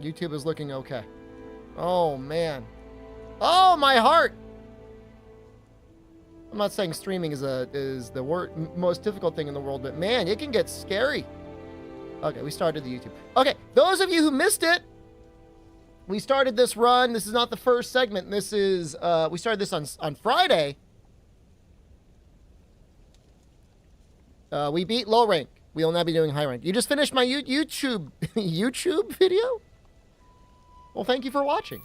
YouTube is looking okay. Oh, man. Oh, my heart! I'm not saying streaming is the most difficult thing in the world, but man, it can get scary. Okay, we started the YouTube. Okay, those of you who missed it, we started this run. This is not the first segment. This is, we started this on Friday. We beat low rank. We will now be doing high rank. You just finished my YouTube video? Well, thank you for watching.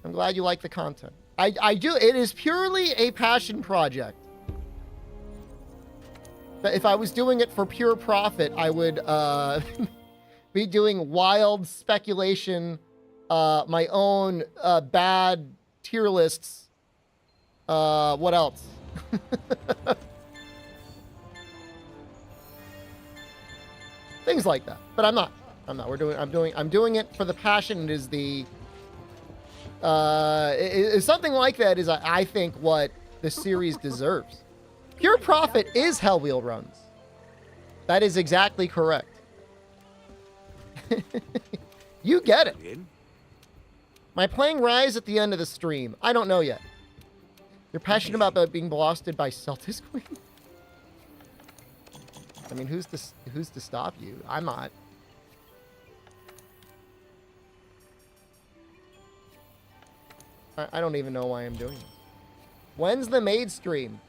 I'm glad you like the content. I do. It is purely a passion project. But if I was doing it for pure profit, I would be doing wild speculation, my own bad tier lists. What else? Things like that. But I'm not. I'm doing it for the passion. It is the something like that is, I think, what the series deserves. Pure profit is Hellwheel runs. That is exactly correct. You get it. Am I playing Rise at the end of the stream? I don't know yet. You're passionate about being blasted by Celtics Queen? I mean, who's to stop you? I'm not. I don't even know why I'm doing it. When's the maid stream?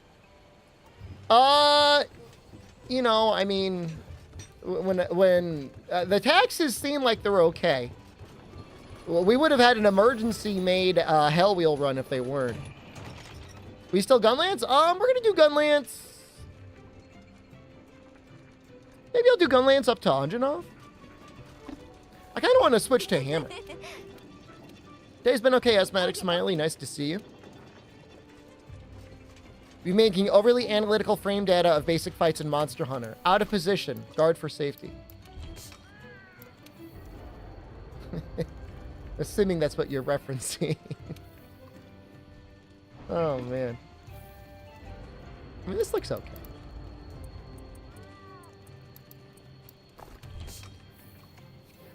You know, I mean, when the taxes seem like they're okay. Well, we would have had an emergency made Hellwheel run if they weren't. We still Gunlance? We're gonna do Gunlance. Maybe I'll do Gunlance up to Anjanov. I kind of want to switch to Hammer. Day's been okay, Asthmatic Smiley. Nice to see you. Be making overly analytical frame data of basic fights in Monster Hunter. Out of position. Guard for safety. Assuming that's what you're referencing. Oh, man. I mean, this looks okay.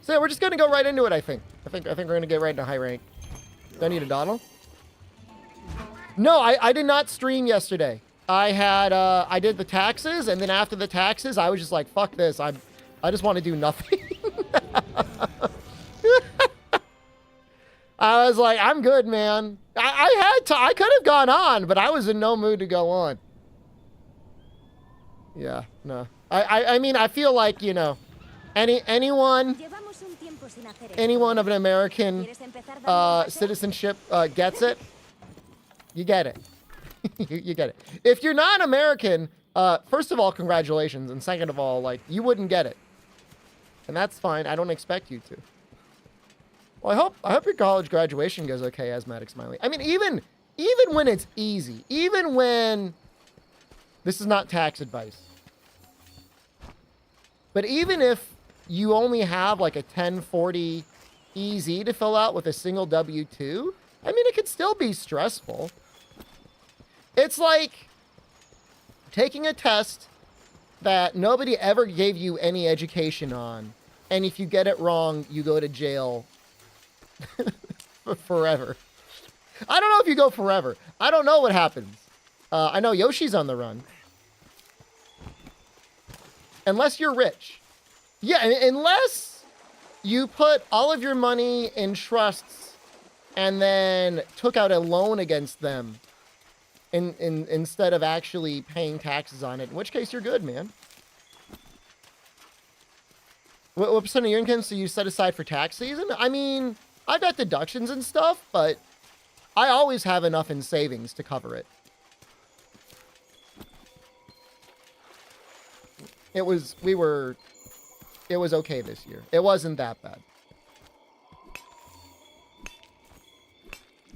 So yeah, we're just gonna go right into it, I think. I think we're gonna get right into high rank. Do I need a dawdle? No, I did not stream yesterday. I did the taxes, and then after the taxes, I was just like, fuck this. I just want to do nothing. I was like, I'm good, man. I could have gone on, but I was in no mood to go on. Yeah, no. I mean, I feel like, you know, anyone of an American citizenship gets it. You get it. You get it. If you're not American, first of all, congratulations. And second of all, like, you wouldn't get it. And that's fine. I don't expect you to. Well, I hope your college graduation goes okay, Asthmatic Smiley. I mean, even when it's easy, even when this is not tax advice, but even if you only have like a 1040 EZ to fill out with a single W-2, I mean, it could still be stressful. It's like taking a test that nobody ever gave you any education on, and if you get it wrong, you go to jail forever. I don't know if you go forever. I don't know what happens. I know Yoshi's on the run. Unless you're rich. Yeah, unless you put all of your money in trusts and then took out a loan against them instead of actually paying taxes on it, in which case you're good, man. What percent of your income do you set aside for tax season? I mean, I've got deductions and stuff, but I always have enough in savings to cover it. It was okay this year. It wasn't that bad.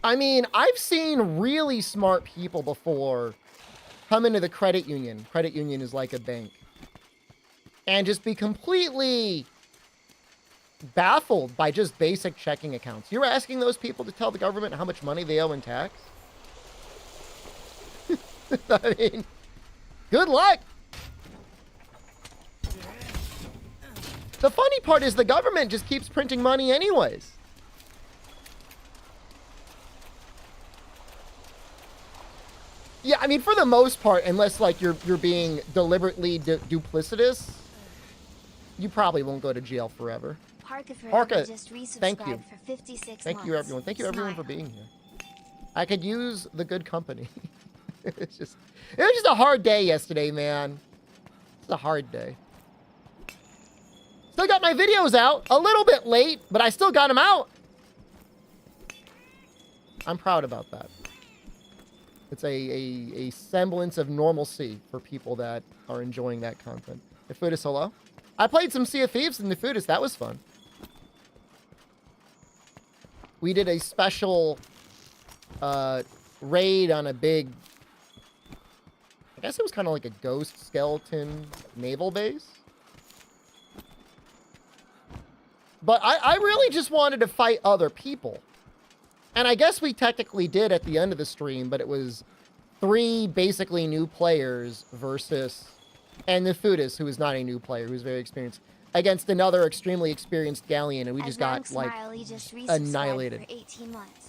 I mean, I've seen really smart people before come into the credit union. Credit union is like a bank. And just be completely baffled by just basic checking accounts. You're asking those people to tell the government how much money they owe in tax? I mean, good luck. The funny part is the government just keeps printing money anyways. Yeah, I mean, for the most part, unless like you're being deliberately duplicitous, you probably won't go to jail forever. Parka, thank you. Thank you, everyone. Thank you, everyone, for being here. I could use the good company. it was just a hard day yesterday, man. It's a hard day. Still got my videos out. A little bit late, but I still got them out. I'm proud about that. It's a semblance of normalcy for people that are enjoying that content. Nefudis, hello? I played some Sea of Thieves in Nefudis. That was fun. We did a special raid on a big... I guess it was kind of like a ghost skeleton naval base. But I really just wanted to fight other people. And I guess we technically did at the end of the stream, but it was 3 basically new players versus... And Nefudis, who is not a new player, who's very experienced, against another extremely experienced galleon, and we just got, like, annihilated.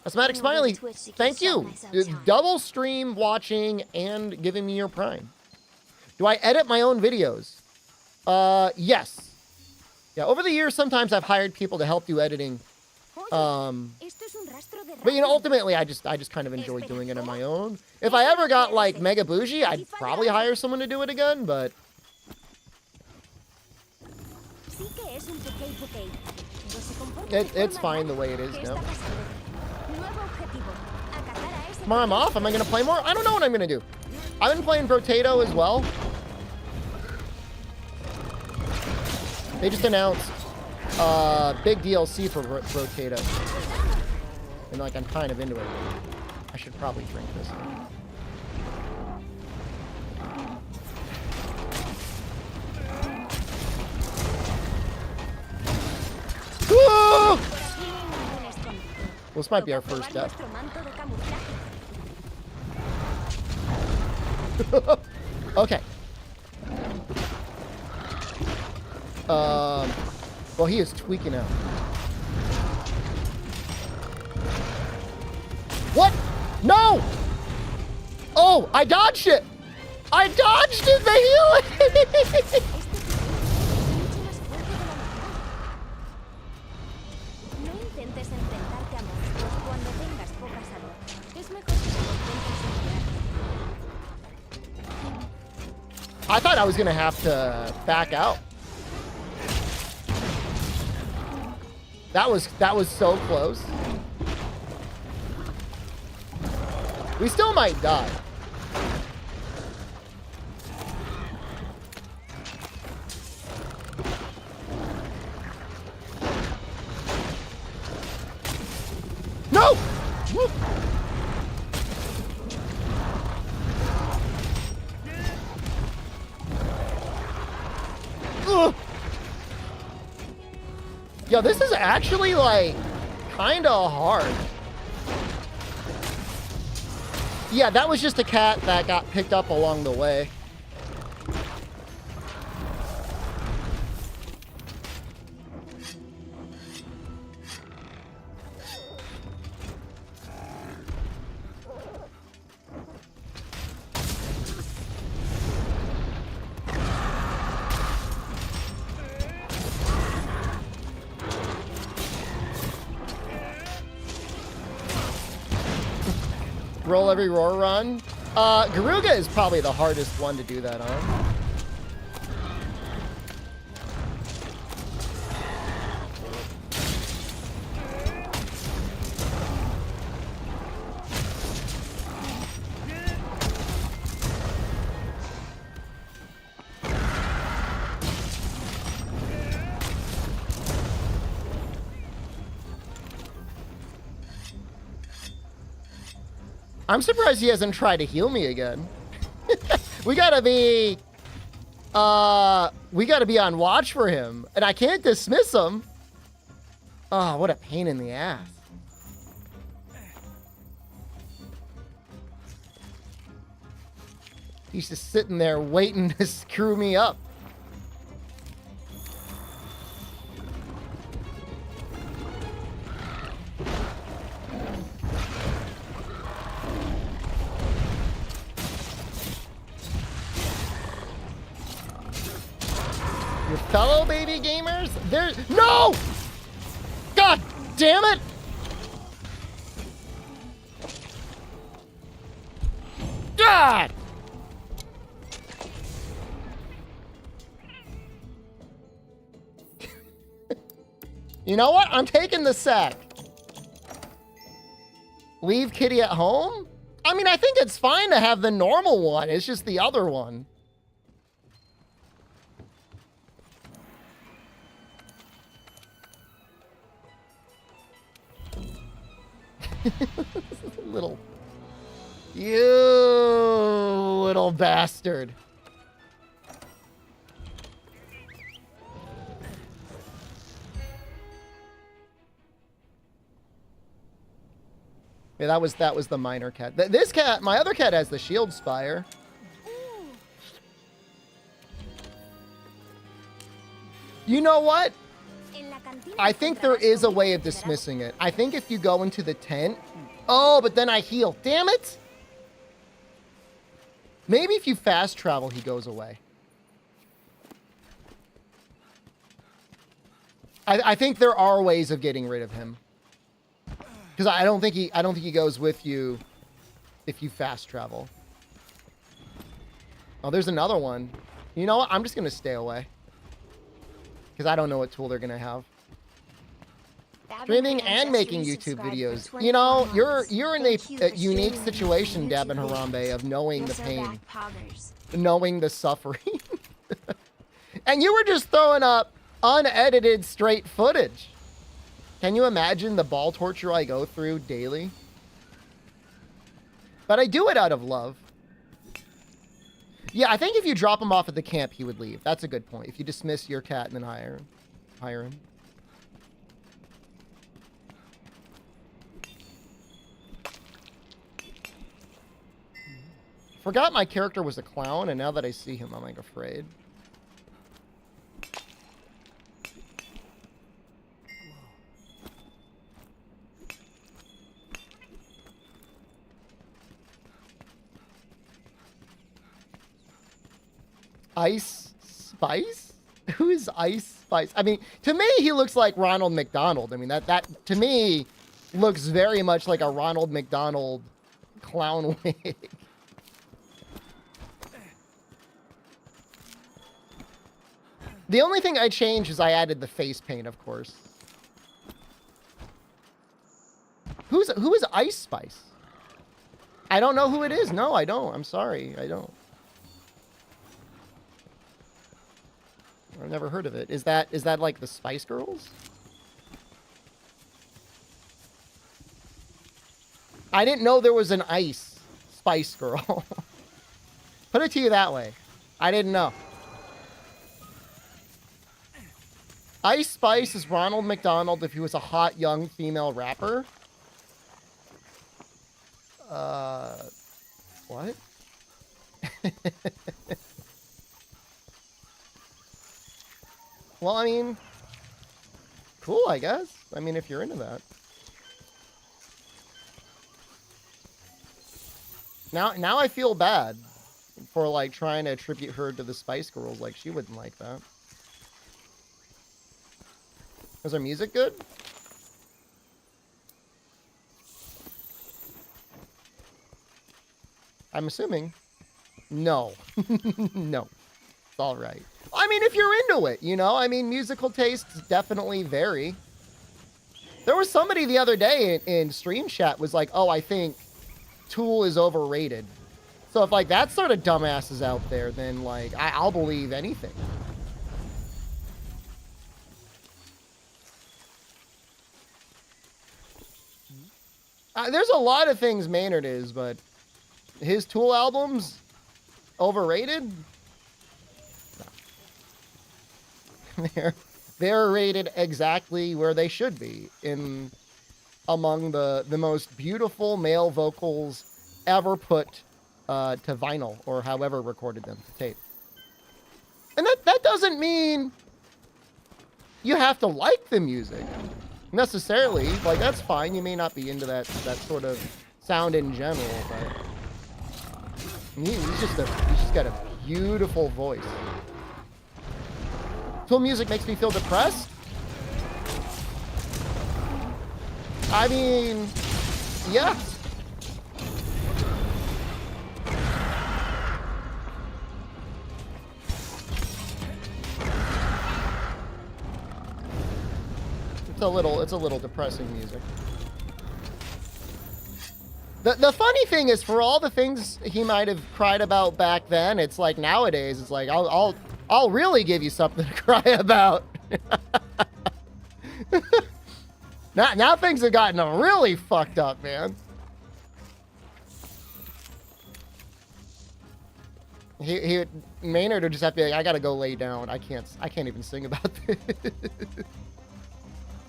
Asthmatic Smiley, thank you! Double stream watching and giving me your Prime. Do I edit my own videos? Yes. Yeah, over the years, sometimes I've hired people to help do editing. But, you know, ultimately, I just kind of enjoy doing it on my own. If I ever got, like, mega bougie, I'd probably hire someone to do it again, but... It's fine the way it is now. Tomorrow I'm off. Am I going to play more? I don't know what I'm going to do. I've been playing Brotato as well. They just announced big DLC for Brotato. And, like, I'm kind of into it. I should probably drink this. Woo! Well, this might be our first death. Okay. Well, he is tweaking out. What? No! Oh, I dodged it! I dodged it, the healing! I thought I was gonna have to back out. That was so close. We still might die. No! Woo! Ugh. Yo, this is actually, like, kind of hard. Yeah, that was just a cat that got picked up along the way. Roll every roar run. Garuga is probably the hardest one to do that on. I'm surprised he hasn't tried to heal me again. We gotta be on watch for him, and I can't dismiss him. Oh, what a pain in the ass. He's just sitting there waiting to screw me up. Your fellow baby gamers? No! God damn it! God! You know what? I'm taking the sack. Leave kitty at home? I mean, I think it's fine to have the normal one. It's just the other one. You little bastard. Yeah, that was the minor cat. This cat, my other cat has the shield spire. You know what? I think there is a way of dismissing it. I think if you go into the tent... Oh, but then I heal. Damn it! Maybe if you fast travel, he goes away. I think there are ways of getting rid of him. Because I don't think he goes with you if you fast travel. Oh, there's another one. You know what? I'm just gonna stay away. Because I don't know what tool they're gonna have. Streaming and making YouTube videos. You know, you're in a unique situation, Dab and Harambe, of knowing the pain, knowing the suffering. And you were just throwing up unedited straight footage. Can you imagine the ball torture I go through daily? But I do it out of love. Yeah, I think if you drop him off at the camp, he would leave. That's a good point. If you dismiss your cat and then hire him. Forgot my character was a clown, and now that I see him, I'm like afraid. Ice Spice? Who is Ice Spice? I mean, to me, he looks like Ronald McDonald. I mean, that to me looks very much like a Ronald McDonald clown wig. The only thing I changed is I added the face paint, of course. Who is Ice Spice? I don't know who it is. No, I don't. I'm sorry. I don't. I've never heard of it. Is that like the Spice Girls? I didn't know there was an Ice Spice Girl. Put it to you that way. I didn't know. Ice Spice is Ronald McDonald if he was a hot young female rapper. What? Well, I mean, cool, I guess. I mean, if you're into that. Now I feel bad for, like, trying to attribute her to the Spice Girls. Like, she wouldn't like that. Was her music good? I'm assuming. No. No. It's all right. I mean, if you're into it, you know? I mean, musical tastes definitely vary. There was somebody the other day in stream chat was like, oh, I think Tool is overrated. So if, like, that sort of dumbass is out there, then, like, I'll believe anything. There's a lot of things Maynard is, but his Tool albums, overrated? No. They're rated exactly where they should be, in among the most beautiful male vocals ever put to vinyl, or however recorded them to tape. And that doesn't mean you have to like the music necessarily. Like, that's fine. You may not be into that sort of sound in general, but he's just got a beautiful voice. Tool music makes me feel depressed? I mean, yeah. It's a little depressing music. The funny thing is, for all the things he might have cried about back then, it's like nowadays, it's like I'll really give you something to cry about. Now things have gotten really fucked up, man. Maynard would just have to be like, I gotta go lay down. I can't even sing about this.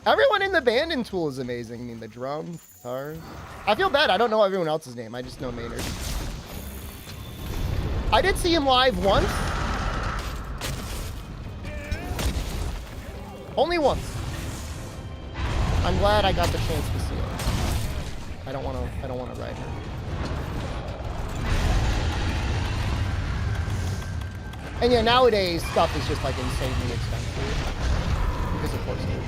Everyone in the band in Tool is amazing. I mean, the drum, guitars. I feel bad. I don't know everyone else's name. I just know Maynard. I did see him live once. Only once. I'm glad I got the chance to see it. I don't want to ride her. And yeah, nowadays stuff is just like insanely expensive. Because of course it is.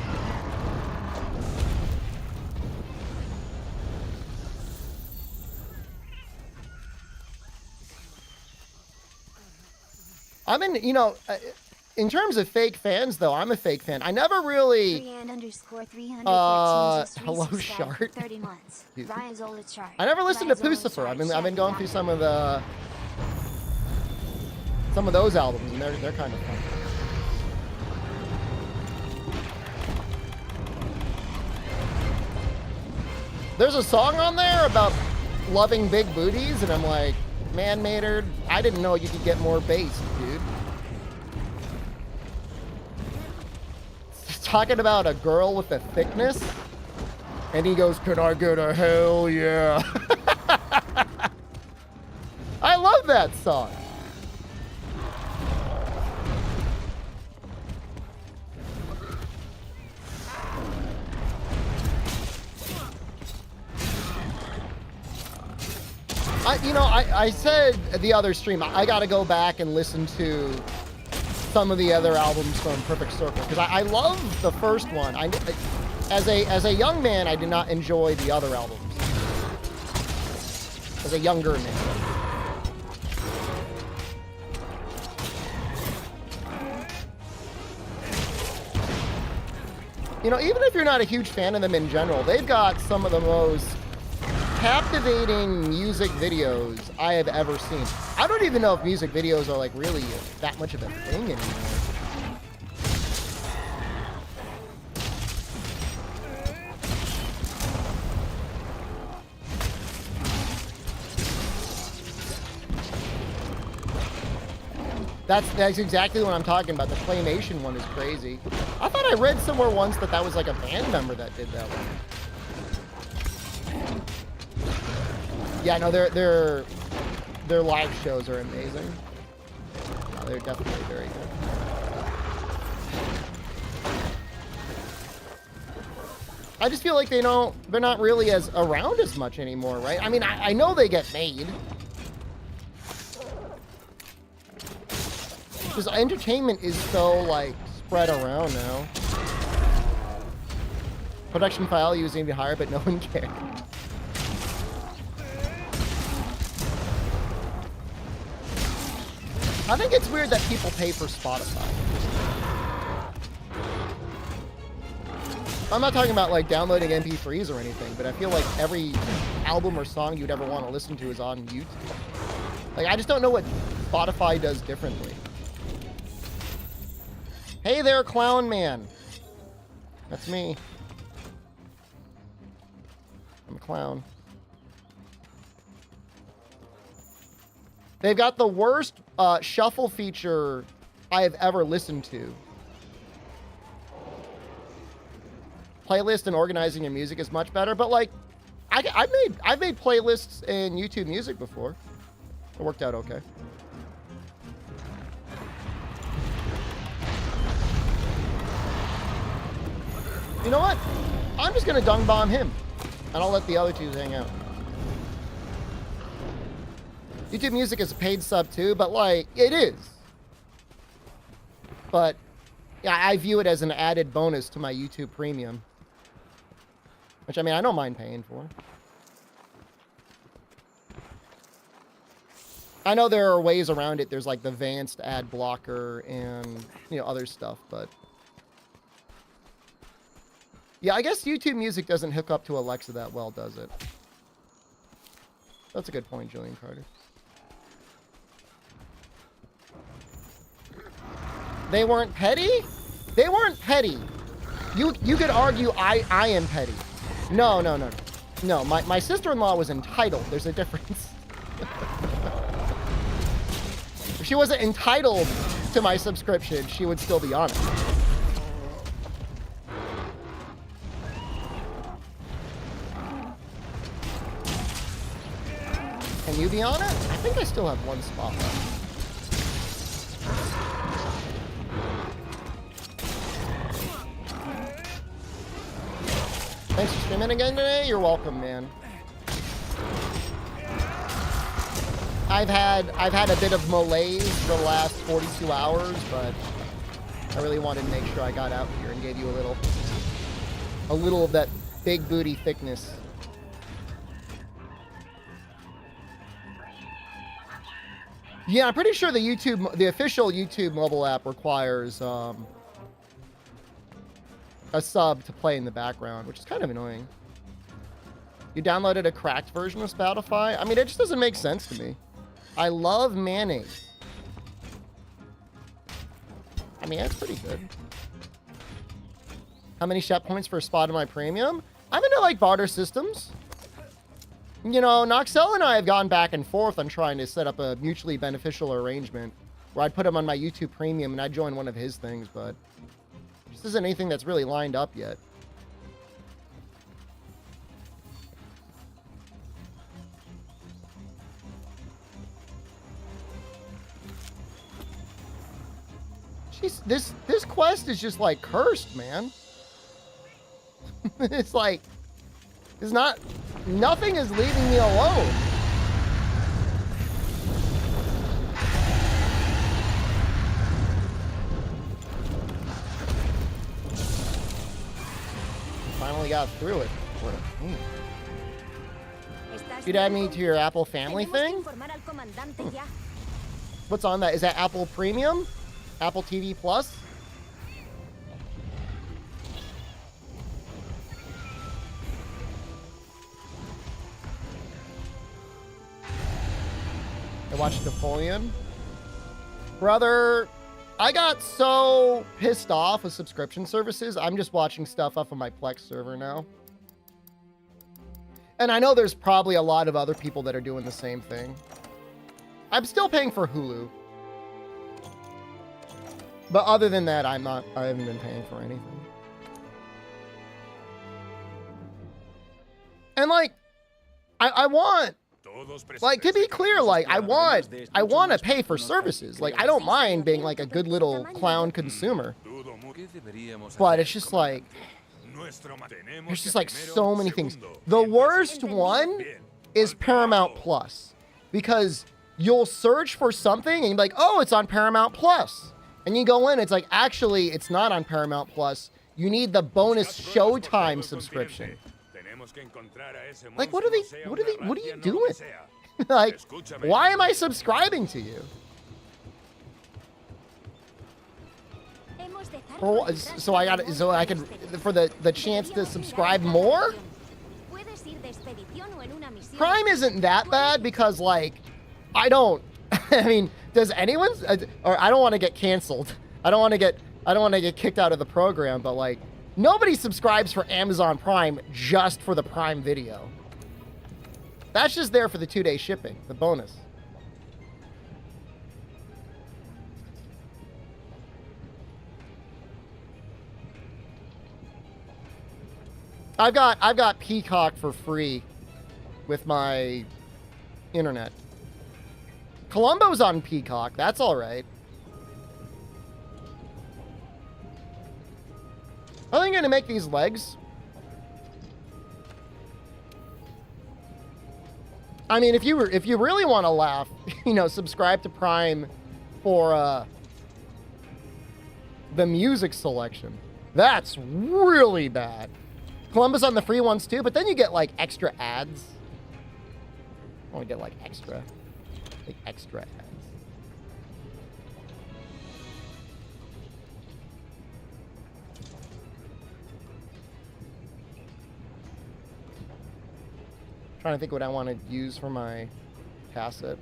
I'm in, you know, in terms of fake fans, though, I'm a fake fan. I never really... hello, Shart. I never listened to Pucifer. I've been going through some of those albums, and they're kind of fun. There's a song on there about loving big booties, and I'm like, man, Maynard, I didn't know you could get more bass, dude. He's talking about a girl with a thickness, and he goes, "Can I get a hell yeah?" I love that song. I said the other stream, I gotta go back and listen to some of the other albums from Perfect Circle, because I love the first one. As a young man, I did not enjoy the other albums. As a younger man. You know, even if you're not a huge fan of them in general, they've got some of the most captivating music videos I have ever seen. I don't even know if music videos are like really that much of a thing anymore. That's exactly what I'm talking about. The Claymation one is crazy. I thought I read somewhere once that was like a band member that did that one. Yeah, no, their live shows are amazing. No, they're definitely very good. I just feel like they're not really as around as much anymore, right? I mean, I know they get made. Because entertainment is so like spread around now. Production file using even higher, but no one cares. I think it's weird that people pay for Spotify. I'm not talking about like downloading MP3s or anything, but I feel like every album or song you'd ever want to listen to is on YouTube. Like, I just don't know what Spotify does differently. Hey there, Clown Man. That's me. I'm a clown. They've got the worst shuffle feature I have ever listened to. Playlist and organizing your music is much better, but like, I've made playlists in YouTube Music before. It worked out okay. You know what? I'm just gonna dung bomb him, and I'll let the other two hang out. YouTube Music is a paid sub too, but like, it is. But Yeah, I view it as an added bonus to my YouTube Premium. Which, I mean, I don't mind paying for. I know there are ways around it. There's like the advanced ad blocker and, you know, other stuff, but... Yeah, I guess YouTube Music doesn't hook up to Alexa that well, does it? That's a good point, Julian Carter. They weren't petty? They weren't petty. You could argue I am petty. No. No, my sister-in-law was entitled. There's a difference. If she wasn't entitled to my subscription, she would still be on it. Can you be on it? I think I still have one spot left. Thanks for streaming again today. You're welcome, man. I've had a bit of malaise for the last 42 hours, but I really wanted to make sure I got out here and gave you a little of that big booty thickness. Yeah, I'm pretty sure the official YouTube mobile app requires a sub to play in the background, which is kind of annoying. You downloaded a cracked version of Spotify? I mean, it just doesn't make sense to me. I love mayonnaise. I mean, that's pretty good. How many shep points for a spot in my premium? I'm into, like, barter systems. You know, Noxel and I have gone back and forth on trying to set up a mutually beneficial arrangement where I'd put him on my YouTube premium and I'd join one of his things, but this isn't anything that's really lined up yet. Jeez, this quest is just like cursed, man. It's like, nothing is leaving me alone. Finally got through it. What a pain. You'd add me to your Apple family thing? What's on that? Is that Apple Premium? Apple TV Plus? I watched Napoleon. Brother, I got so pissed off with subscription services, I'm just watching stuff off of my Plex server now. And I know there's probably a lot of other people that are doing the same thing. I'm still paying for Hulu. But other than that, I haven't been paying for anything. And like, I want, like, to be clear, like, I want to pay for services. Like, I don't mind being like a good little clown consumer. But it's just like, there's just like so many things. The worst one is Paramount Plus, because you'll search for something and you're like, oh, it's on Paramount Plus. And you go in, it's like, actually, it's not on Paramount Plus. You need the bonus Showtime subscription. Like, what are you doing? Like, why am I subscribing to you? So I could, for the chance to subscribe more? Prime isn't that bad because, like, I don't, I mean, does anyone, or I don't want to get canceled. I don't want to get kicked out of the program, but like, nobody subscribes for Amazon Prime just for the Prime Video. That's just there for the 2-day shipping, the bonus. I've got Peacock for free with my internet. Columbo's on Peacock. That's all right. Are they going to make these legs? I mean, if you really want to laugh, you know, subscribe to Prime for the music selection. That's really bad. Columbus on the free ones too, but then you get like extra ads. I want to get like extra ads. Trying to think what I want to use for my tacit.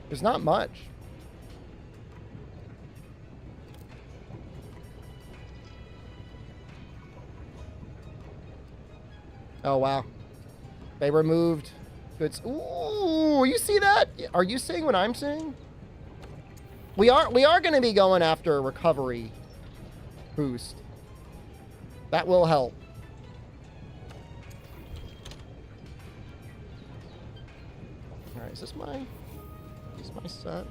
There's not much. Oh, wow. They removed goods. Ooh, you see that? Are you seeing what I'm seeing? We are going to be going after a recovery boost. That will help. All right, is this my set?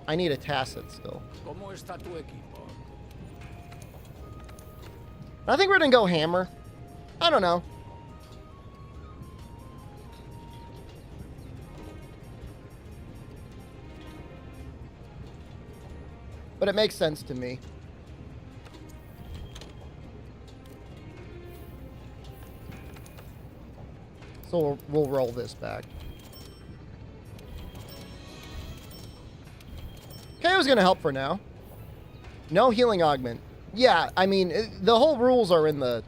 I need a tacit still. I think we're going to go hammer. I don't know. But it makes sense to me. So we'll roll this back. KO's gonna help for now. No healing augment. Yeah, I mean, the whole rules are in the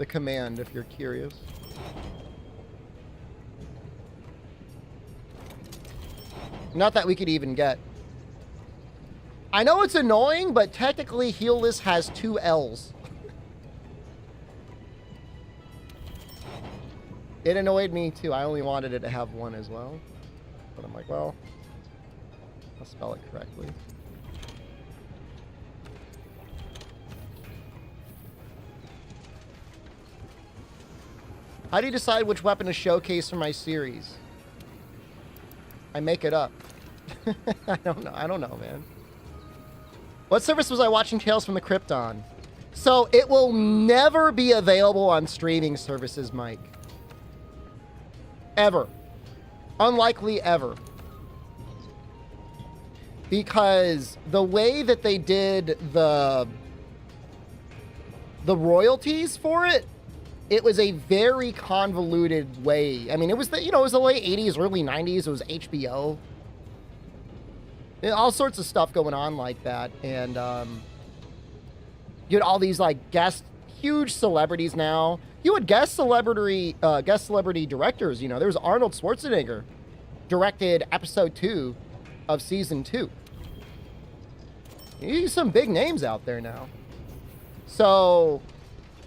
command, if you're curious. Not that we could even get. I know it's annoying, but technically Healless has 2 L's. It annoyed me too. I only wanted it to have 1 as well. But I'm like, well, I'll spell it correctly. How do you decide which weapon to showcase for my series? I make it up. I don't know, man. What service was I watching Tales from the Crypt on? So it will never be available on streaming services, Mike. Ever. Unlikely ever. Because the way that they did the royalties for it, it was a very convoluted way. I mean, it was the, it was the late 80s, early 90s. It was HBO. All sorts of stuff going on like that. And you had all these like huge celebrities now. You had guest celebrity directors. There was Arnold Schwarzenegger directed episode 2 of season 2. You see some big names out there now. So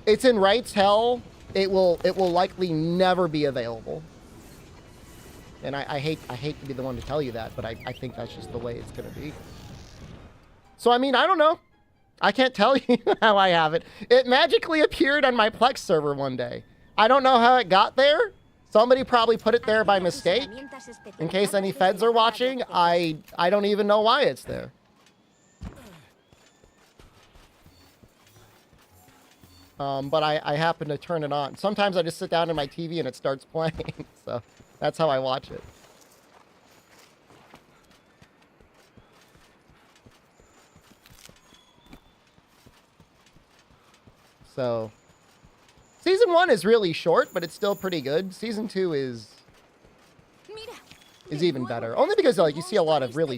it's in rights hell. It will likely never be available. And I hate to be the one to tell you that, but I think that's just the way it's going to be. So, I mean, I don't know. I can't tell you how I have it. It magically appeared on my Plex server one day. I don't know how it got there. Somebody probably put it there by mistake. In case any feds are watching, I don't even know why it's there. But I happen to turn it on. Sometimes I just sit down in my TV and it starts playing. So that's how I watch it. So season 1 is really short, but it's still pretty good. Season 2 is even better. Only because like you see a lot of really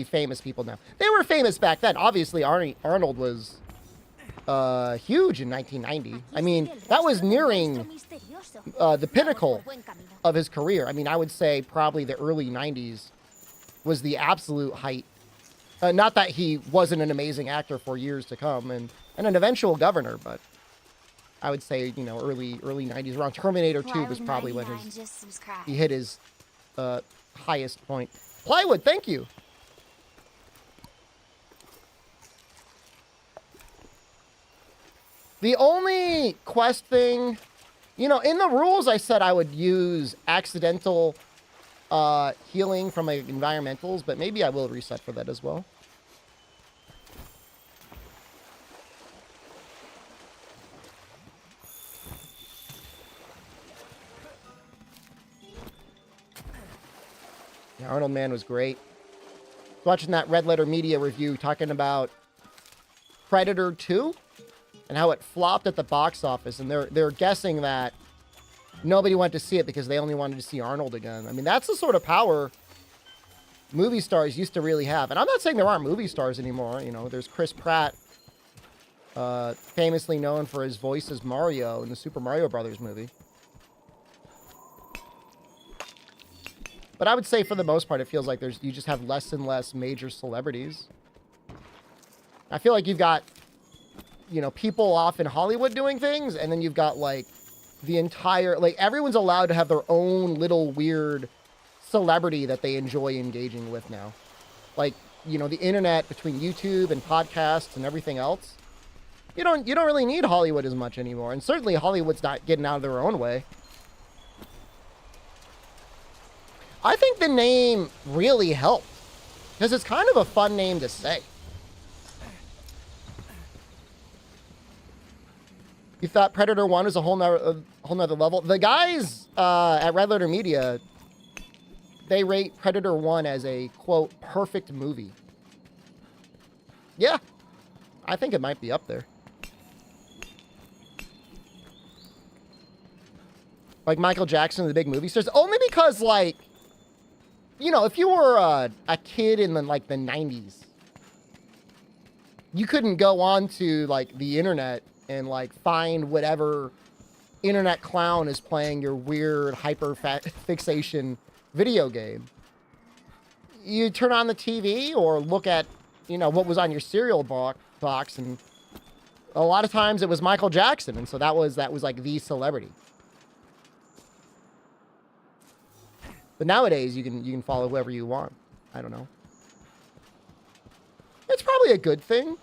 famous people now. They were famous back then. Obviously, Arnold was huge in 1990. I mean, that was nearing the pinnacle of his career. I mean, I would say probably the early 90s was the absolute height. Not that he wasn't an amazing actor for years to come and an eventual governor, but I would say, early 90s, around Terminator 2 was probably when he hit his highest point. Plywood, thank you. The only quest thing, in the rules I said I would use accidental healing from my environmentals, but maybe I will reset for that as well. Yeah, Arnold Man was great. Watching that Red Letter Media review talking about Predator 2 and how it flopped at the box office, and they're guessing that nobody went to see it because they only wanted to see Arnold again. I mean, that's the sort of power movie stars used to really have. And I'm not saying there aren't movie stars anymore. You know, there's Chris Pratt, famously known for his voice as Mario in the Super Mario Brothers movie. But I would say for the most part, it feels like you just have less and less major celebrities. I feel like you've got, you know, people off in Hollywood doing things, and then you've got like the entire, like everyone's allowed to have their own little weird celebrity that they enjoy engaging with now. Like, you know, the internet between YouTube and podcasts and everything else. You don't really need Hollywood as much anymore. And certainly Hollywood's not getting out of their own way. I think the name really helped because it's kind of a fun name to say. You thought Predator 1 was a whole nother level? The guys at Red Letter Media, they rate Predator 1 as a, quote, perfect movie. Yeah, I think it might be up there. Like Michael Jackson, the big movie stars, only because, like, you know, if you were a kid in the 90s, you couldn't go on to, like, the internet and, like, find whatever internet clown is playing your weird hyper-fixation video game. You turn on the TV or look at, you know, what was on your cereal box, and a lot of times it was Michael Jackson, and so that was like the celebrity. But nowadays you can follow whoever you want. I don't know. It's probably a good thing.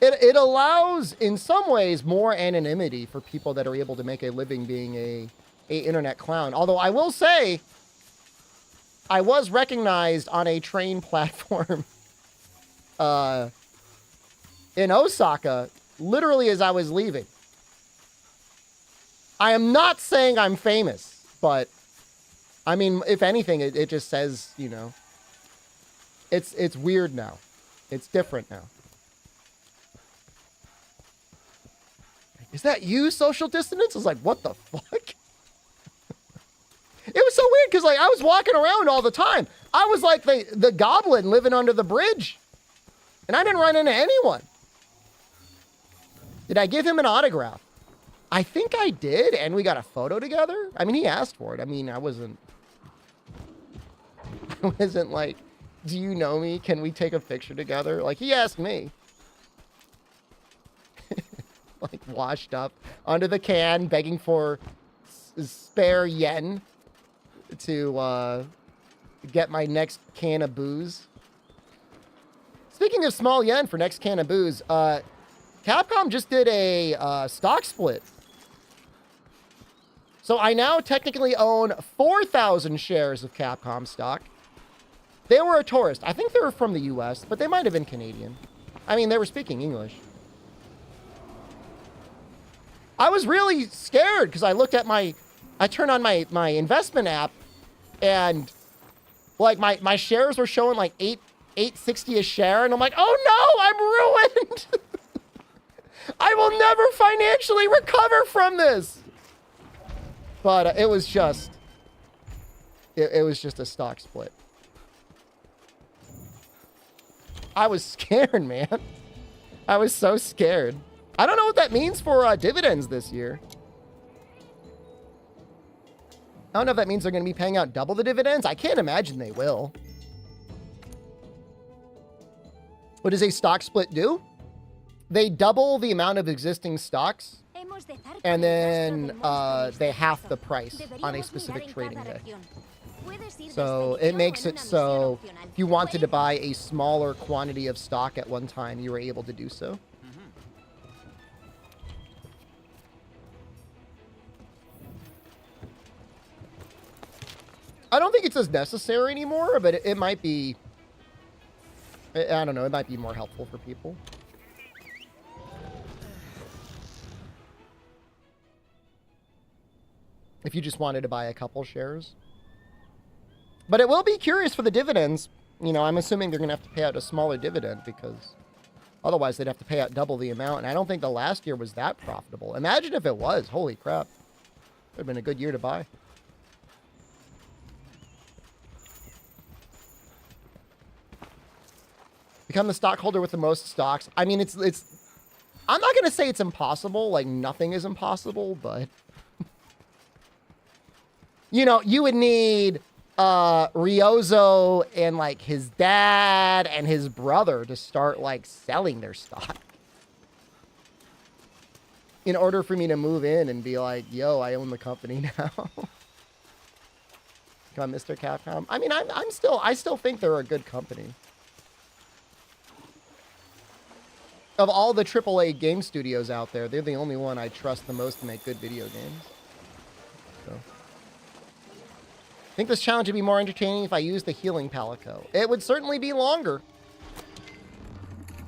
It allows, in some ways, more anonymity for people that are able to make a living being a internet clown. Although I will say, I was recognized on a train platform in Osaka, literally as I was leaving. I am not saying I'm famous, but I mean, if anything, it just says, you know, it's weird now. It's different now. Is that you, social dissonance? I was like, what the fuck? It was so weird because, like, I was walking around all the time. I was like the goblin living under the bridge. And I didn't run into anyone. Did I give him an autograph? I think I did, and we got a photo together. I mean, he asked for it. I mean, I wasn't like, do you know me? Can we take a picture together? Like, he asked me. Like, washed up under the can, begging for spare yen to get my next can of booze. Speaking of small yen for next can of booze, Capcom just did a stock split. So I now technically own 4,000 shares of Capcom stock. They were a tourist. I think they were from the US, but they might have been Canadian. I mean, they were speaking English. I was really scared because I looked at I turned on my investment app, and like my shares were showing like $8.60 a share, and I'm like, oh no, I'm ruined. I will never financially recover from this. But it was just a stock split. I was scared, man. I was so scared. I don't know what that means for dividends this year. I don't know if that means they're going to be paying out double the dividends. I can't imagine they will. What does a stock split do? They double the amount of existing stocks, and then they half the price on a specific trading day. So it makes it so if you wanted to buy a smaller quantity of stock at one time, you were able to do so. I don't think it's as necessary anymore, but it might be, I don't know, it might be more helpful for people. If you just wanted to buy a couple shares. But it will be curious for the dividends. You know, I'm assuming they're going to have to pay out a smaller dividend because otherwise they'd have to pay out double the amount. And I don't think the last year was that profitable. Imagine if it was. Holy crap. Would have been a good year to buy. Become the stockholder with the most stocks. I mean, it's I'm not going to say it's impossible. Like, nothing is impossible, but you know, you would need Ryozo and like his dad and his brother to start like selling their stock in order for me to move in and be like, yo, I own the company now. Come on, Mr. Capcom. I mean, I still think they're a good company. Of all the AAA game studios out there, they're the only one I trust the most to make good video games. So. I think this challenge would be more entertaining if I used the healing palico. It would certainly be longer.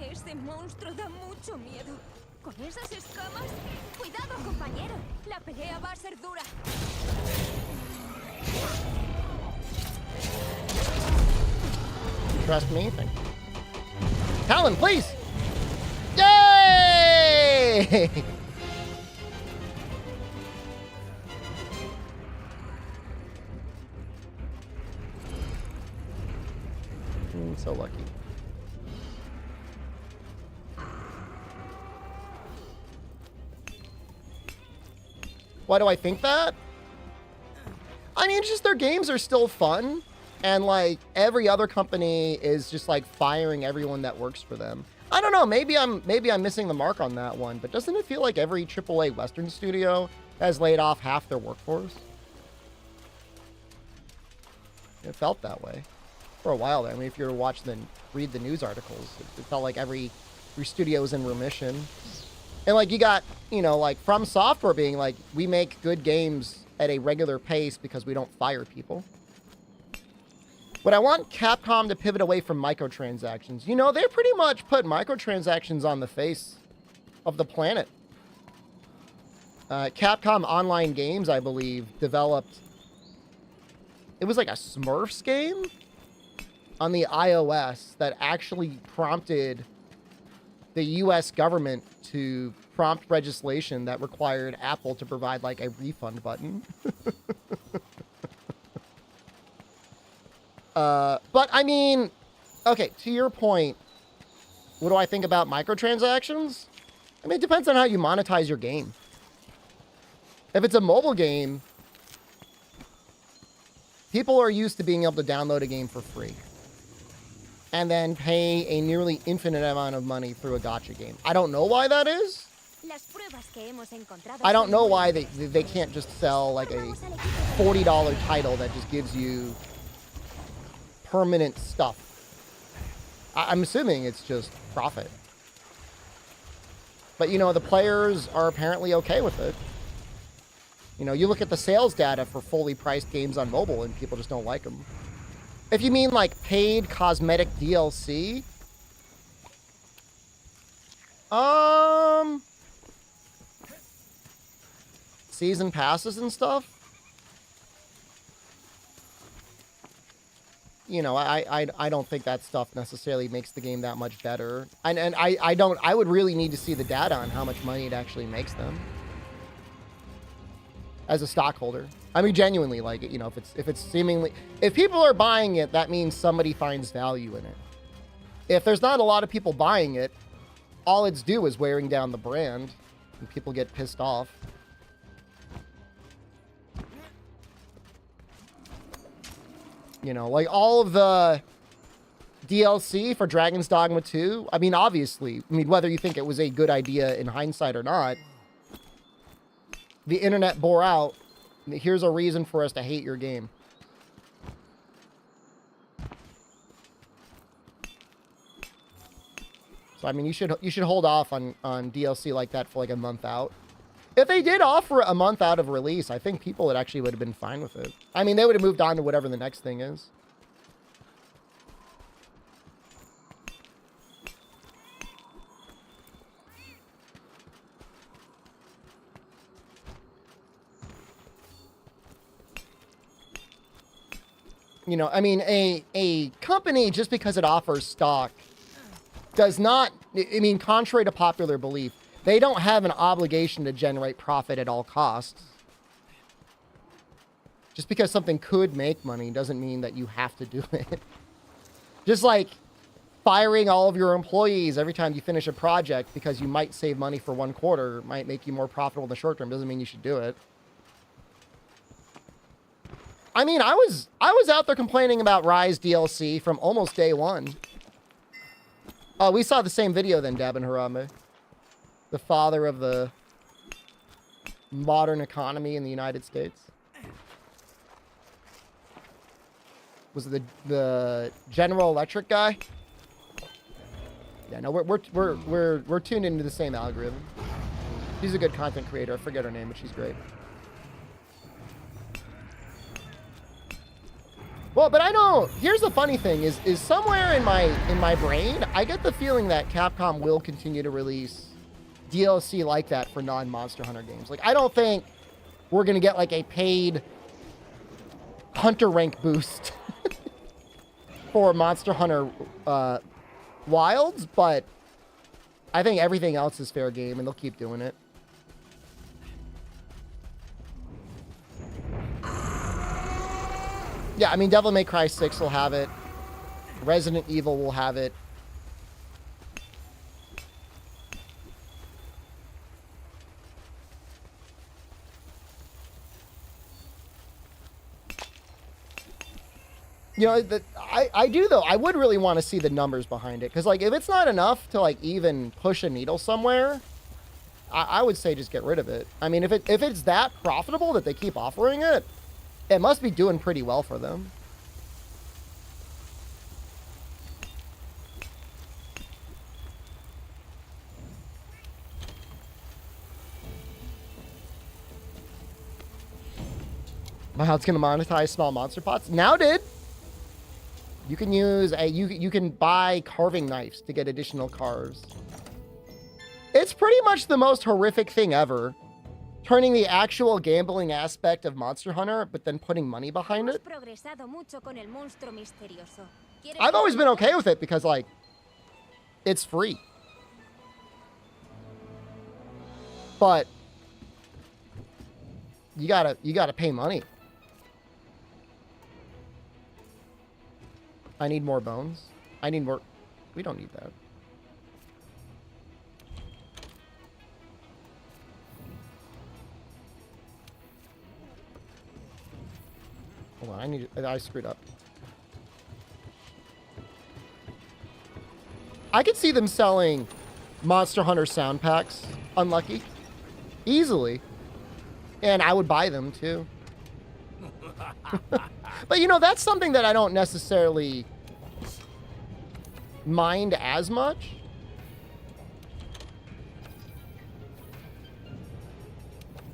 Ese monstruo da mucho miedo. Con esas escamas, cuidado, compañero. La pelea va a ser dura. Trust me. Thank you. Talon, please. Yay! So lucky. Why do I think that? I mean, it's just their games are still fun. And like every other company is just like firing everyone that works for them. I don't know, maybe I'm missing the mark on that one, but doesn't it feel like every AAA Western studio has laid off half their workforce? It felt that way for a while there. I mean, if you were to read the news articles, it felt like every studio was in remission. And like you got, you know, like From Software being like, we make good games at a regular pace because we don't fire people. But I want Capcom to pivot away from microtransactions. You know, they pretty much put microtransactions on the face of the planet. Capcom Online Games, I believe, developed... It was like a Smurfs game on the iOS that actually prompted the US government to prompt legislation that required Apple to provide like a refund button. But I mean, okay, to your point, what do I think about microtransactions? I mean, it depends on how you monetize your game. If it's a mobile game, people are used to being able to download a game for free and then pay a nearly infinite amount of money through a gacha game. I don't know why that is. I don't know why they can't just sell like a $40 title that just gives you permanent stuff. I'm assuming it's just profit. But, you know, the players are apparently okay with it. You know, you look at the sales data for fully priced games on mobile and people just don't like them. If you mean like paid cosmetic DLC, season passes and stuff, you know, I don't think that stuff necessarily makes the game that much better. And I would really need to see the data on how much money it actually makes them as a stockholder. I mean, genuinely, like, you know, if it's seemingly, if people are buying it, that means somebody finds value in it. If there's not a lot of people buying it, all it's do is wearing down the brand and people get pissed off. You know, like all of the DLC for Dragon's Dogma 2, I mean, obviously, I mean, whether you think it was a good idea in hindsight or not, the internet bore out, here's a reason for us to hate your game. So, I mean, you should hold off on DLC like that for like a month out. If they did offer a month out of release, I think people would have been fine with it. I mean, they would have moved on to whatever the next thing is. You know, I mean, a company, just because it offers stock, does not, I mean, contrary to popular belief, they don't have an obligation to generate profit at all costs. Just because something could make money doesn't mean that you have to do it. Just like firing all of your employees every time you finish a project because you might save money for one quarter, might make you more profitable in the short term, doesn't mean you should do it. I mean, I was out there complaining about Rise DLC from almost day one. Oh, we saw the same video then, Dab and Harambe. The father of the modern economy in the United States. Was it the General Electric guy? Yeah, no, we're tuned into the same algorithm. She's a good content creator. I forget her name, but she's great. Well, but I know, here's the funny thing, is somewhere in my brain, I get the feeling that Capcom will continue to release DLC like that for non-Monster Hunter games. Like, I don't think we're going to get, like, a paid Hunter rank boost for Monster Hunter Wilds, but I think everything else is fair game, and they'll keep doing it. Yeah, I mean, Devil May Cry 6 will have it. Resident Evil will have it. You know, I do, though. I would really want to see the numbers behind it. Because, like, if it's not enough to, like, even push a needle somewhere, I would say just get rid of it. I mean, if it's that profitable that they keep offering it, it must be doing pretty well for them. Wow, it's going to monetize small monster pots? Now did. You can use you can buy carving knives to get additional carves. It's pretty much the most horrific thing ever. Turning the actual gambling aspect of Monster Hunter, but then putting money behind it. I've always been okay with it because, like, it's free. But you gotta pay money. I need more bones. I need more. We don't need that. Hold on, I screwed up. I could see them selling Monster Hunter sound packs, Unlucky, easily. And I would buy them too. But you know, that's something that I don't necessarily mind as much.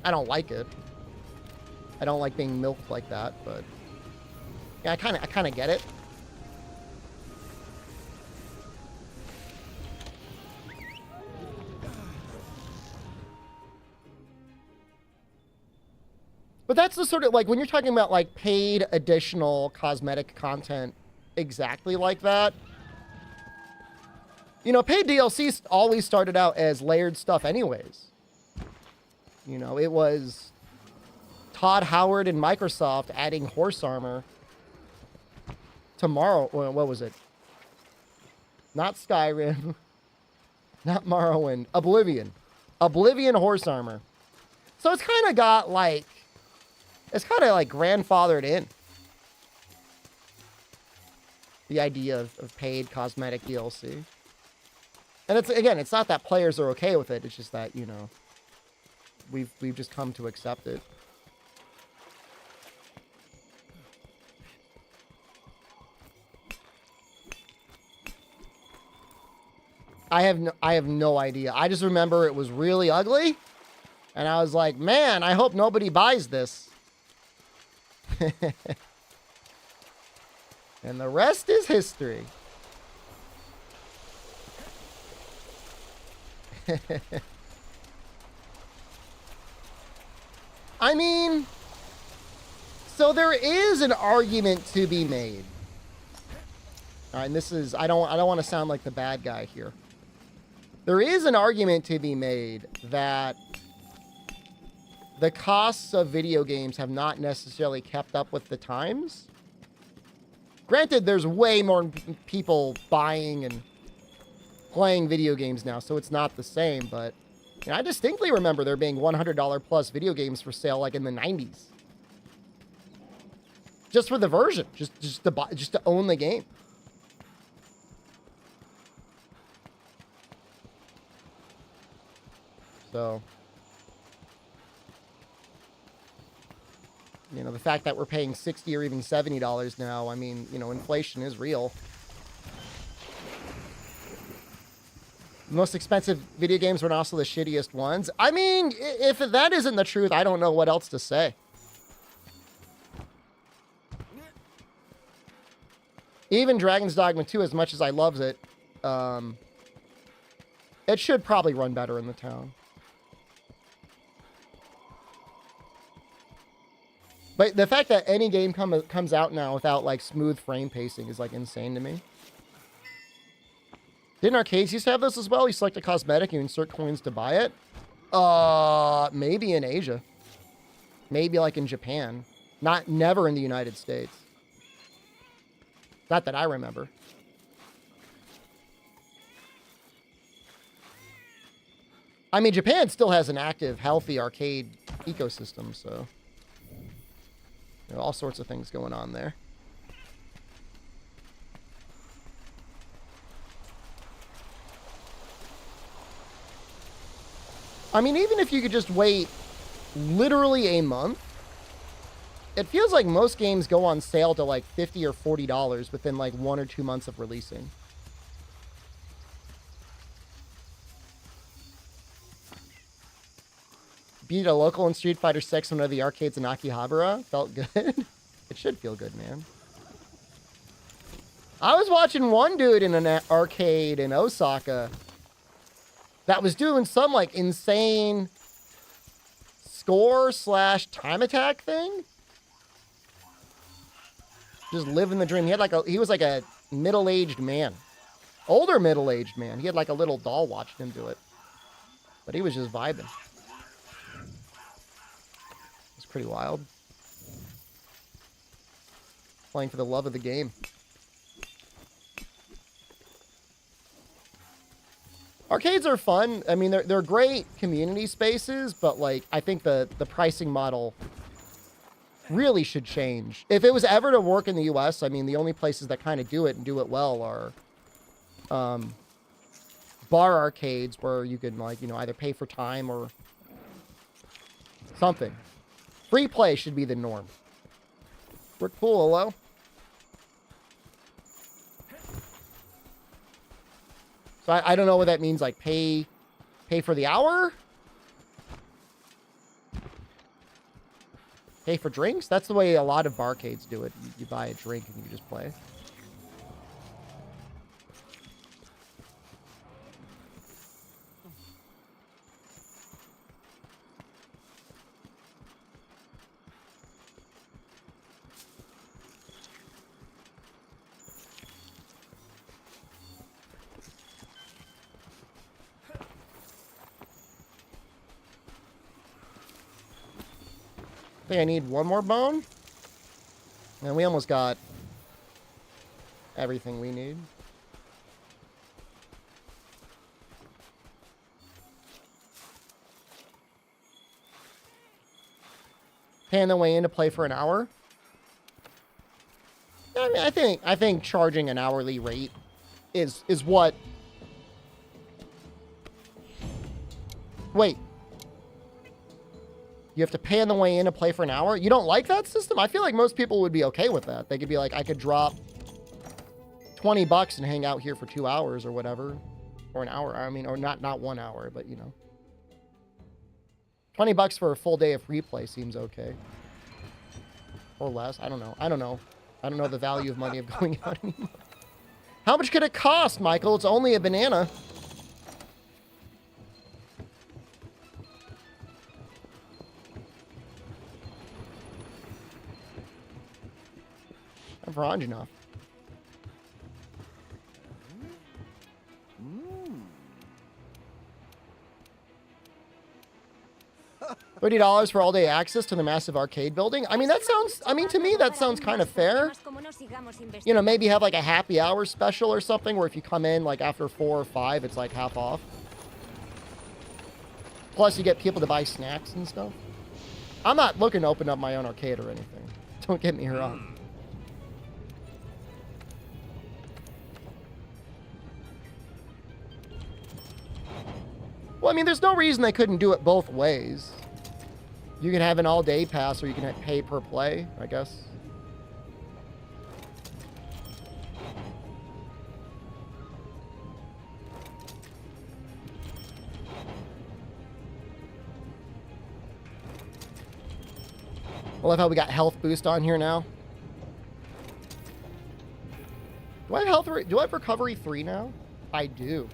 I don't like it. I don't like being milked like that, but yeah, I kind of get it. But that's the sort of, like, when you're talking about, like, paid additional cosmetic content exactly like that. You know, paid DLC always started out as layered stuff anyways. You know, it was Todd Howard and Microsoft adding horse armor. Tomorrow, well, what was it? Not Skyrim. Not Morrowind. Oblivion. Oblivion horse armor. So it's kind of got, like, it's kind of like grandfathered in. The idea of paid cosmetic DLC. And it's, again, it's not that players are okay with it. It's just that, you know, we've just come to accept it. I have no idea. I just remember it was really ugly. And I was like, man, I hope nobody buys this. And the rest is history. I mean, So there is an argument to be made. All right, and this is, I don't want to sound like the bad guy here. There is an argument to be made that the costs of video games have not necessarily kept up with the times. Granted, there's way more people buying and playing video games now, so it's not the same, but you know, I distinctly remember there being $100 plus video games for sale like in the 90s. Just for the version, just to own the game. So, you know, the fact that we're paying $60 or even $70 now, I mean, you know, inflation is real. The most expensive video games were also the shittiest ones. I mean, if that isn't the truth, I don't know what else to say. Even Dragon's Dogma 2, as much as I loves it, it should probably run better in the town. But the fact that any game comes out now without, like, smooth frame pacing is, like, insane to me. Didn't arcades used to have this as well? You select a cosmetic, you insert coins to buy it? Maybe in Asia. Maybe, like, in Japan. Never in the United States. Not that I remember. I mean, Japan still has an active, healthy arcade ecosystem, so... There are all sorts of things going on there. I mean, even if you could just wait literally a month, it feels like most games go on sale to like $50 or $40 within like 1 or 2 months of releasing. Beat a local in Street Fighter 6 in one of the arcades in Akihabara. Felt good. It should feel good, man. I was watching one dude in an arcade in Osaka that was doing some like insane score/time attack thing. Just living the dream. He was like a middle-aged man. Older middle-aged man. He had like a little doll watching him do it. But he was just vibing. It's pretty wild. Playing for the love of the game. Arcades are fun. I mean, they're great community spaces, but like I think the pricing model really should change. If it was ever to work in the US, I mean, the only places that kind of do it and do it well are bar arcades where you can like, you know, either pay for time or something. Free play should be the norm. We're cool, hello? So I don't know what that means, like pay for the hour? Pay for drinks? That's the way a lot of barcades do it. You buy a drink and you just play. I think I need one more bone. And we almost got everything we need. Paying the way in to play for an hour. I mean, I think charging an hourly rate is what. Wait. You have to pay on the way in to play for an hour? You don't like that system? I feel like most people would be okay with that. They could be like, I could drop $20 and hang out here for 2 hours or whatever. Or an hour. I mean, or not 1 hour, but you know. $20 for a full day of free play seems okay. Or less. I don't know. I don't know the value of money of going out anymore. How much could it cost, Michael? It's only a banana. Time for Anjanov. $30 for all-day access to the massive arcade building. I mean, that sounds, I mean, to me, that sounds kind of fair. You know, maybe have like a happy hour special or something where if you come in like after 4 or 5, it's like half off. Plus, you get people to buy snacks and stuff. I'm not looking to open up my own arcade or anything. Don't get me wrong. Well, I mean, there's no reason they couldn't do it both ways. You can have an all-day pass, or you can pay per play, I guess. I love how we got health boost on here now. Do I have do I have recovery 3 now? I do.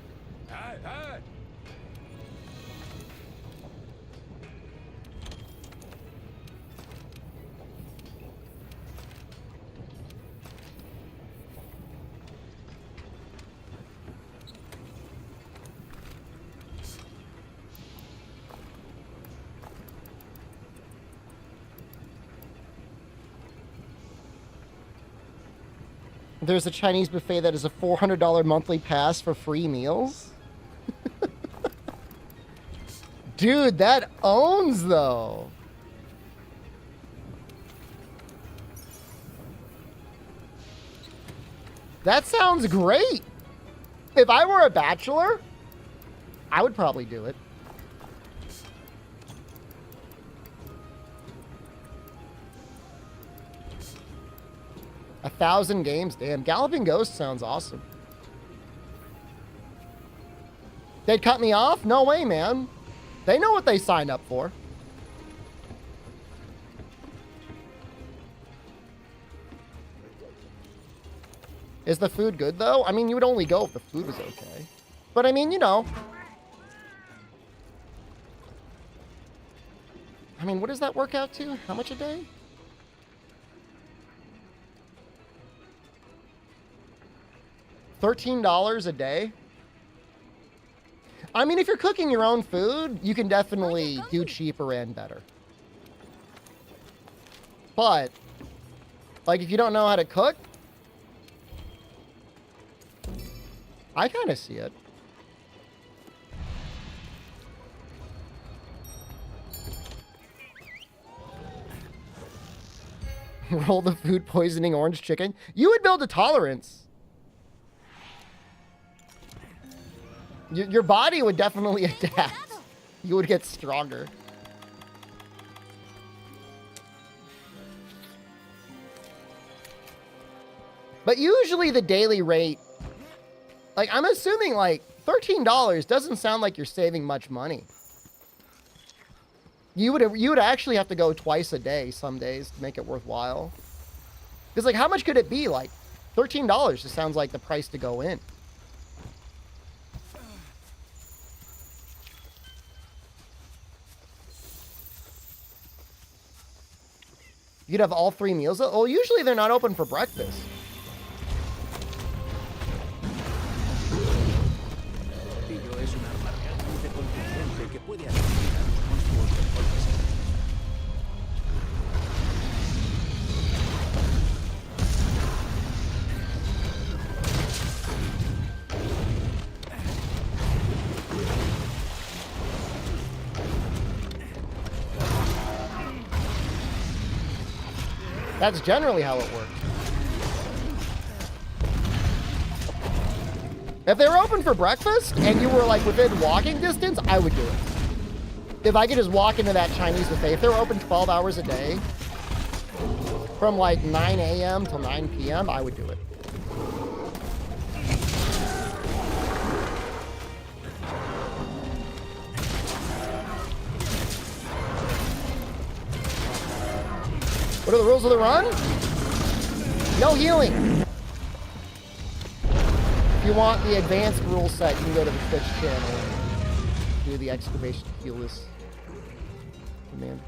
There's a Chinese buffet that is a $400 monthly pass for free meals. Dude, that owns though. That sounds great. If I were a bachelor, I would probably do it. A 1,000 games? Damn, Galloping Ghost sounds awesome. They'd cut me off? No way, man. They know what they signed up for. Is the food good, though? I mean, you would only go if the food was okay. But, I mean, you know. I mean, what does that work out to? How much a day? $13 a day? I mean, if you're cooking your own food, you can definitely do cheaper and better. But, like, if you don't know how to cook, I kind of see it. Roll the food poisoning orange chicken. You would build a tolerance. Your body would definitely adapt. You would get stronger. But usually the daily rate, like, I'm assuming like $13 doesn't sound like you're saving much money. You would actually have to go twice a day some days to make it worthwhile. Because, like, how much could it be? Like, $13 just sounds like the price to go in. You'd have all 3 meals. Well, usually they're not open for breakfast. That's generally how it works. If they were open for breakfast and you were like within walking distance, I would do it. If I could just walk into that Chinese buffet, if they were open 12 hours a day, from like 9 a.m. till 9 p.m., I would do it. What are the rules of the run? No healing. If you want the advanced rule set, you can go to the Twitch channel and do the exclamation Healless command.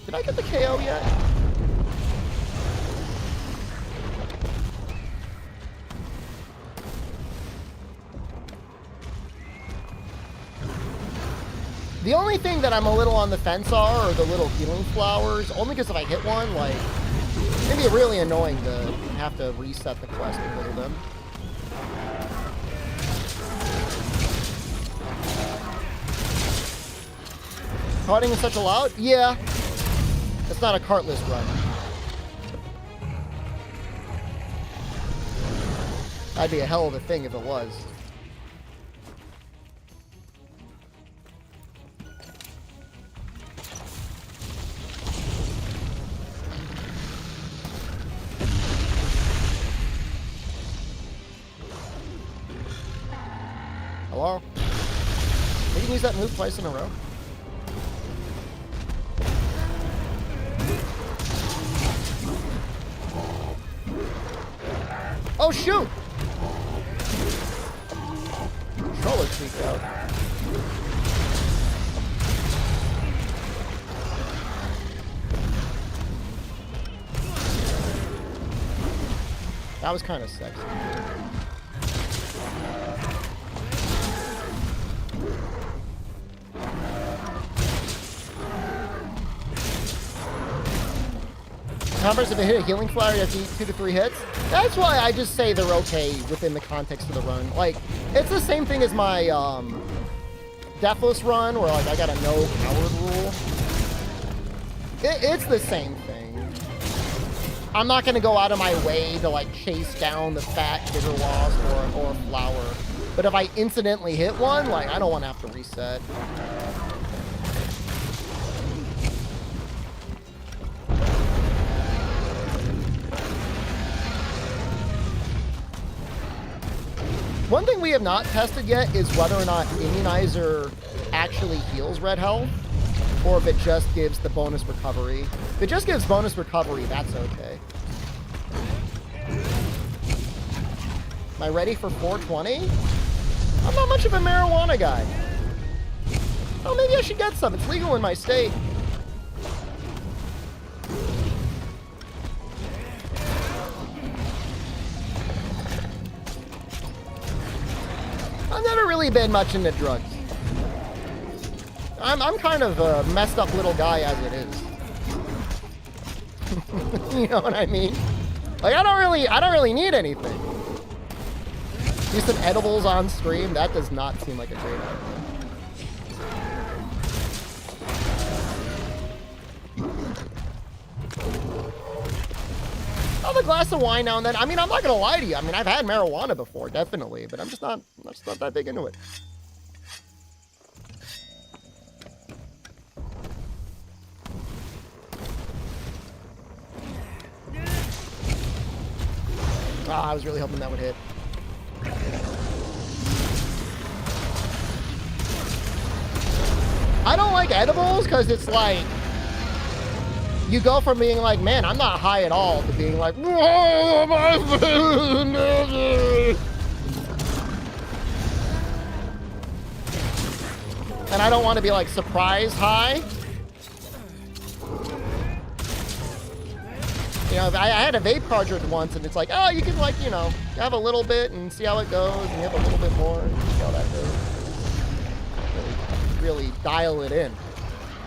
did I get the KO yet? The only thing that I'm a little on the fence are the little healing flowers, only because if I hit one, like, it's gonna be really annoying to have to reset the quest to kill them. Carting is such a loud? Yeah. It's not a cartless run. That'd be a hell of a thing if it was. Hello? We can use that move twice in a row. Oh shoot! Controller tweaked out. That was kind of sexy. Numbers, if they hit a healing flower, you have to eat 2 to 3 hits. That's why I just say they're okay within the context of the run. Like, it's the same thing as my Deathless run, where like I got a no coward rule. It's the same thing. I'm not gonna go out of my way to like chase down the fat bigger wasp or flower. But if I incidentally hit one, like I don't want to have to reset. One thing we have not tested yet is whether or not Immunizer actually heals red health, or if it just gives the bonus recovery. If it just gives bonus recovery, that's okay. Am I ready for 420? I'm not much of a marijuana guy. Oh, maybe I should get some. It's legal in my state. I've never really been much into drugs. I'm kind of a messed up little guy as it is. You know what I mean? Like I don't really need anything. Do some edibles on stream, that does not seem like a great idea. I'll have a glass of wine now and then. I mean, I'm not gonna lie to you. I mean, I've had marijuana before, definitely, but I'm just not that big into it. Ah, I was really hoping that would hit. I don't like edibles because it's like you go from being like, man, I'm not high at all, to being like, whoa, my and I don't want to be like surprise high. You know, I had a vape cartridge once, and it's like, oh, you can like, you know, have a little bit and see how it goes, and you have a little bit more and see how that goes. Really dial it in.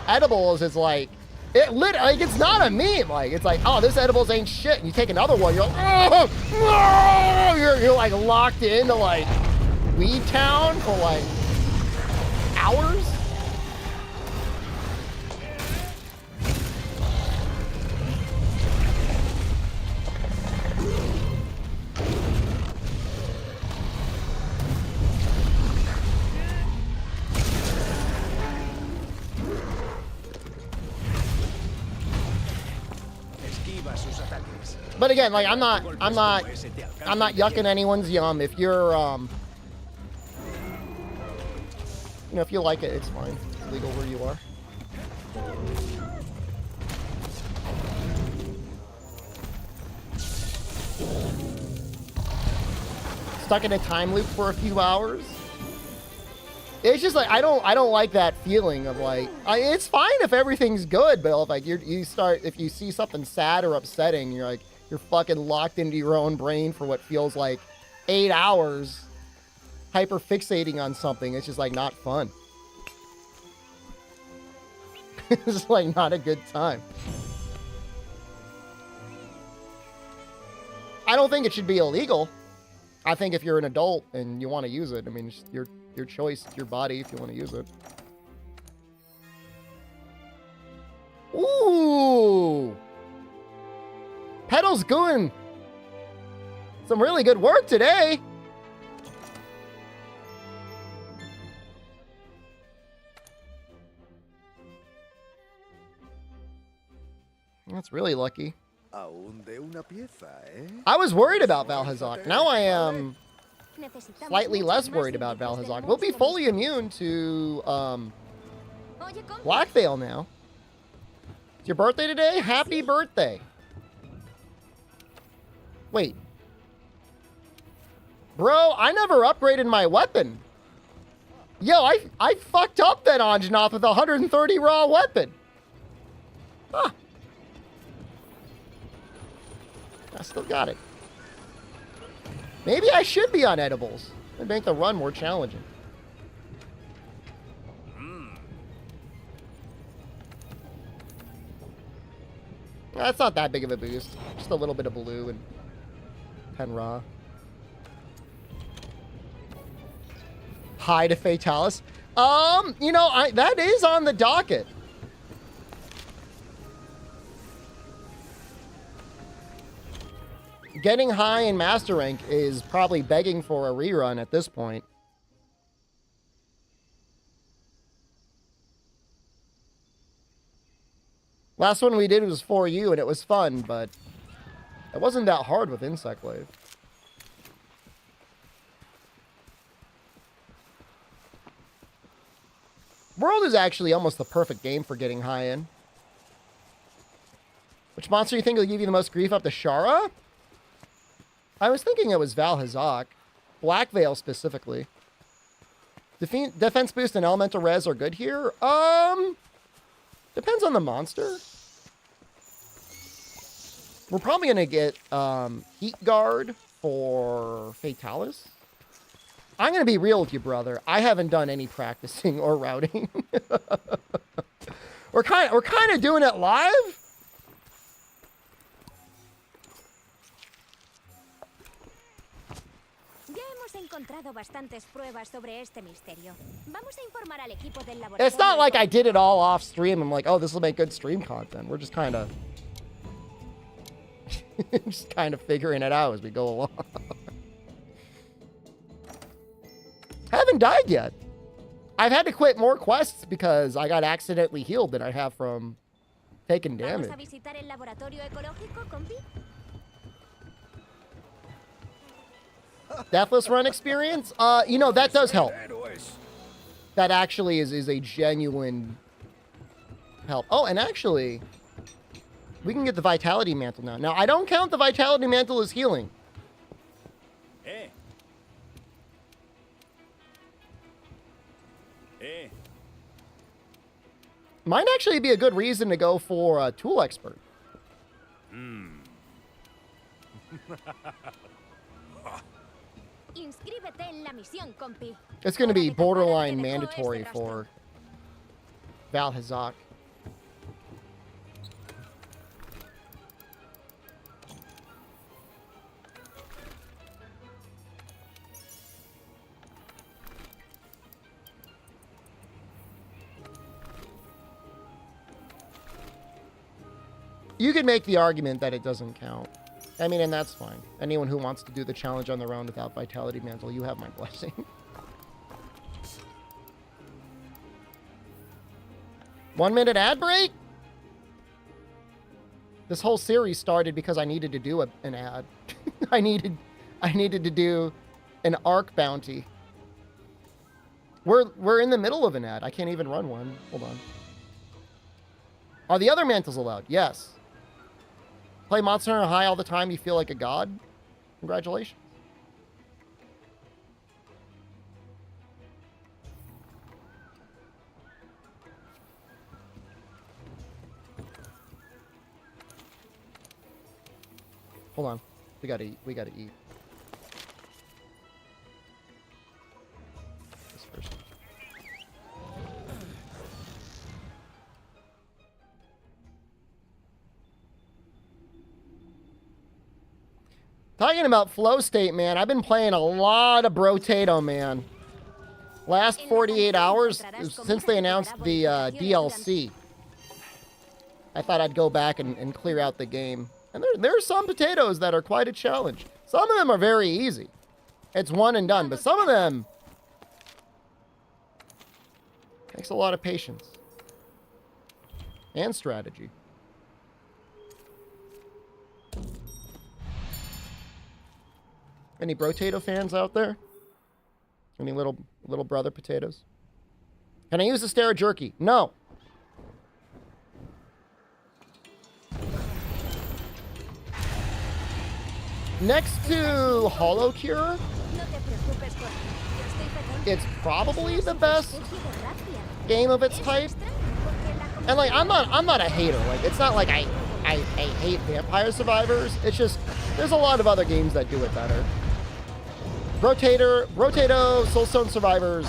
Edibles is like, like it's not a meme. Like it's like, oh, this edibles ain't shit. And you take another one, you're like, oh, you're like locked into like Weed Town for like hours. But again, like I'm not yucking anyone's yum. If you're you know, if you like it, it's fine. It's legal where you are. Stuck in a time loop for a few hours. It's just like I don't like that feeling of like it's fine if everything's good, but if like if you see something sad or upsetting, you're fucking locked into your own brain for what feels like 8 hours, hyper fixating on something. It's just like not fun. It's like not a good time. I don't think it should be illegal. I think if you're an adult and you want to use it, I mean, it's your choice, it's your body if you want to use it. Ooh! Pedal's doing some really good work today. That's really lucky. I was worried about Valhazak. Now I am slightly less worried about Valhazak. We'll be fully immune to Black Veil now. It's your birthday today? Happy birthday. Wait. Bro, I never upgraded my weapon. Yo, I fucked up that Anjanath with a 130 raw weapon. Huh. I still got it. Maybe I should be on edibles. It'd make the run more challenging. That's not that big of a boost. Just a little bit of blue and 10 raw. Hi to Fatalis. You know, that is on the docket. Getting high in Master Rank is probably begging for a rerun at this point. Last one we did was for you, and it was fun, but it wasn't that hard with Insect Wave. World is actually almost the perfect game for getting high in. Which monster do you think will give you the most grief up to Shara? I was thinking it was Valhazak. Black Veil specifically. Defense boost and elemental res are good here. Depends on the monster. We're probably gonna get Heat Guard for Fatalis. I'm gonna be real with you, brother. I haven't done any practicing or routing. We're kind of doing it live. It's not like I did it all off stream. I'm like, oh, this will make good stream content. We're just kind of figuring it out as we go along. Haven't died yet. I've had to quit more quests because I got accidentally healed than I have from taking damage. Deathless run experience? You know, that does help. That actually is a genuine help. Oh, and actually, we can get the Vitality Mantle now. Now, I don't count the Vitality Mantle as healing. Hey. Hey. Might actually be a good reason to go for a Tool Expert. It's going to be borderline mandatory for Valhazak. You could make the argument that it doesn't count. I mean, and that's fine. Anyone who wants to do the challenge on their own without Vitality Mantle, you have my blessing. 1 minute ad break? This whole series started because I needed to do an ad. I needed to do an ARC bounty. We're in the middle of an ad. I can't even run one. Hold on. Are the other mantles allowed? Yes. Play Monster Hunter High all the time, you feel like a god? Congratulations. Hold on. We gotta eat. We gotta eat. This first. Talking about flow state, man. I've been playing a lot of Brotato, man. Last 48 hours since they announced the DLC. I thought I'd go back and clear out the game. And there are some potatoes that are quite a challenge. Some of them are very easy. It's one and done, but some of them takes a lot of patience and strategy. Any Brotato fans out there? Any little brother potatoes? Can I use the Stera jerky? No. Next to Hollow Cure, it's probably the best game of its type. And like, I'm not a hater. Like, it's not like I hate Vampire Survivors. It's just there's a lot of other games that do it better. Brotato, Soulstone Survivors,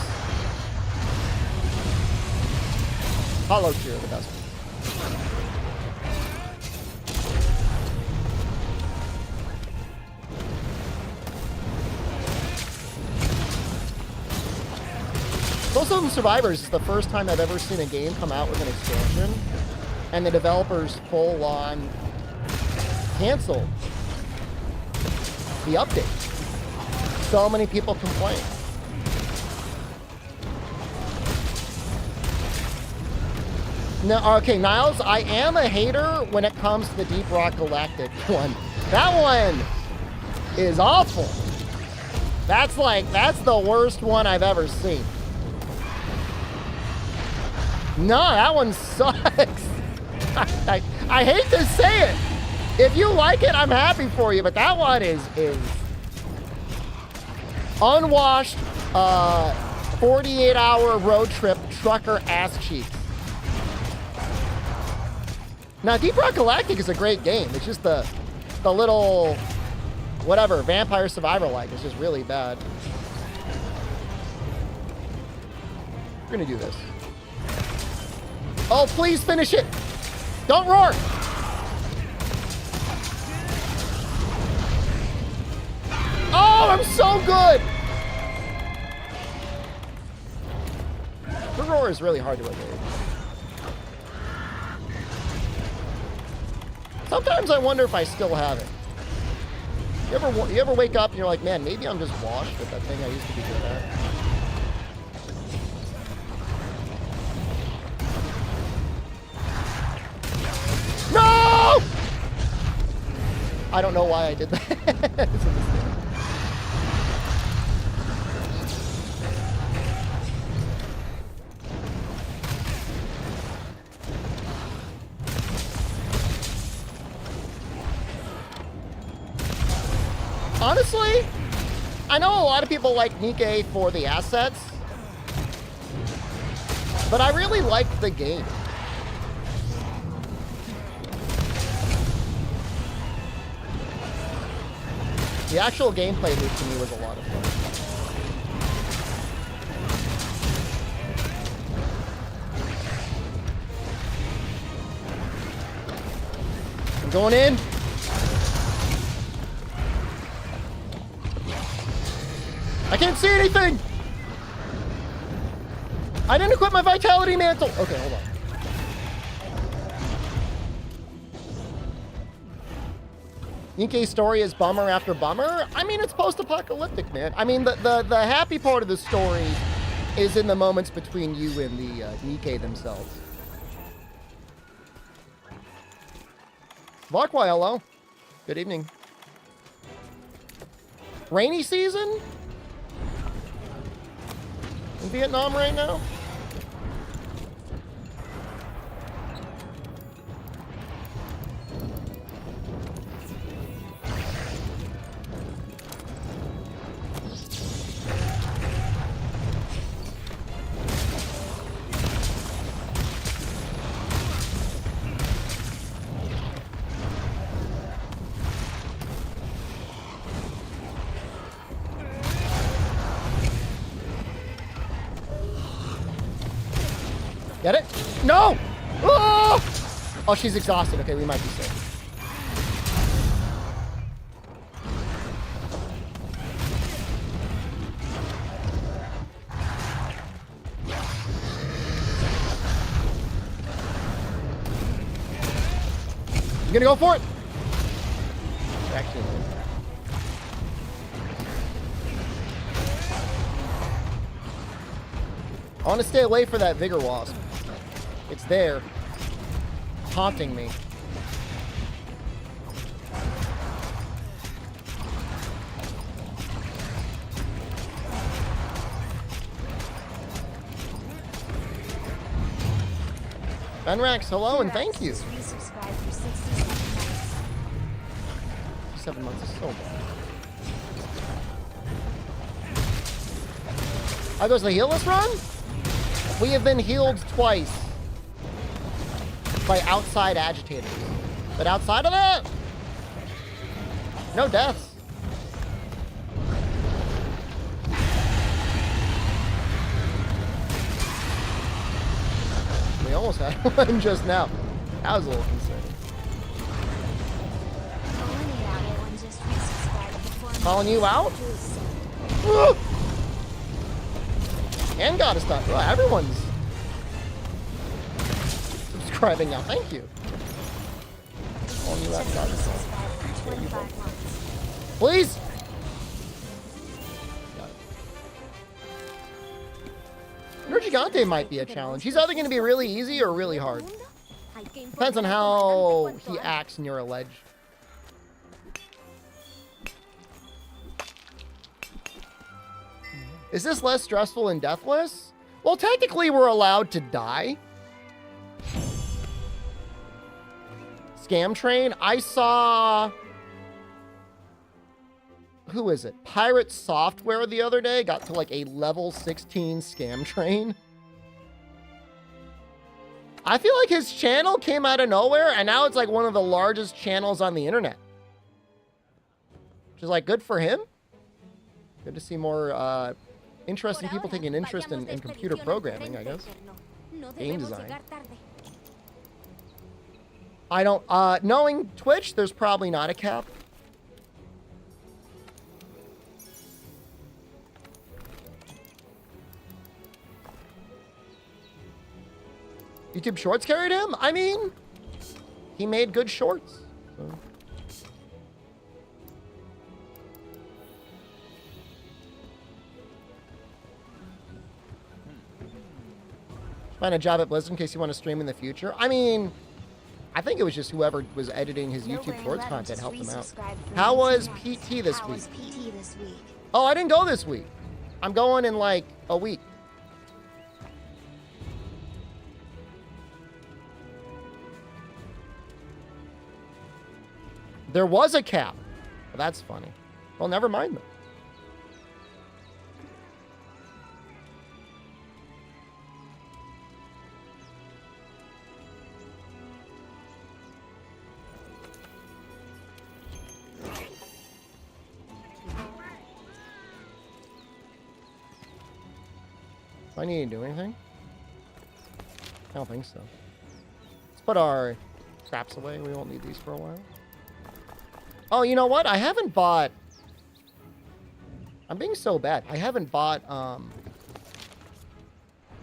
Hollow Cure, the best one. Soulstone Survivors is the first time I've ever seen a game come out with an expansion, and the developers full on canceled the update. So many people complain. No, okay, Niles, I am a hater when it comes to the Deep Rock Galactic one. That one is awful. That's the worst one I've ever seen. No, that one sucks. I hate to say it. If you like it, I'm happy for you, but that one is unwashed, 48-hour road trip trucker ass cheeks. Now, Deep Rock Galactic is a great game. It's just the little, whatever, Vampire Survivor-like is just really bad. We're gonna do this. Oh, please finish it. Don't roar. Oh, I'm so good. The roar is really hard to evade. Sometimes I wonder if I still have it. You ever wake up and you're like, man, maybe I'm just washed with that thing I used to be good at. No! I don't know why I did that. It's a mistake. Honestly, I know a lot of people like Nikke for the assets, but I really liked the game. The actual gameplay loop to me was a lot of fun. I'm going in. I can't see anything! I didn't equip my Vitality Mantle! Okay, hold on. Nikke's story is bummer after bummer. I mean, it's post-apocalyptic, man. I mean, the happy part of the story is in the moments between you and the Nikke themselves. Vakwa, hello. Good evening. Rainy season? In Vietnam right now? Get it? No! Oh! Oh, she's exhausted. Okay, we might be safe. You gonna go for it? Actually, I want to stay away from that Vigor Wasp. It's there, taunting me. Benrax, hello and thank you. 7 months is so bad. How goes the Healless run? We have been healed twice by outside agitators. But outside of that, no deaths. We almost had one just now. That was a little concerning. Calling you out? Woo! And got us done. Well, everyone's subscribing now. Thank you. Calling you out and got us done. Please! Gigante might be a challenge. He's either going to be really easy or really hard. Depends on how he acts near a ledge. Is this less stressful and deathless? Well, technically we're allowed to die. Scam Train. I saw... Who is it? Pirate Software the other day got to like a level 16 Scam Train. I feel like his channel came out of nowhere and now it's like one of the largest channels on the internet. Which is like good for him. Good to see more interesting people taking an interest in computer programming, I guess. Game design. I don't, knowing Twitch, there's probably not a cap. YouTube Shorts carried him? I mean, he made good shorts. So. Find a job at Blizzard in case you want to stream in the future. I mean, I think it was just whoever was editing his YouTube Shorts content helped him out. How was PT this week? Oh, I didn't go this week. I'm going in like a week. There was a cap. Well, that's funny. Well, never mind then. Do I need to do anything? I don't think so. Let's put our traps away. We won't need these for a while. Oh, you know what? I haven't bought... I'm being so bad. I haven't bought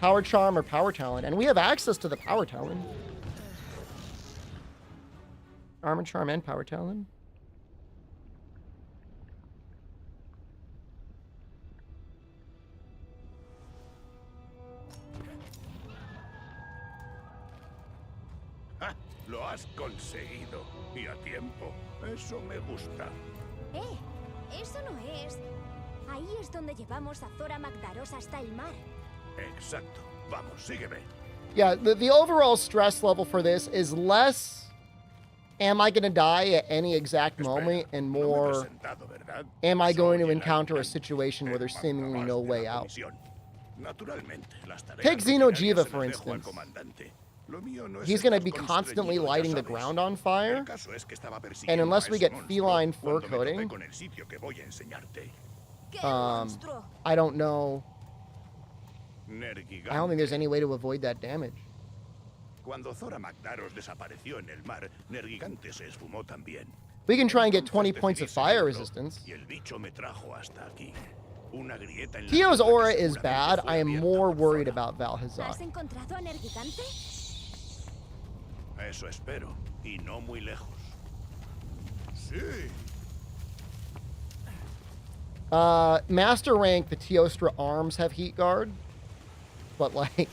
Power Charm or Power Talent, and we have access to the Power Talent. Armor Charm and Power Talent. Lo has conseguido. Y a tiempo. Eso me gusta. Eso no es. Ahí es donde llevamos a Zora Magdaros hasta el mar. Exacto. Vamos, sígueme. Yeah, the overall stress level for this is less, am I going to die at any exact moment, and more, am I going to encounter a situation where there's seemingly no way out. Take Xenojiva, for instance. He's going to be constantly lighting the ground on fire, and unless we get feline fur coating, I don't know. I don't think there's any way to avoid that damage. Cuando Zora Magdaros desapareció en el mar, Nergigante se esfumó también. We can try and get 20 Entonces points of decidí fire seguirlo, resistance. Y el bicho me trajo hasta aquí. Una grieta en la Tio's tierra que aura is seguramente bad. fue I am abierta more por worried Zora. about Valhazak. ¿Has encontrado a Nergigante? Eso espero. Y no muy lejos. Sí. Master rank, the Teostra arms have heat guard. But, like,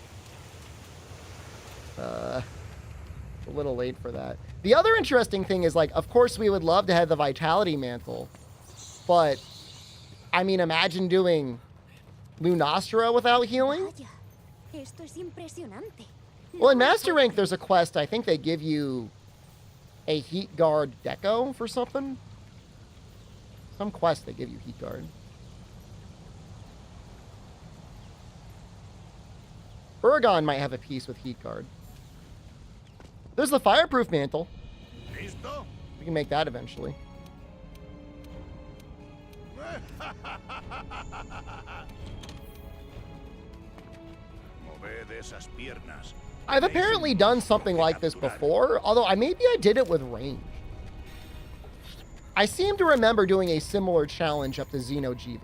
a little late for that. The other interesting thing is, like, of course we would love to have the Vitality Mantle. But, I mean, imagine doing Lunastra without healing. Vaya, esto es impresionante. Well, in Master rank, there's a quest. I think they give you a heat guard deco for something. Some quest they give you heat guard. Urgon might have a piece with heat guard. There's the fireproof mantle. ¿Listo? We can make that eventually. Moved esas piernas. I've apparently done something like this before, although maybe I did it with range. I seem to remember doing a similar challenge up to Xenojiva.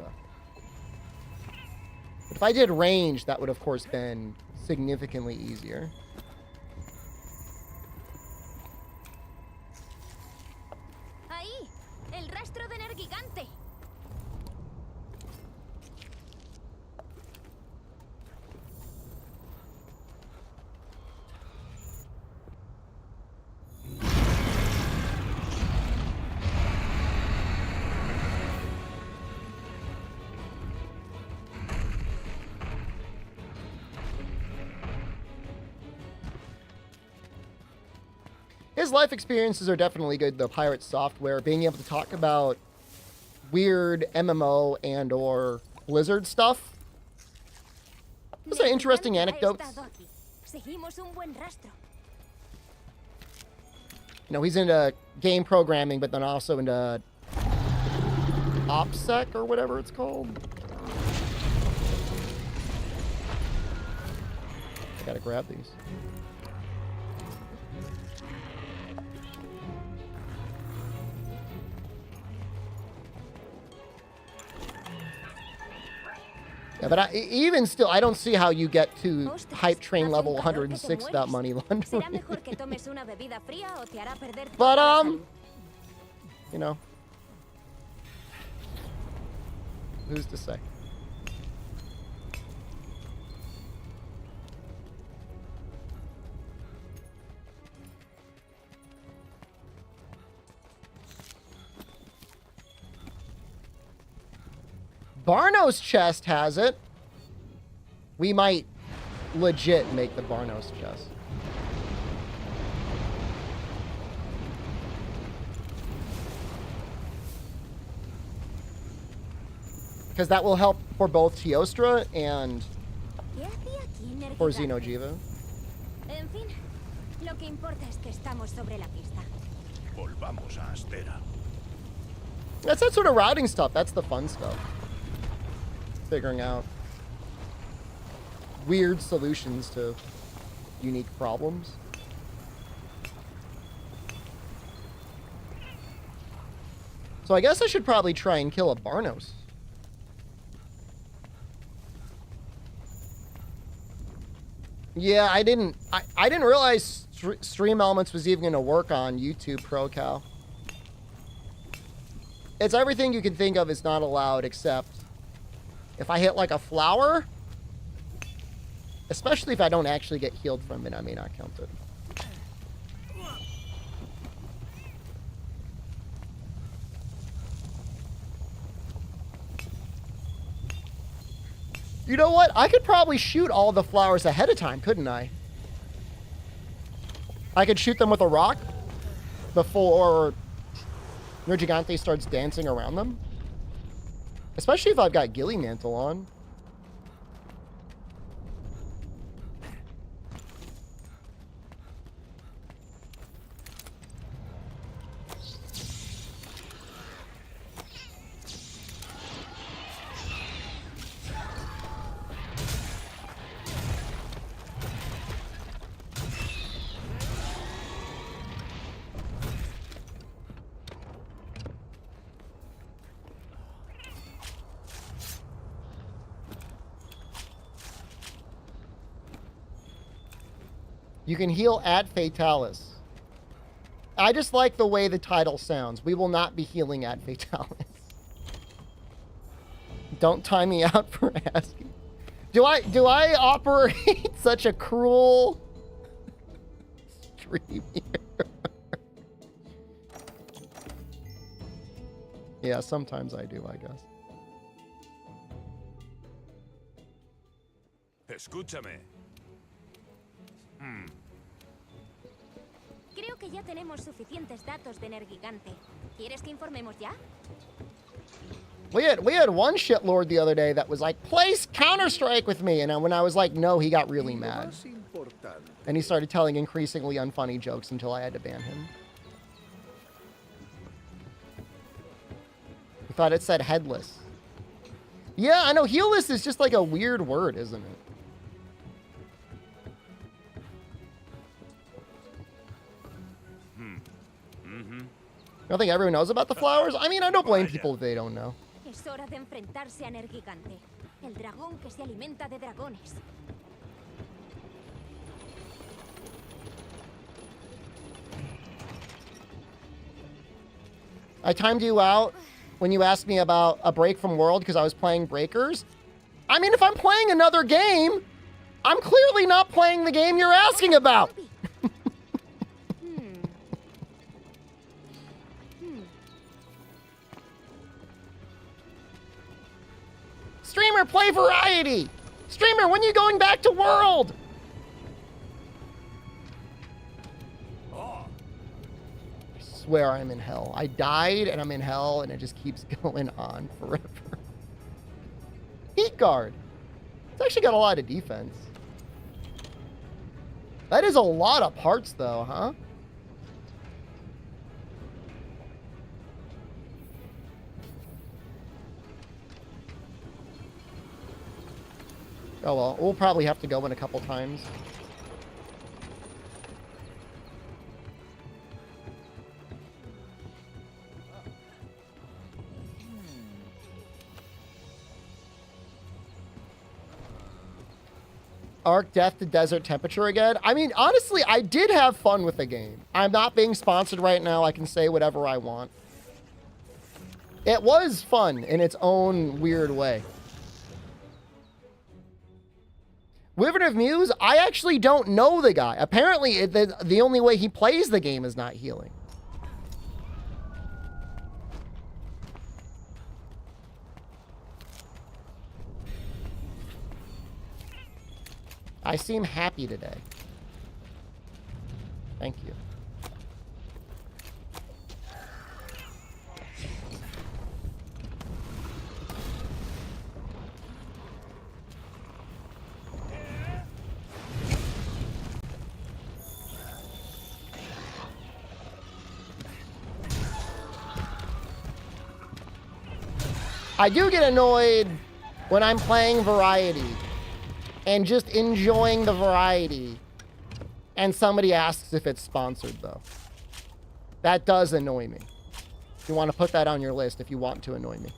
But if I did range, that would of course been significantly easier. Ahí, el rastro de Nergigante. His life experiences are definitely good, though. Pirate software, being able to talk about weird MMO and or Blizzard stuff. Those are interesting anecdotes. Seguimos un buen rastro. You know, he's into game programming, but then also into OPSEC or whatever it's called. I gotta grab these. Yeah, but even still, I don't see how you get to hype train level 106 without money laundering. But, you know, who's to say? Barnos chest has it. We might legit make the Barnos chest. Because that will help for both Teostra and for Xenojiva. En fin, lo que importa es que estamos sobre la pista. Volvamos a Astera. That's that sort of routing stuff. That's the fun stuff. Figuring out weird solutions to unique problems. So I guess I should probably try and kill a Barnos. Yeah, I didn't realize Stream Elements was even going to work on YouTube Pro Cal. It's everything you can think of is not allowed except if I hit like a flower, especially if I don't actually get healed from it, I may not count it. You know what? I could probably shoot all the flowers ahead of time, couldn't I? I could shoot them with a rock before Nergigante starts dancing around them. Especially if I've got Gilly Mantle on. You can heal at Fatalis. I just like the way the title sounds. We will not be healing at Fatalis. Don't time me out for asking. Do I operate such a cruel stream here? Yeah, sometimes I do, I guess. Escúchame. Creo que ya tenemos suficientes datos de Energigante. ¿Quieres que informemos ya? We had one shitlord the other day that was like, place Counter-Strike with me. And when I was like, no, he got really mad. And he started telling increasingly unfunny jokes until I had to ban him. He thought it said headless. Yeah, I know. Healless is just like a weird word, isn't it? I don't think everyone knows about the flowers. I mean, I don't blame people if they don't know. Es hora de enfrentarse a Energigante, el dragón que se alimenta de dragones. I timed you out when you asked me about a break from World because I was playing Breakers. I mean, if I'm playing another game, I'm clearly not playing the game you're asking about. Streamer, play variety! Streamer, when are you going back to World? I swear I'm in hell. I died and I'm in hell and it just keeps going on forever. Heat guard. It's actually got a lot of defense. That is a lot of parts though, huh? Oh well, we'll probably have to go in a couple times. Arc Death to Desert Temperature again. I mean, honestly, I did have fun with the game. I'm not being sponsored right now. I can say whatever I want. It was fun in its own weird way. Wyvern of Muse, I actually don't know the guy. Apparently, the only way he plays the game is not healing. I seem happy today. Thank you. I do get annoyed when I'm playing variety and just enjoying the variety and somebody asks if it's sponsored though. That does annoy me. You want to put that on your list if you want to annoy me.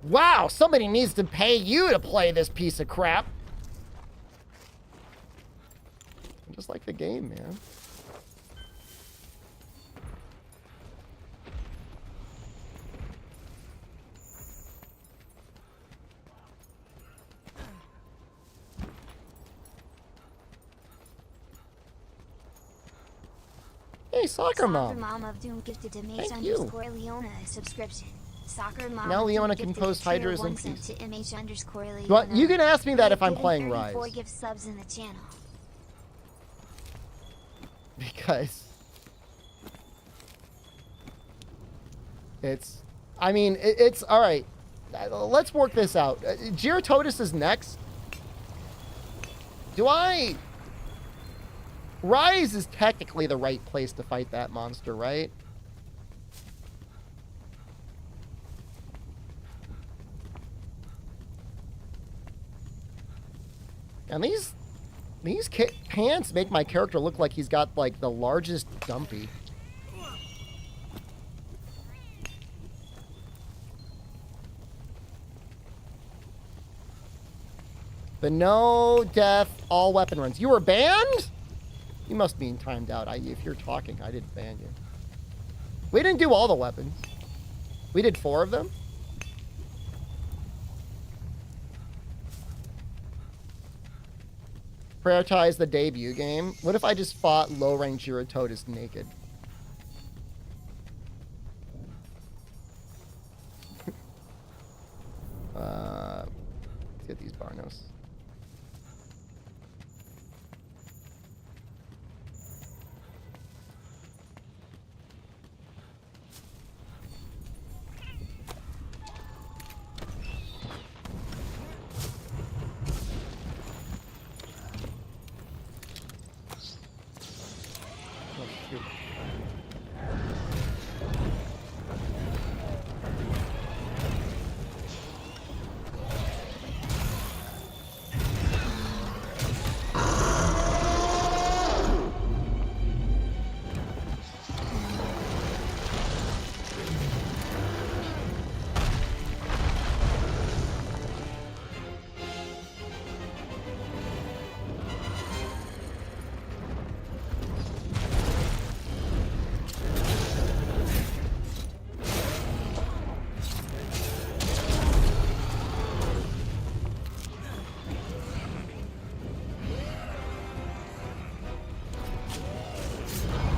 Wow, somebody needs to pay you to play this piece of crap. I just like the game, man. Hey, Soccer Mom. Soccer Mom of Doom gifted to Mage Thank you. Leona a subscription. Soccer Mom Now of Doom Leona can gifted post tier Hydras 1 in sub peace. to MH_Leona. Well, you can ask me that if I'm Given playing 34 Rise. gift subs in the channel. Because it's, I mean, it's all right. Let's work this out. Girototus is next. Rise is technically the right place to fight that monster, right? And these These pants make my character look like he's got, like, the largest dumpy. But no death, all weapon runs. You were banned? You must mean timed out. If you're talking, I didn't ban you. We didn't do all the weapons. We did 4 of them. Prioritize the debut game. What if I just fought low-ranked Girototis naked? Let's get these Barnos.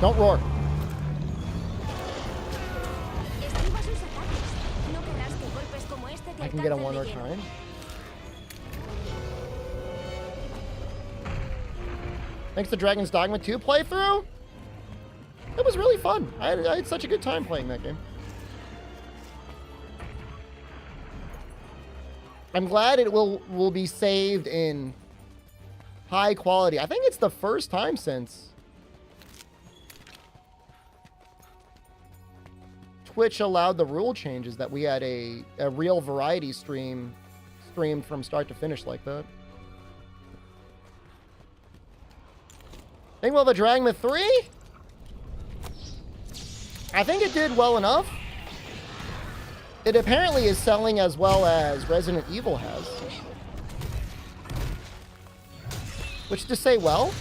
Don't roar. I can get on one more time. Thanks to Dragon's Dogma 2 playthrough. It was really fun. I had such a good time playing that game. I'm glad it will be saved in high quality. I think it's the first time since Twitch allowed the rule changes that we had a real variety streamed from start to finish like that. Think we'll have a Dragon Myth 3? I think it did well enough. It apparently is selling as well as Resident Evil has. Which to say well.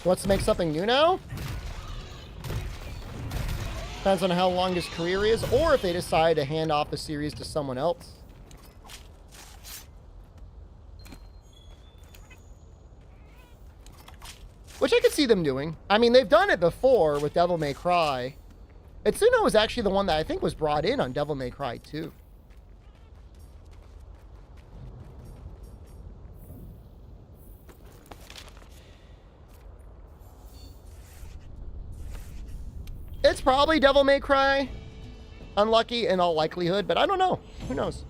Wants to make something new now? Depends on how long his career is, or if they decide to hand off the series to someone else. Which I could see them doing. I mean, they've done it before with Devil May Cry. Itsuno was actually the one that I think was brought in on Devil May Cry 2. It's probably Devil May Cry. Unlucky in all likelihood, but I don't know. Who knows?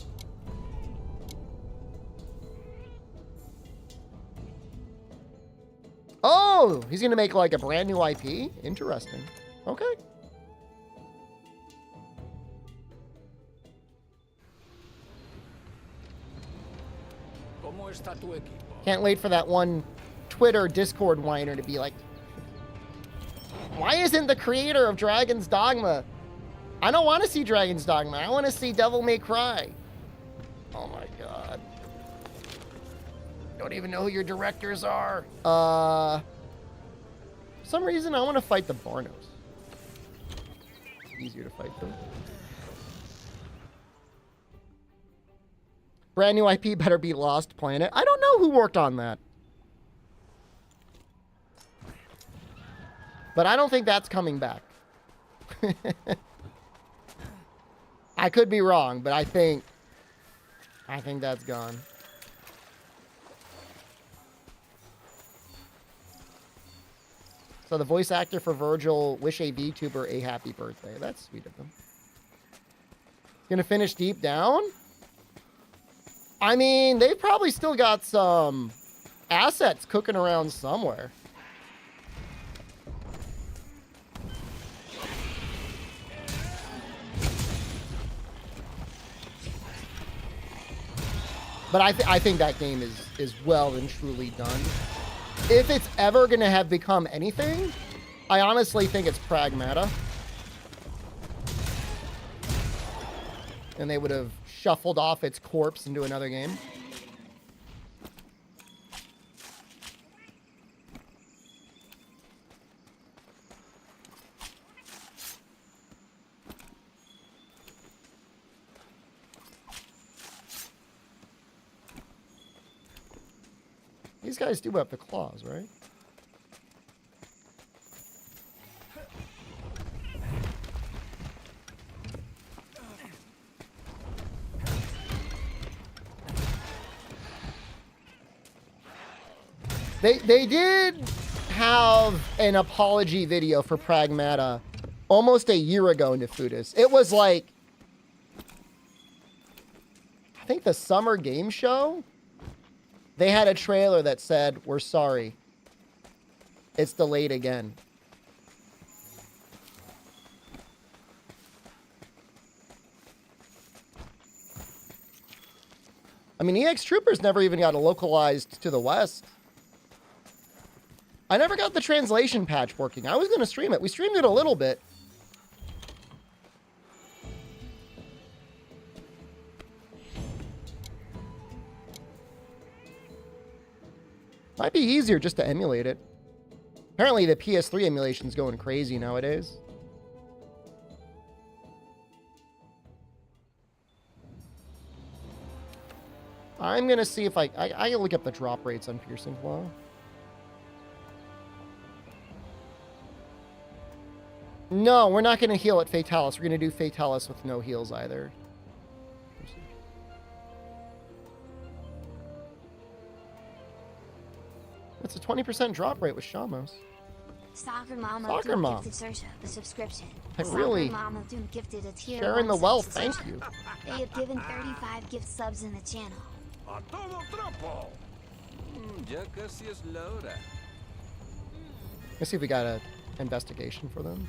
Oh, he's going to make like a brand new IP? Interesting. Okay. Can't wait for that one Twitter Discord whiner to be like, why isn't the creator of Dragon's Dogma? I don't want to see Dragon's Dogma. I want to see Devil May Cry. Oh my god. Don't even know who your directors are. For some reason, I want to fight the Barnos. It's easier to fight them. Brand new IP better be Lost Planet. I don't know who worked on that. But I don't think that's coming back. I could be wrong, but I think that's gone. So the voice actor for Virgil wish a VTuber a happy birthday. That's sweet of them. Gonna finish Deep Down? I mean, they've probably still got some assets cooking around somewhere. But I think that game is well and truly done. If it's ever going to have become anything, I honestly think it's Pragmata. And they would have shuffled off its corpse into another game. These guys do have the claws, right? They did have an apology video for Pragmata almost a year ago in Nefudis. It was like, I think the summer game show. They had a trailer that said, "We're sorry. It's delayed again." I mean, EX Troopers never even got localized to the West. I never got the translation patch working. I was going to stream it. We streamed it a little bit. Might be easier just to emulate it. Apparently the PS3 emulation's going crazy nowadays. I'm going to see if I can look up the drop rates on Piercing Claw. No, we're not going to heal at Fatalis. We're going to do Fatalis with no heals either. It's a 20% drop rate with Shamos. Soccer Mama Soccer Mom. gifted Saoirse a subscription. Like, really Soccer Mama gifted a tier sharing the 1 wealth. sub to Thank Saoirse. you. They have given 35 gift subs in the channel. A todo trapo. Ya casi es la hora. Let's see if we got an investigation for them.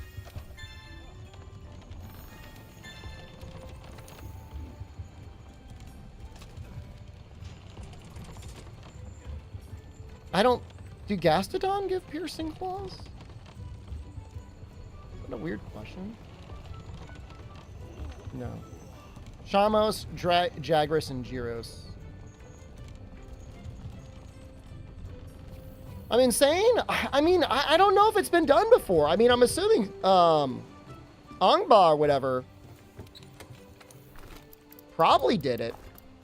I don't... Do Gastodon give piercing claws? What a weird question. No. Shamos, Jagras, and Gyros. I'm insane? I mean, I don't know if it's been done before. I mean, I'm assuming Angba or whatever probably did it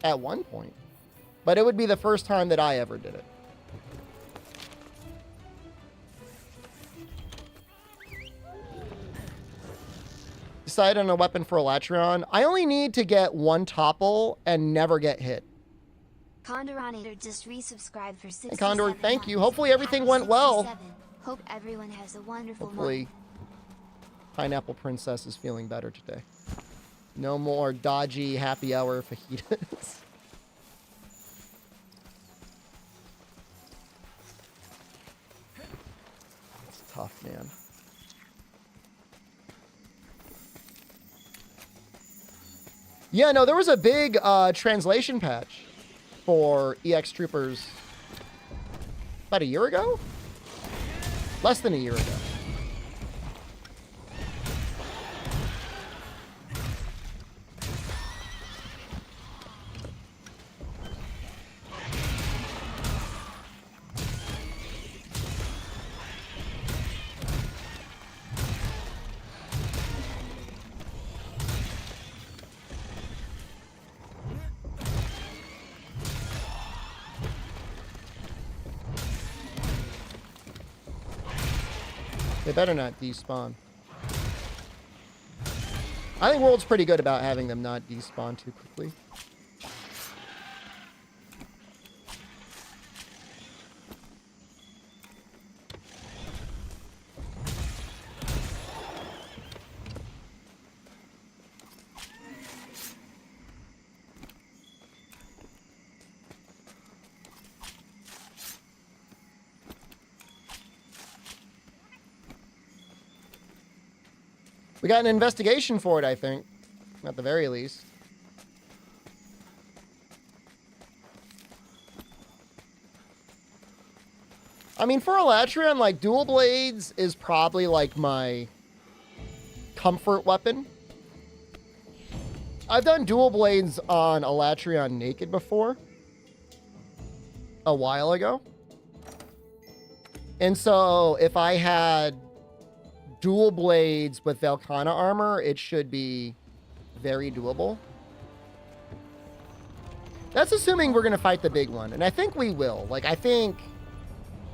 at one point. But it would be the first time that I ever did it. Decide on a weapon for Elatreon. I only need to get one topple and never get hit. Condorator just resubscribed for 67 Hey, Condor, thank you. months. Hopefully everything Happy went well. 67. Hope everyone has a wonderful Hopefully month. Pineapple Princess is feeling better today. No more dodgy happy hour fajitas. It's tough, man. Yeah, no, there was a big translation patch for EX Troopers about a year ago? Less than a year ago. They better not despawn. I think World's pretty good about having them not despawn too quickly. We got an investigation for it, I think. At the very least. I mean, for Elatrion, like, dual blades is probably, like, my comfort weapon. I've done dual blades on Elatrion naked before. A while ago. And so, if I had dual blades with Velkhana armor, it should be very doable. That's assuming we're going to fight the big one. And I think we will. Like, I think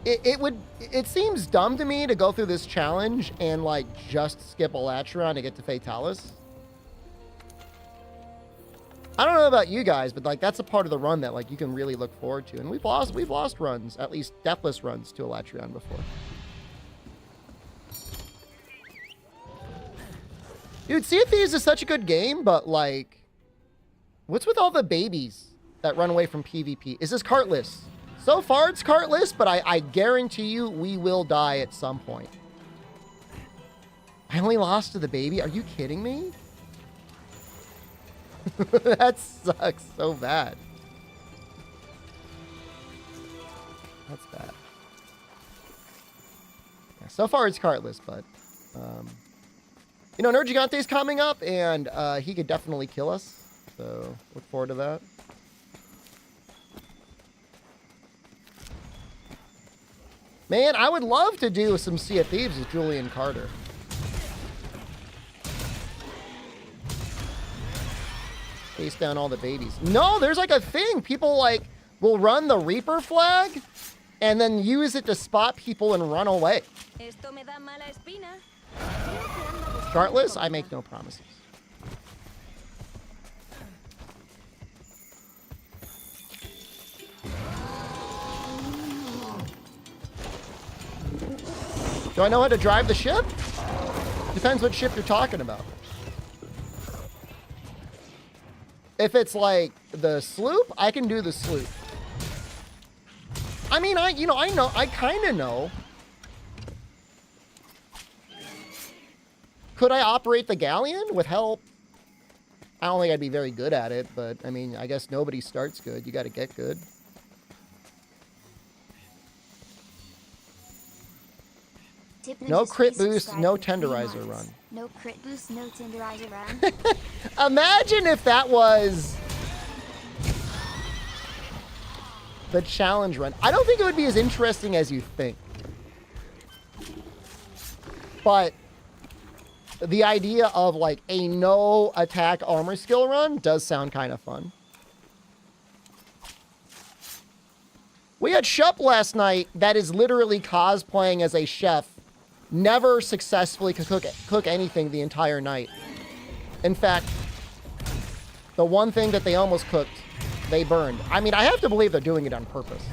it seems dumb to me to go through this challenge and, like, just skip Elatrion to get to Fatalis. I don't know about you guys, but, like, that's a part of the run that, like, you can really look forward to. And we've lost runs, at least deathless runs to Elatrion before. Dude, Sea of Thieves is such a good game, but, like, what's with all the babies that run away from PvP? Is this cartless? So far, it's cartless, but I guarantee you we will die at some point. I only lost to the baby? Are you kidding me? That sucks so bad. That's bad. Yeah, so far, it's cartless, but... you know, Nergigante's coming up, and he could definitely kill us. So, look forward to that. Man, I would love to do some Sea of Thieves with Julian Carter. Chase down all the babies. No, there's like a thing. People like will run the Reaper flag and then use it to spot people and run away. Chartless, I make no promises. Do I know how to drive the ship? Depends what ship you're talking about. If it's like the sloop, I can do the sloop. I mean, I kind of know. Could I operate the galleon with help? I don't think I'd be very good at it, but I mean, I guess nobody starts good. You got to get good. No crit boost, no tenderizer run. No crit boost, no tenderizer run. Imagine if that was the challenge run. I don't think it would be as interesting as you think. But the idea of like a no attack armor skill run does sound kind of fun. We had Shup last night that is literally cosplaying as a chef. Never successfully cook anything the entire night. In fact, the one thing that they almost cooked, they burned. I mean, I have to believe they're doing it on purpose.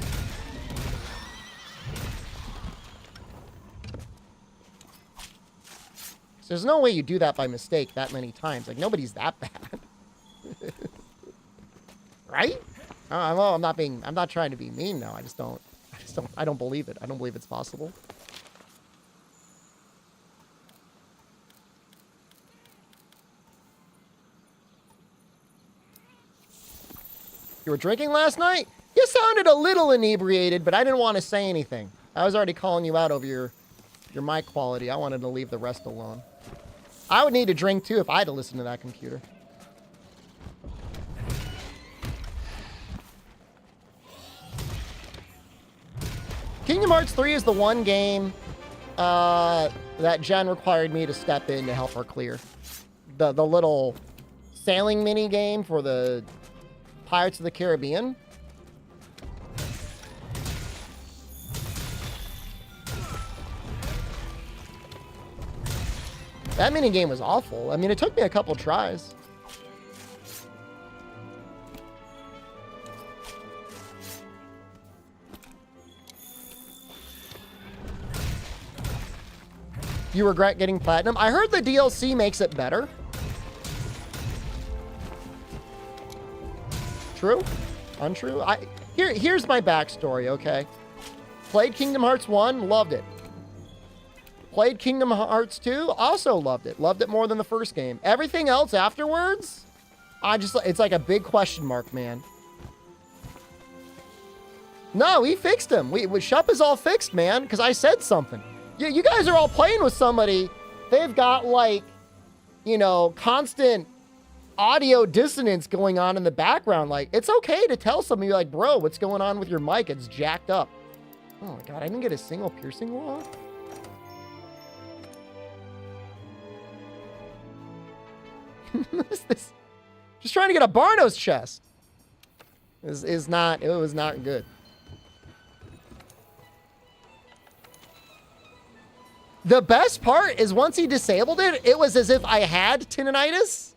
So there's no way you do that by mistake that many times. Like, nobody's that bad. Right? Well, I'm not trying to be mean now. I don't believe it. I don't believe it's possible. You were drinking last night? You sounded a little inebriated, but I didn't want to say anything. I was already calling you out over your mic quality. I wanted to leave the rest alone. I would need a drink too if I had to listen to that computer. Kingdom Hearts 3 is the one game that Jen required me to step in to help her clear. The little sailing mini game for the Pirates of the Caribbean. That minigame was awful. I mean, it took me a couple tries. You regret getting platinum? I heard the DLC makes it better. True? Untrue? Here's my backstory, okay? Played Kingdom Hearts 1, loved it. Played Kingdom Hearts 2, also loved it. Loved it more than the first game. Everything else afterwards, it's like a big question mark, man. No, we fixed him. Shup is all fixed, man, because I said something. You guys are all playing with somebody. They've got, like, you know, constant audio dissonance going on in the background. Like, it's okay to tell somebody, like, bro, what's going on with your mic? It's jacked up. Oh, my God. I didn't get a single piercing wall. What is this? Just trying to get a Barnos chest. It was not good. The best part is once he disabled it, it was as if I had tinnitus,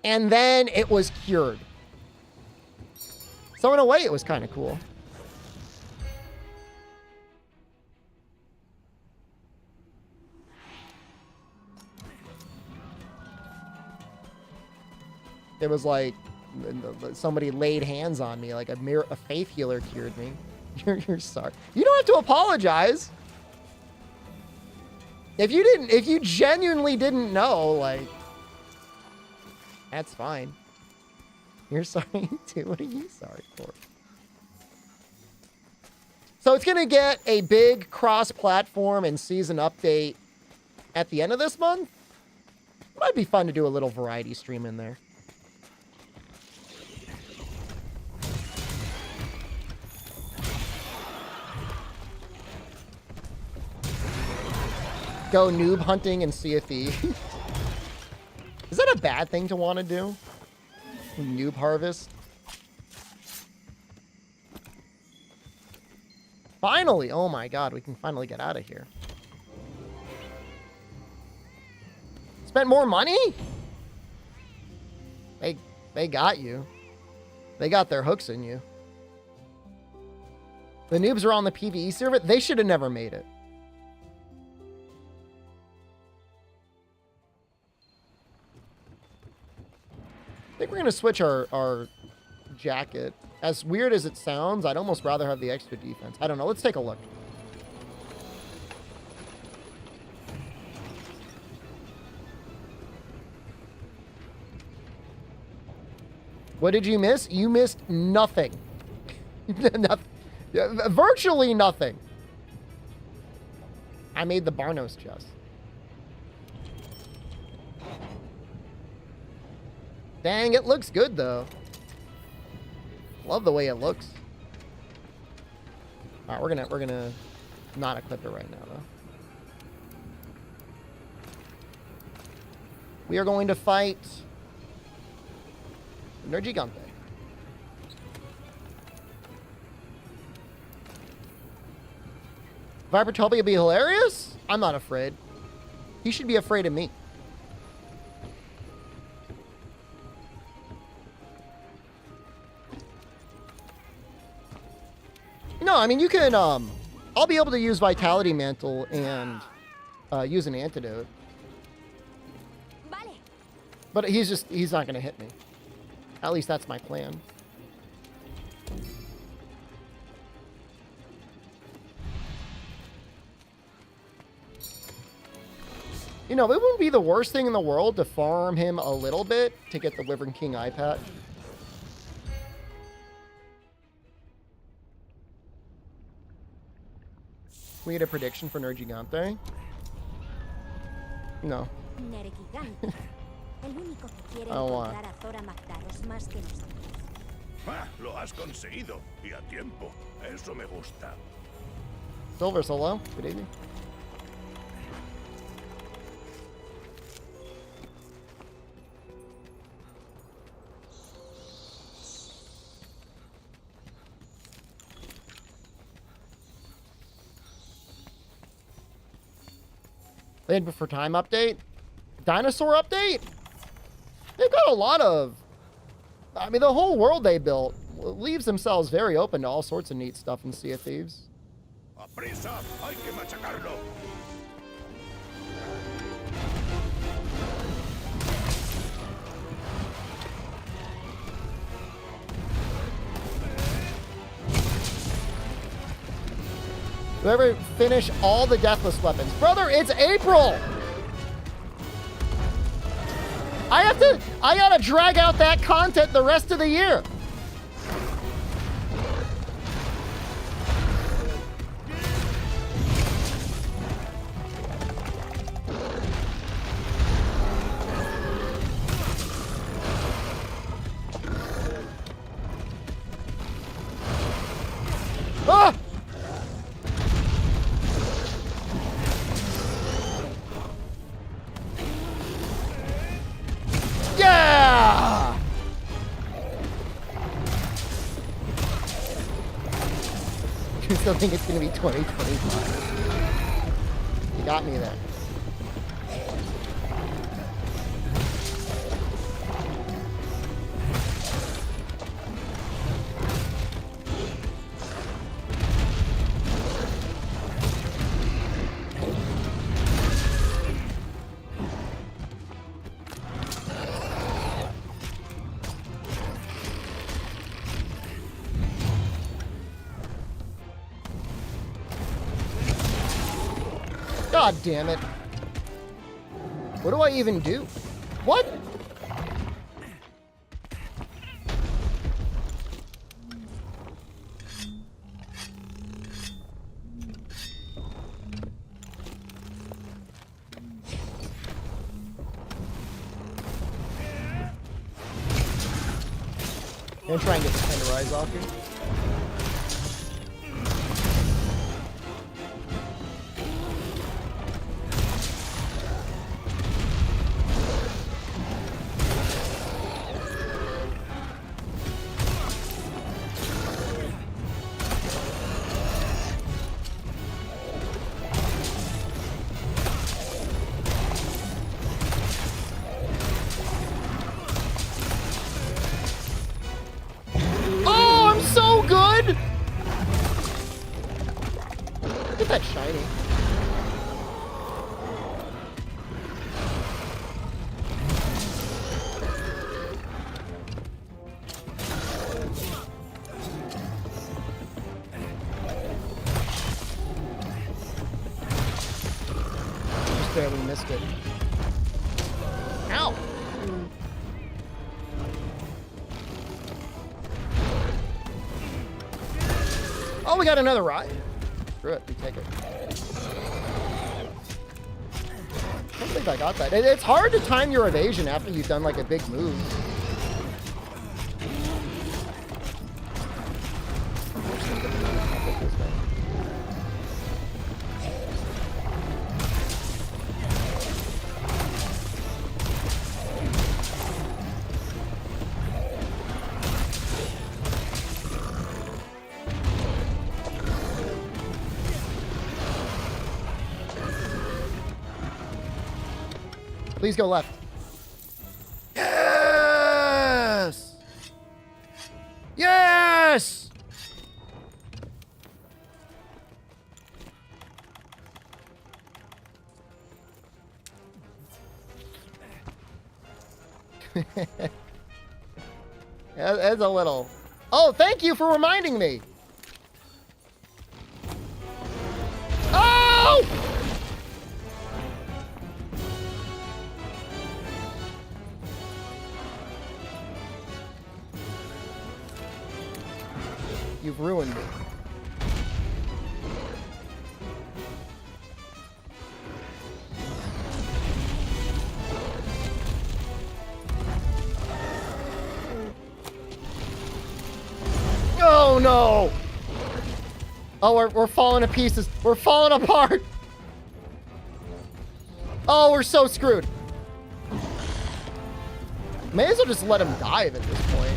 and then it was cured. So in a way, it was kind of cool. It was like somebody laid hands on me, like a faith healer cured me. You're sorry. You don't have to apologize. If you genuinely didn't know, like, that's fine. You're sorry too. What are you sorry for? So it's gonna get a big cross-platform and season update at the end of this month. It might be fun to do a little variety stream in there. Go noob hunting and see a thief. Is that a bad thing to want to do? Noob harvest. Finally! Oh my God, we can finally get out of here. Spent more money? They got you. They got their hooks in you. The noobs are on the PvE server. They should have never made it. I think we're going to switch our jacket. As weird as it sounds, I'd almost rather have the extra defense. I don't know. Let's take a look. What did you miss? You missed nothing. Nothing. Virtually nothing. I made the Barnos chest. Dang, it looks good though. Love the way it looks. All right, we're gonna not equip it right now though. We are going to fight Nergigante. Viper told me it'd be hilarious? I'm not afraid. He should be afraid of me. No, I mean, you can, I'll be able to use Vitality Mantle and use an antidote. Vale. But he's not going to hit me. At least that's my plan. You know, it wouldn't be the worst thing in the world to farm him a little bit to get the Wyvern King eye patch. We had a prediction for Nergigante. No. I don't want. Ah, lo has conseguido. Y a tiempo. Eso me gusta. Silver Solo, good evening. Land for time update? Dinosaur update? They've got a lot of... I mean, the whole world they built leaves themselves very open to all sorts of neat stuff in Sea of Thieves. ¡Aprisa! ¡Hay que machacarlo! Whoever finish all the deathless weapons. Brother, it's April! I gotta drag out that content the rest of the year. I still think it's gonna be 2025. You got me there. God damn it. What do I even do? What? I'm gonna try and get the tenderize off here. That shiny. Just barely missed it. Ow! Oh, we got another ride. Screw it, we take it. I don't think I got that. It's hard to time your evasion after you've done like a big move. Please go left. Yes! Yes! That's a little... Oh, thank you for reminding me. Oh! You've ruined me. Oh no! Oh, we're falling to pieces. We're falling apart. Oh, we're so screwed. May as well just let him dive at this point.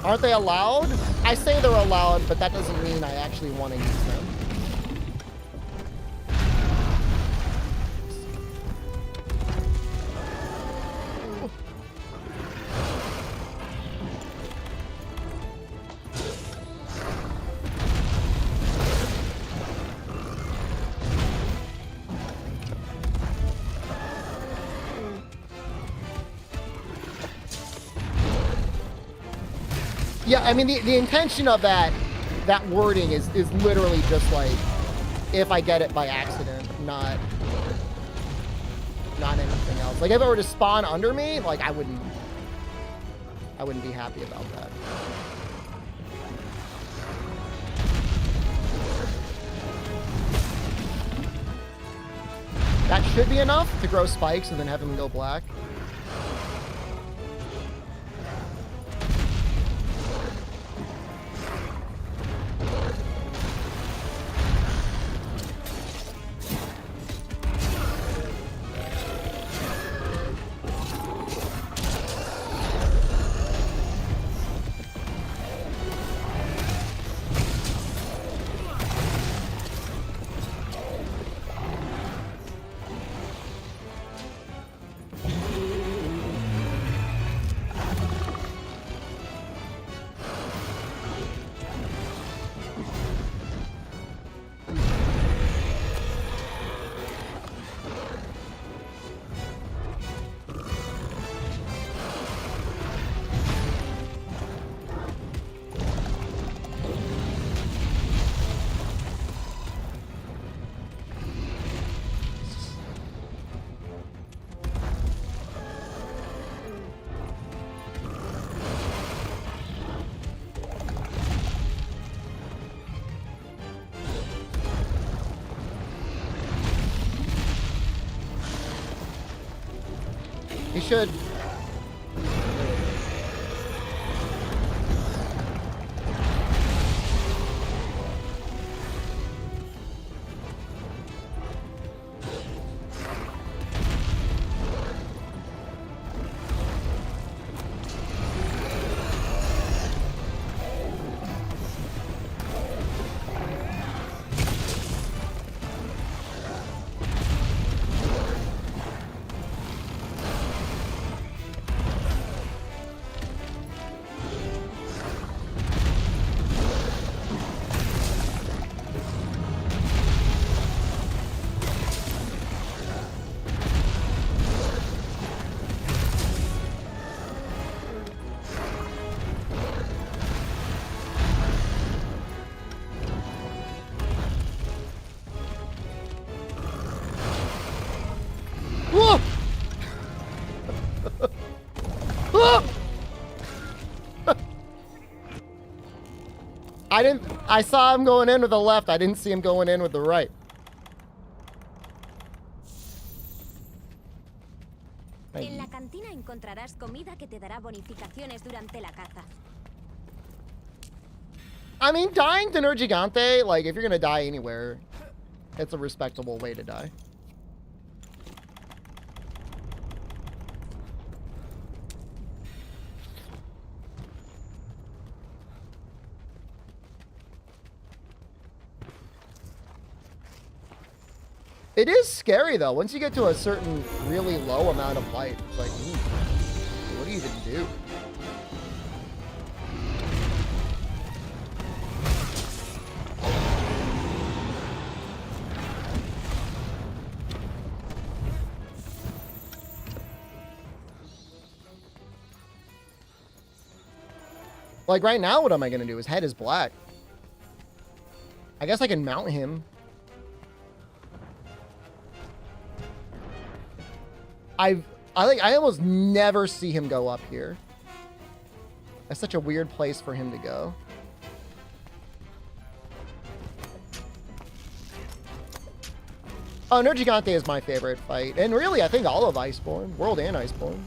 Aren't they allowed? I say they're allowed, but that doesn't mean I actually want to use them. Yeah, I mean, the intention of that wording is literally just like, if I get it by accident, not anything else. Like, if it were to spawn under me, like, I wouldn't be happy about that. That should be enough to grow spikes and then have them go black. He should. Whoa! Whoa! I saw him going in with the left. I didn't see him going in with the right. En la cantina encontrarás comida que te dará bonificaciones durante la caza. I mean, dying to Nerd Gigante, like, if you're gonna die anywhere, it's a respectable way to die. It is scary, though. Once you get to a certain really low amount of light, it's like, ooh, what do you even do? Like, right now, what am I going to do? His head is black. I guess I can mount him. I almost never see him go up here. That's such a weird place for him to go. Oh, Nerd Gigante is my favorite fight. And really, I think all of Iceborne. World and Iceborne.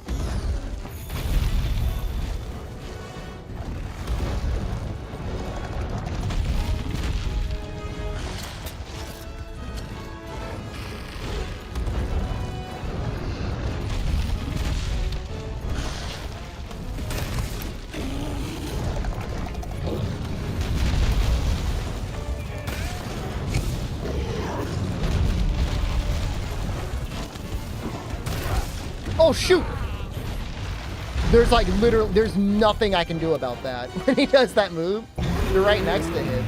Oh, shoot! There's like literally, there's nothing I can do about that. When he does that move, you're right next to him.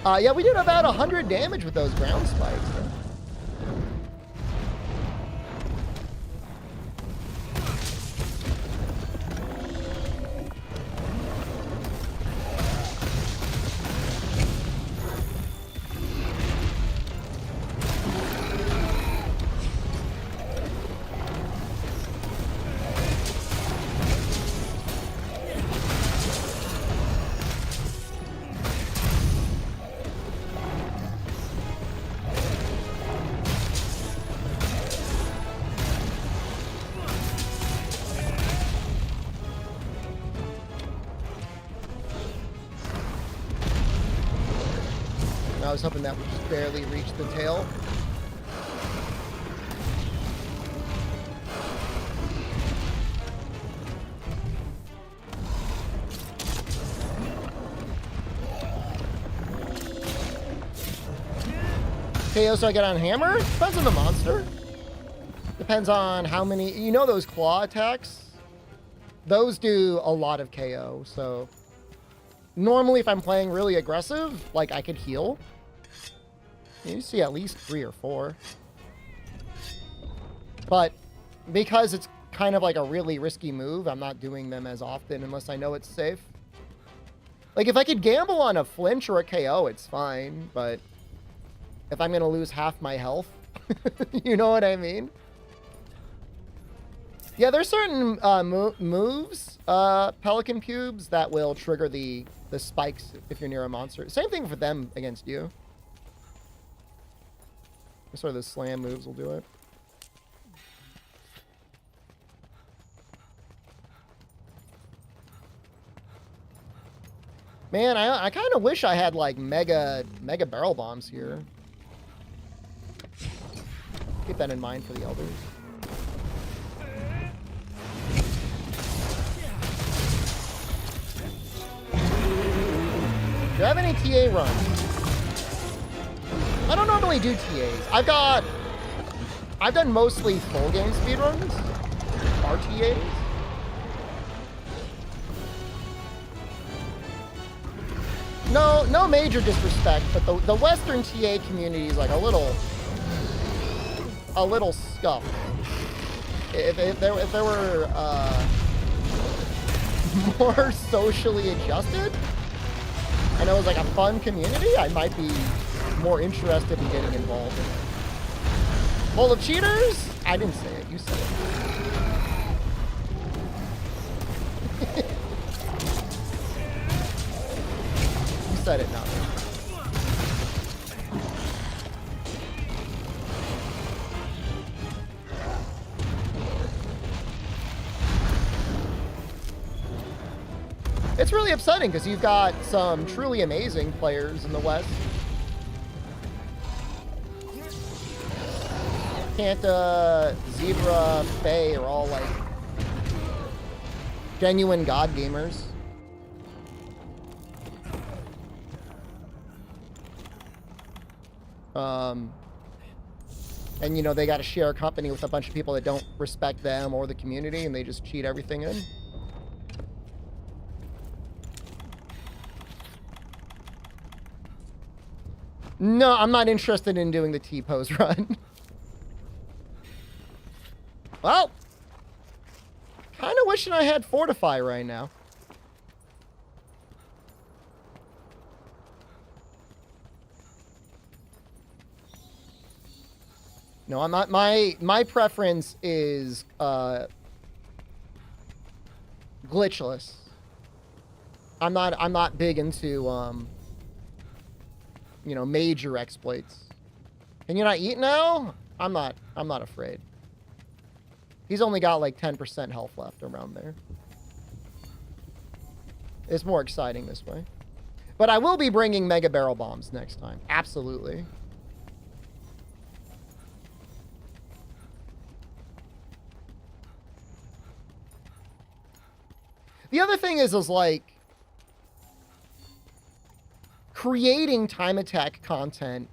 Yeah, we did about 100 damage with those ground spikes. I was hoping that would just barely reach the tail. KO so I get on hammer? Depends on the monster. Depends on how many... You know those claw attacks? Those do a lot of KO, so... Normally, if I'm playing really aggressive, like, I could heal. You see at least 3 or 4. But because it's kind of like a really risky move, I'm not doing them as often unless I know it's safe. Like, if I could gamble on a flinch or a KO, it's fine. But if I'm going to lose half my health, you know what I mean? Yeah, there's certain moves, Pelican Cubes, that will trigger the spikes if you're near a monster. Same thing for them against you. Sort of the slam moves will do it. Man, I kind of wish I had like mega barrel bombs here. Keep that in mind for the elders. Do you have any TA runs? I don't normally do TAs. I've done mostly full game speedruns. RTAs. No major disrespect, but the Western TA community is like a little scuffed. If there were more socially adjusted, and it was like a fun community, I might be more interested in getting involved in it. Full of cheaters? I didn't say it. You said it. You said it, not me. It's really upsetting because you've got some truly amazing players in the West. Kanta, Zebra, Faye are all like genuine god gamers. And you know, they got to share a company with a bunch of people that don't respect them or the community, and they just cheat everything in. No, I'm not interested in doing the T-pose run. Well, kind of wishing I had Fortify right now. No, I'm not. My preference is glitchless. I'm not big into you know, major exploits. Can you not eat now? I'm not afraid. He's only got like 10% health left around there. It's more exciting this way. But I will be bringing mega barrel bombs next time. Absolutely. The other thing is like creating time attack content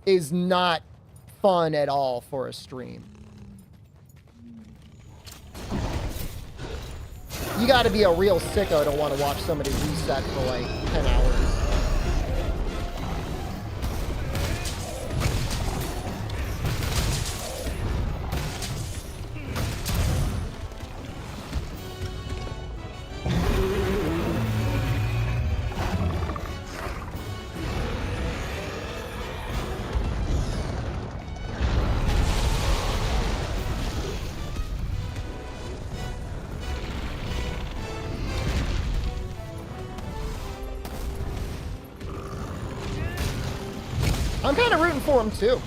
is not fun at all for a stream. You got to be a real sicko to want to watch somebody reset for like 10 hours. I'm kind of rooting for him too.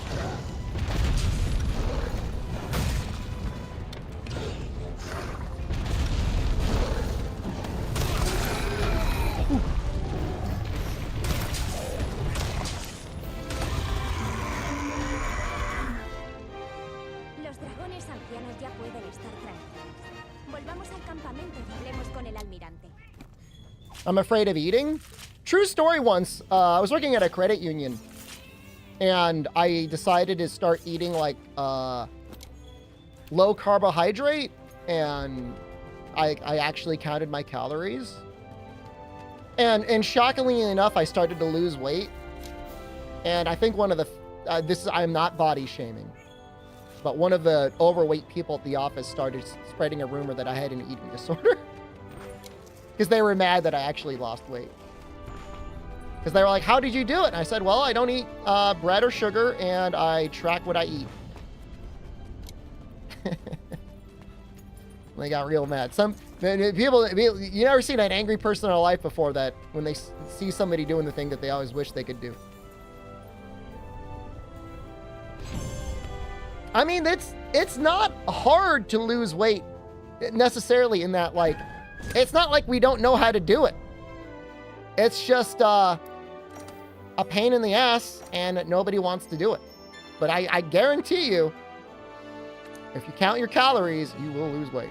Los dragones ancianos ya pueden estar tranquilos. Volvamos al campamento y hablemos con el almirante. I'm afraid of eating. True story once, I was working at a credit union. And I decided to start eating like low carbohydrate, and I actually counted my calories. And shockingly enough, I started to lose weight. And I think one of the I'm not body shaming, but one of the overweight people at the office started spreading a rumor that I had an eating disorder because they were mad that I actually lost weight. Because they were like, how did you do it? And I said, well, I don't eat bread or sugar, and I track what I eat. They got real mad. Some people, you never seen an angry person in their life before that when they see somebody doing the thing that they always wish they could do. I mean, it's not hard to lose weight necessarily in that, like, it's not like we don't know how to do it. It's just a pain in the ass and nobody wants to do it. But I guarantee you, if you count your calories, you will lose weight.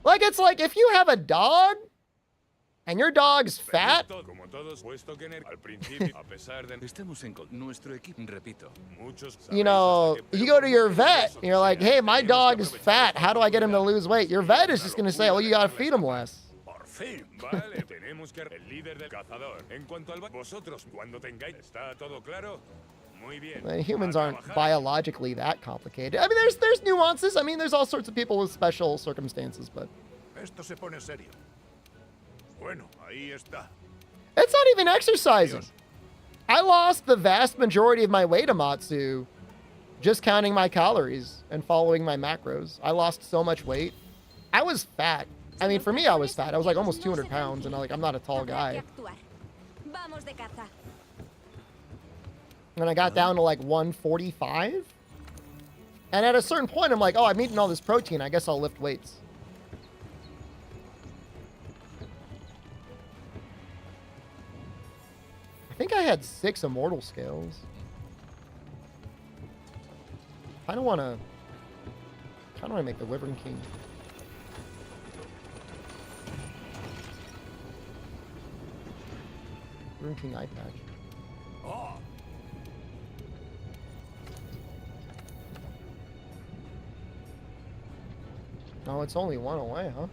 Like, it's like if you have a dog and your dog's fat. You know, you go to your vet and you're like, hey, my dog is fat. How do I get him to lose weight? Your vet is just going to say, well, you got to feed him less. And humans aren't biologically that complicated. I mean, there's nuances. I mean, there's all sorts of people with special circumstances, but it's not even exercising. I lost the vast majority of my weight, Amatsu, just counting my calories and following my macros. I lost so much weight. I was fat. I mean, for me, I was fat. I was like almost 200 pounds, and I'm not a tall guy. And I got down to like 145. And at a certain point, I'm like, oh, I'm eating all this protein. I guess I'll lift weights. I think I had 6 immortal scales. I don't want to make the Wyvern King. Wyvern King eye patch. Oh. No, it's only 1 away, huh?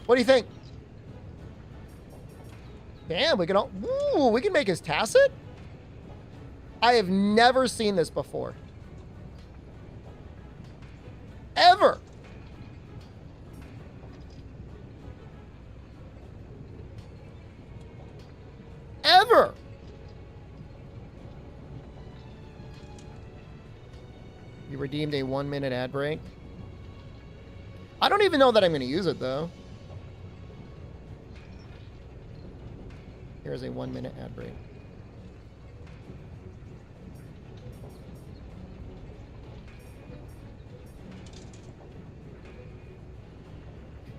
What do you think? Damn, we can make his tacit? I have never seen this before. Ever. Ever. You redeemed a 1-minute ad break. I don't even know that I'm going to use it, though. Here's a 1-minute ad break.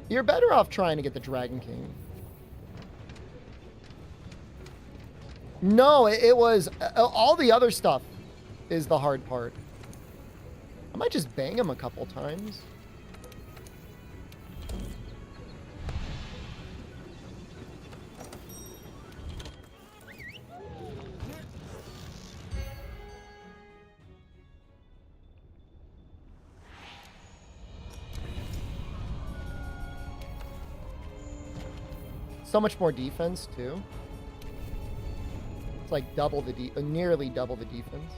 You're better off trying to get the Dragon King. No, it was... all the other stuff is the hard part. I might just bang him a couple times. So much more defense, too. It's like double the nearly double the defense.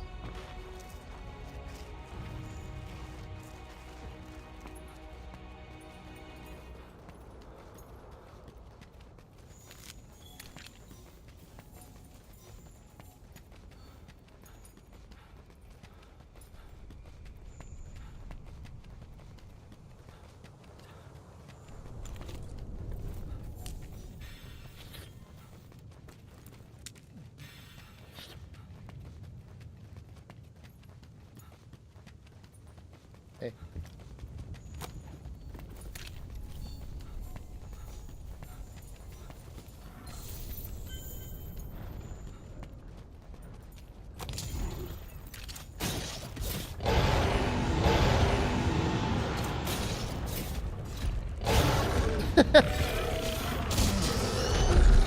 Hey.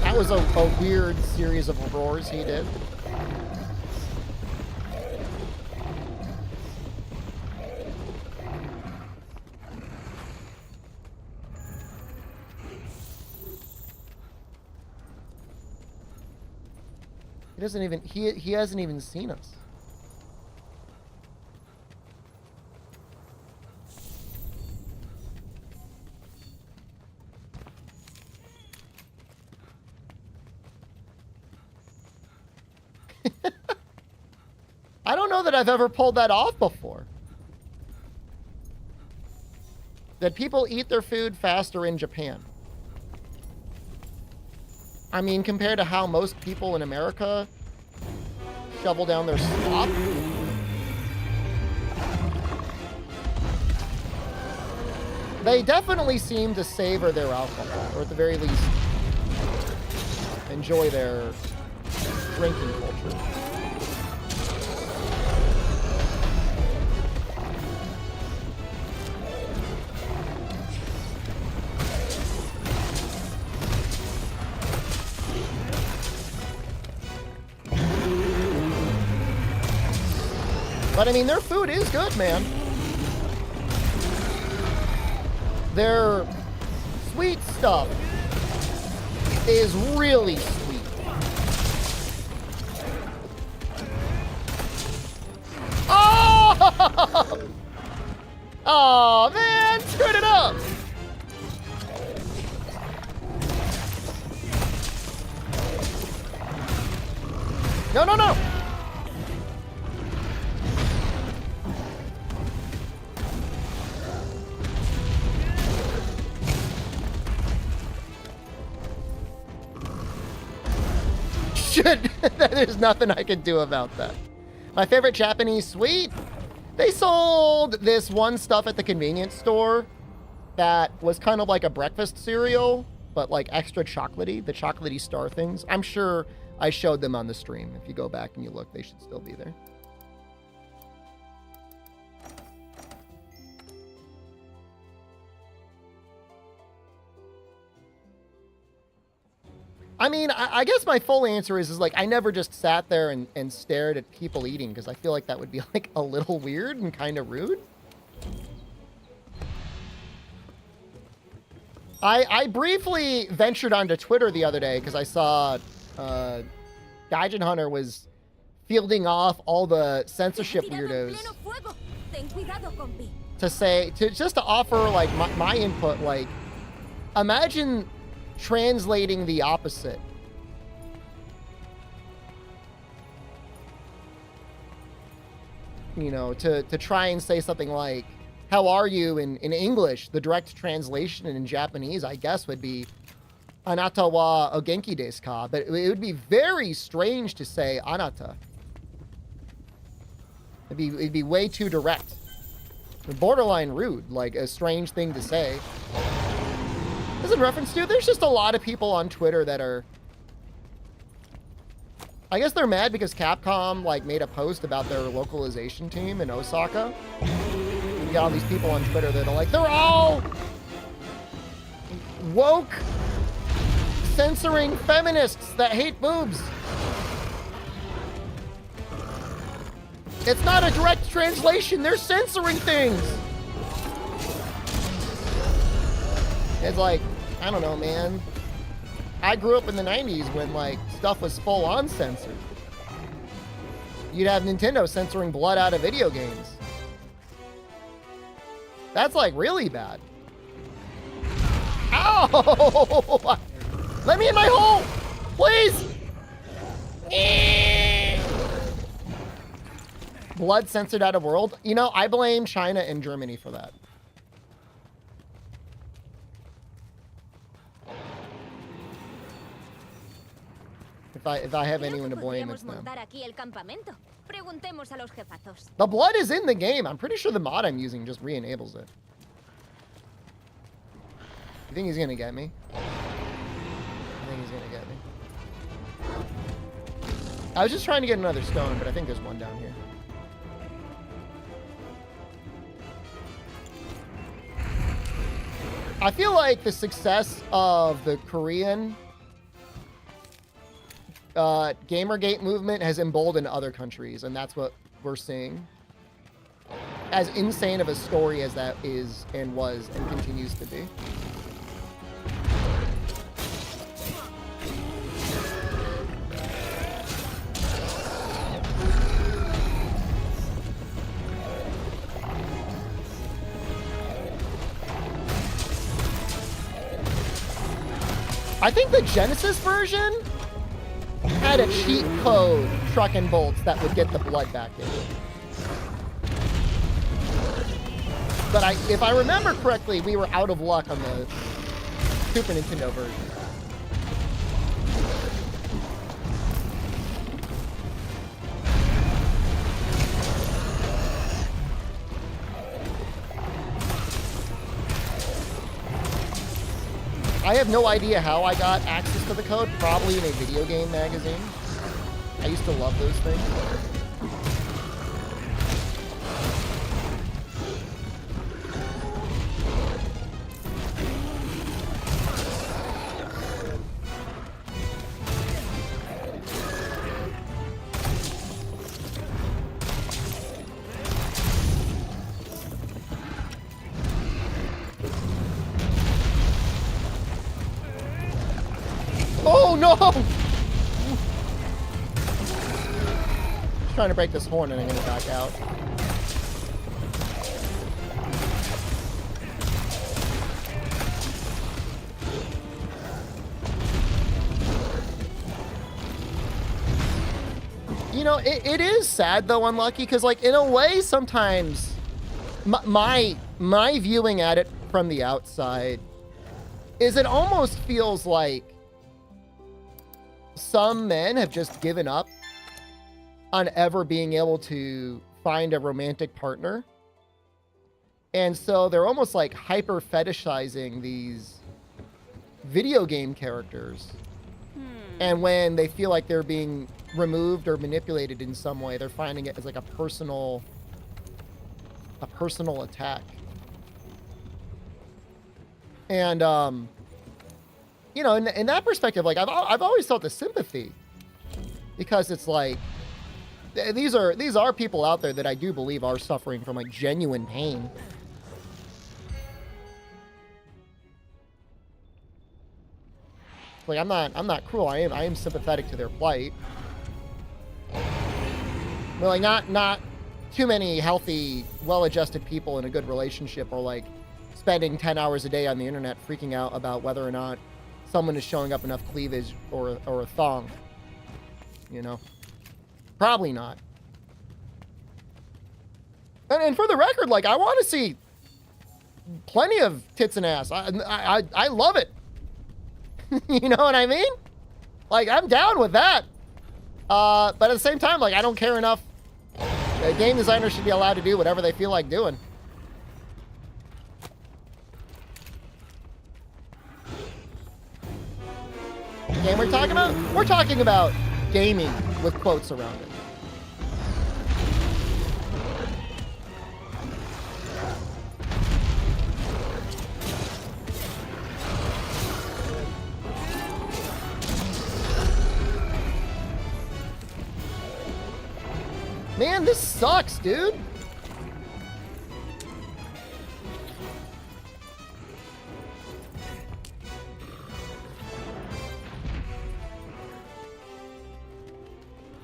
That was a weird series of roars he did. He hasn't even seen us. I don't know that I've ever pulled that off before. that people eat their food faster in Japan. I mean, compared to how most people in America shovel down their slop. They definitely seem to savor their alcohol, or at the very least, enjoy their drinking culture. But I mean, their food is good, man. Their sweet stuff is really sweet. Oh! Oh, man, screwed it up. No, no, no. There's nothing I can do about that. My favorite Japanese sweet? They sold this one stuff at the convenience store that was kind of like a breakfast cereal, but like extra chocolatey, the chocolatey star things. I'm sure I showed them on the stream. If you go back and you look, they should still be there. I mean, I guess my full answer is like, I never just sat there and stared at people eating, because I feel like that would be like a little weird and kind of rude. I briefly ventured onto Twitter the other day because I saw Gaijin Hunter was fielding off all the censorship weirdos to offer like my input. Like, imagine translating the opposite. You know, to try and say something like, how are you in English? The direct translation in Japanese, I guess, would be Anata wa o genki desu ka? But it would be very strange to say anata. It'd be way too direct. Borderline rude, like a strange thing to say. As in reference to, there's just a lot of people on Twitter that are, I guess they're mad because Capcom like made a post about their localization team in Osaka. You got all these people on Twitter that are like, they're all woke, censoring feminists that hate boobs. It's not a direct translation, they're censoring things. It's like, I don't know, man. I grew up in the 90s when, like, stuff was full-on censored. You'd have Nintendo censoring blood out of video games. That's, like, really bad. Ow! Let me in my hole! Please! Blood censored out of world? You know, I blame China and Germany for that. If I have anyone to blame, it's them. The blood is in the game. I'm pretty sure the mod I'm using just re-enables it. You think he's gonna get me? I think he's gonna get me. I was just trying to get another stone, but I think there's one down here. I feel like the success of the Korean Gamergate movement has emboldened other countries, and that's what we're seeing. As insane of a story as that is and was and continues to be. I think the Genesis version had a cheat code, truck and bolts, that would get the blood back in. But if I remember correctly, we were out of luck on the Super Nintendo version. I have no idea how I got access to the code, probably in a video game magazine. I used to love those things. Oh no! Trying to break this horn and I'm gonna back out. You know, it is sad though, Unlucky, because like in a way sometimes my viewing at it from the outside is it almost feels like some men have just given up on ever being able to find a romantic partner. And so they're almost like hyper fetishizing these video game characters. And when they feel like they're being removed or manipulated in some way, they're finding it as like a personal attack. And, you know, in that perspective, like I've always felt the sympathy, because it's like these are people out there that I do believe are suffering from like genuine pain. Like I'm not cruel. I am sympathetic to their plight. But like not too many healthy, well-adjusted people in a good relationship are like spending 10 hours a day on the internet freaking out about whether or not someone is showing up enough cleavage or a thong. You know? Probably not. And for the record, like, I want to see plenty of tits and ass. I love it. You know what I mean? Like, I'm down with that. But at the same time, like, I don't care enough. Game designers should be allowed to do whatever they feel like doing. Game we're talking about? We're talking about gaming with quotes around it. Man, this sucks, dude.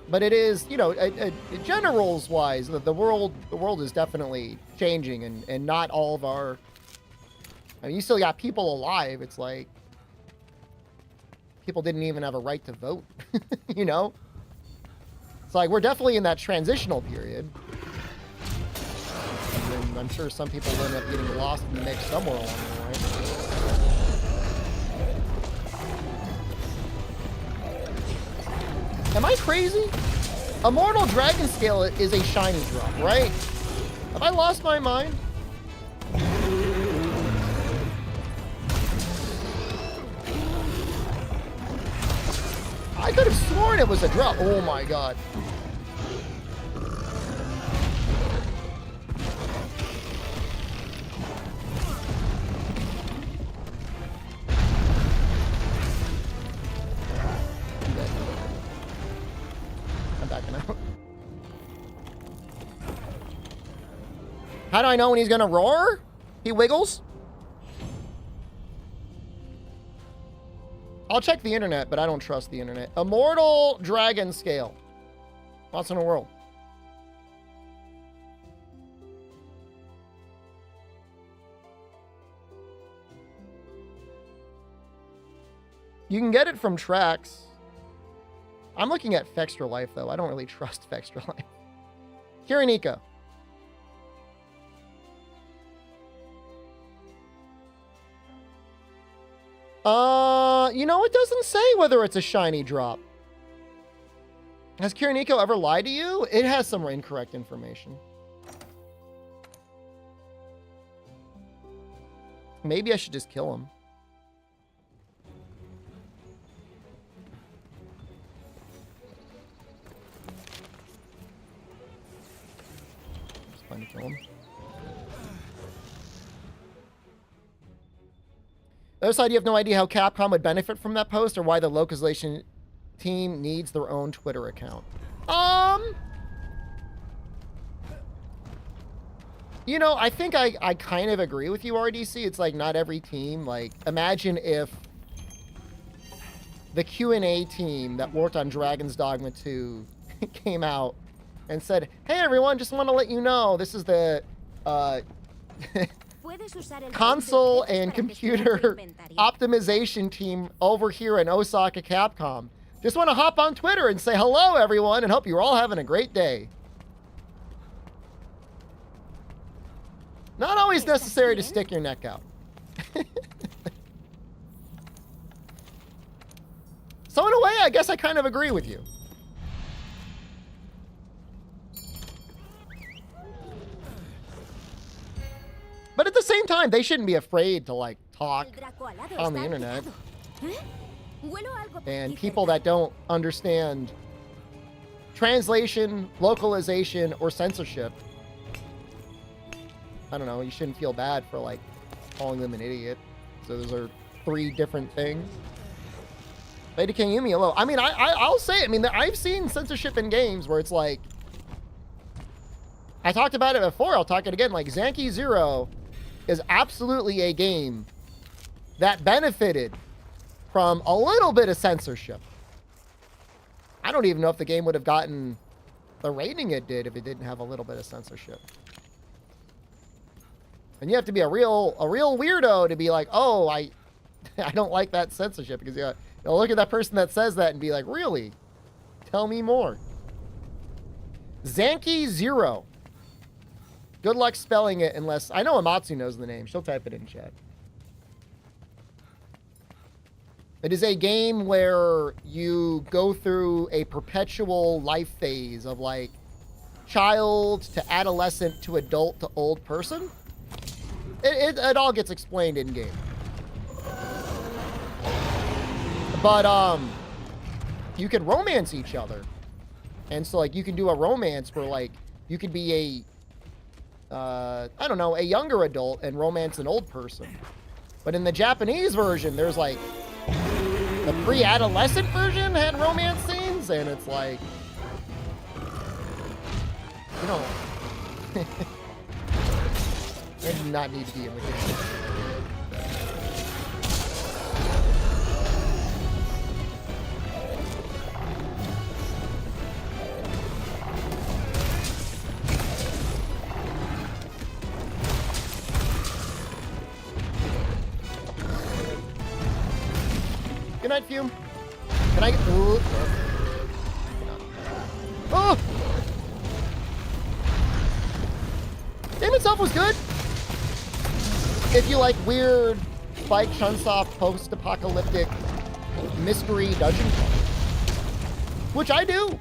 But it is, you know, generals wise, the world is definitely changing, and not all of our. I mean, you still got people alive. It's like people didn't even have a right to vote. You know, it's like we're definitely in that transitional period. And I'm sure some people will end up getting lost in the mix somewhere along the way. Am I crazy? Immortal Dragon Scale is a shiny drop, right? Have I lost my mind? I could have sworn it was a drop. Oh my god. How do I know when he's gonna roar? He wiggles? I'll check the internet, but I don't trust the internet. Immortal Dragon Scale. What's in the world? You can get it from tracks. I'm looking at Fextra Life, though. I don't really trust Fextra Life. Kiriniko. You know, it doesn't say whether it's a shiny drop. Has Kiriniko ever lied to you? It has some incorrect information. Maybe I should just kill him. Just plan to kill him. The other side, you have no idea how Capcom would benefit from that post or why the localization team needs their own Twitter account. You know, I think I kind of agree with you, RDC. It's like not every team. Like, imagine if the Q&A team that worked on Dragon's Dogma 2 came out and said, hey, everyone, just want to let you know, this is the console and computer optimization team over here in Osaka, Capcom. Just want to hop on Twitter and say hello, everyone, and hope you're all having a great day. Not always necessary to stick your neck out. So in a way, I guess I kind of agree with you. But at the same time, they shouldn't be afraid to, like, talk on the internet. And people that don't understand translation, localization, or censorship, I don't know, you shouldn't feel bad for, like, calling them an idiot. So those are 3 different things. Lady King Yumi, hello. I mean, I'll say it. I mean, I've seen censorship in games where it's like, I talked about it before, I'll talk it again, like Zanki Zero is absolutely a game that benefited from a little bit of censorship. I don't even know if the game would have gotten the rating it did if it didn't have a little bit of censorship. And you have to be a real weirdo to be like, oh, I don't like that censorship, because you'll look at that person that says that and be like, really? Tell me more. Zanki Zero. Good luck spelling it unless... I know Amatsu knows the name. She'll type it in chat. It is a game where you go through a perpetual life phase of, like, child to adolescent to adult to old person. It all gets explained in game. But, you can romance each other. And so, like, you can do a romance where, like, you could be I don't know, a younger adult and romance an old person. But in the Japanese version, there's, like, the pre-adolescent version had romance scenes, and it's like, you know, they do not need to be in the game. Good night, Fume. Can I get... Ooh. Oh! Game itself was good. If you like weird Spike Chunsoft post-apocalyptic mystery dungeon crawler, which I do.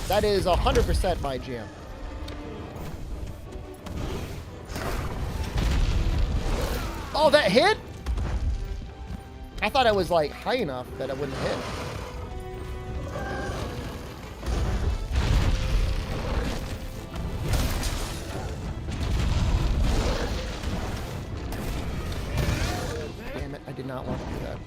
That is 100% my jam. Oh, that hit? I thought I was, like, high enough that it wouldn't hit. Damn it, I did not want to do that.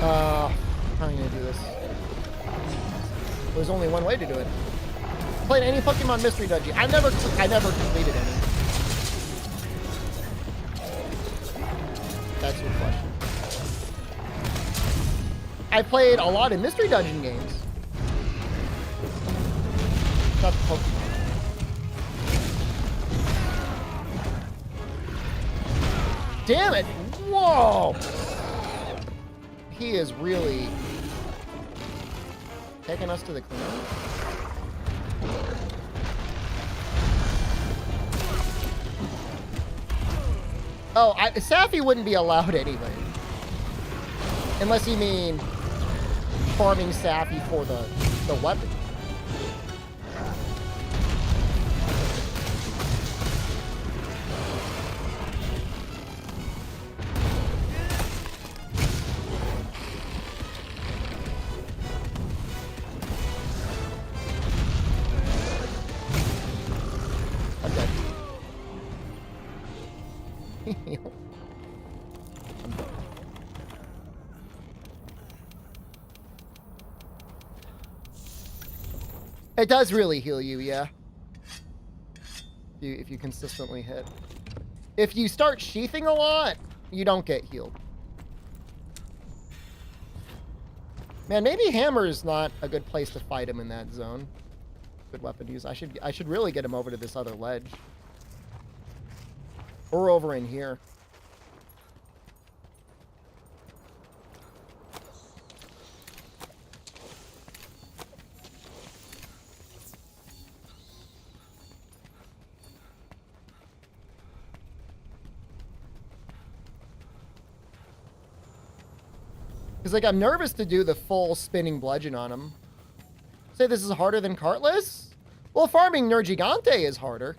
How am I gonna do this? There's only one way to do it. Played any Pokemon Mystery Dungeon? I never completed any. That's your question. I played a lot of Mystery Dungeon games. Not the Pokemon. damn it! Whoa! He is really taking us to the clean. Oh, Safi wouldn't be allowed anyway. Unless you mean farming Safi for the weapon. It does really heal you, yeah. If you consistently hit. If you start sheathing a lot, you don't get healed. Man, maybe hammer is not a good place to fight him in that zone. Good weapon to use. I should really get him over to this other ledge. Or over in here. Because, like, I'm nervous to do the full spinning bludgeon on him. Say this is harder than Cartless? Well, farming Nergigante is harder.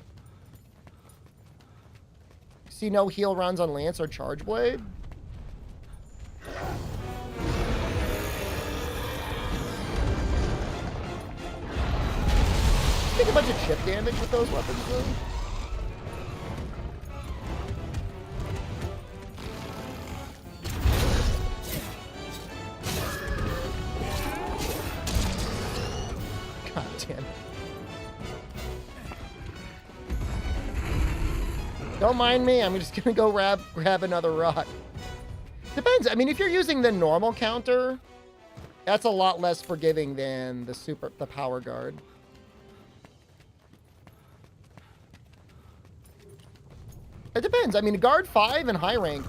See no heal runs on Lance or Charge Blade? Take a bunch of chip damage with those weapons, though. Don't mind me. I'm just gonna go grab another rod. Depends. I mean, if you're using the normal counter, that's a lot less forgiving than the power guard. It depends. I mean, guard 5 and high rank,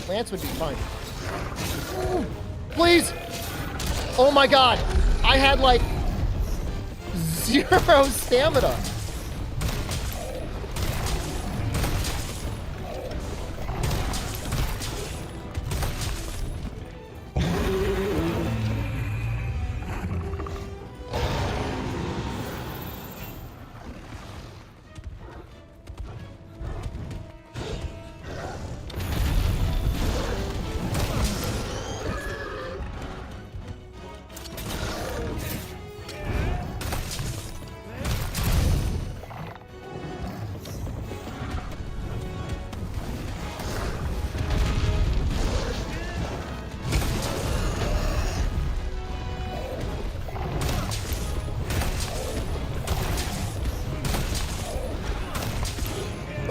Lance would be fine. Ooh, please. Oh my god. I had like 0 stamina.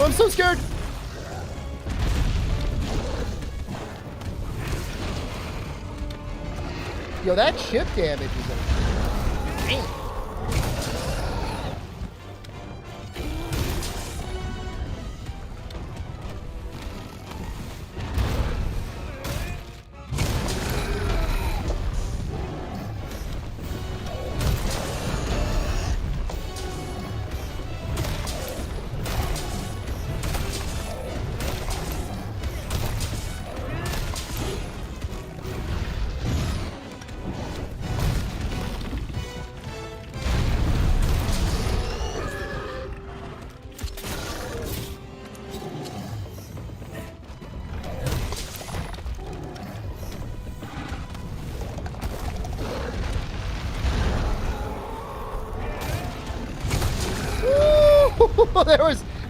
I'm so scared. Yo, that chip damage is insane.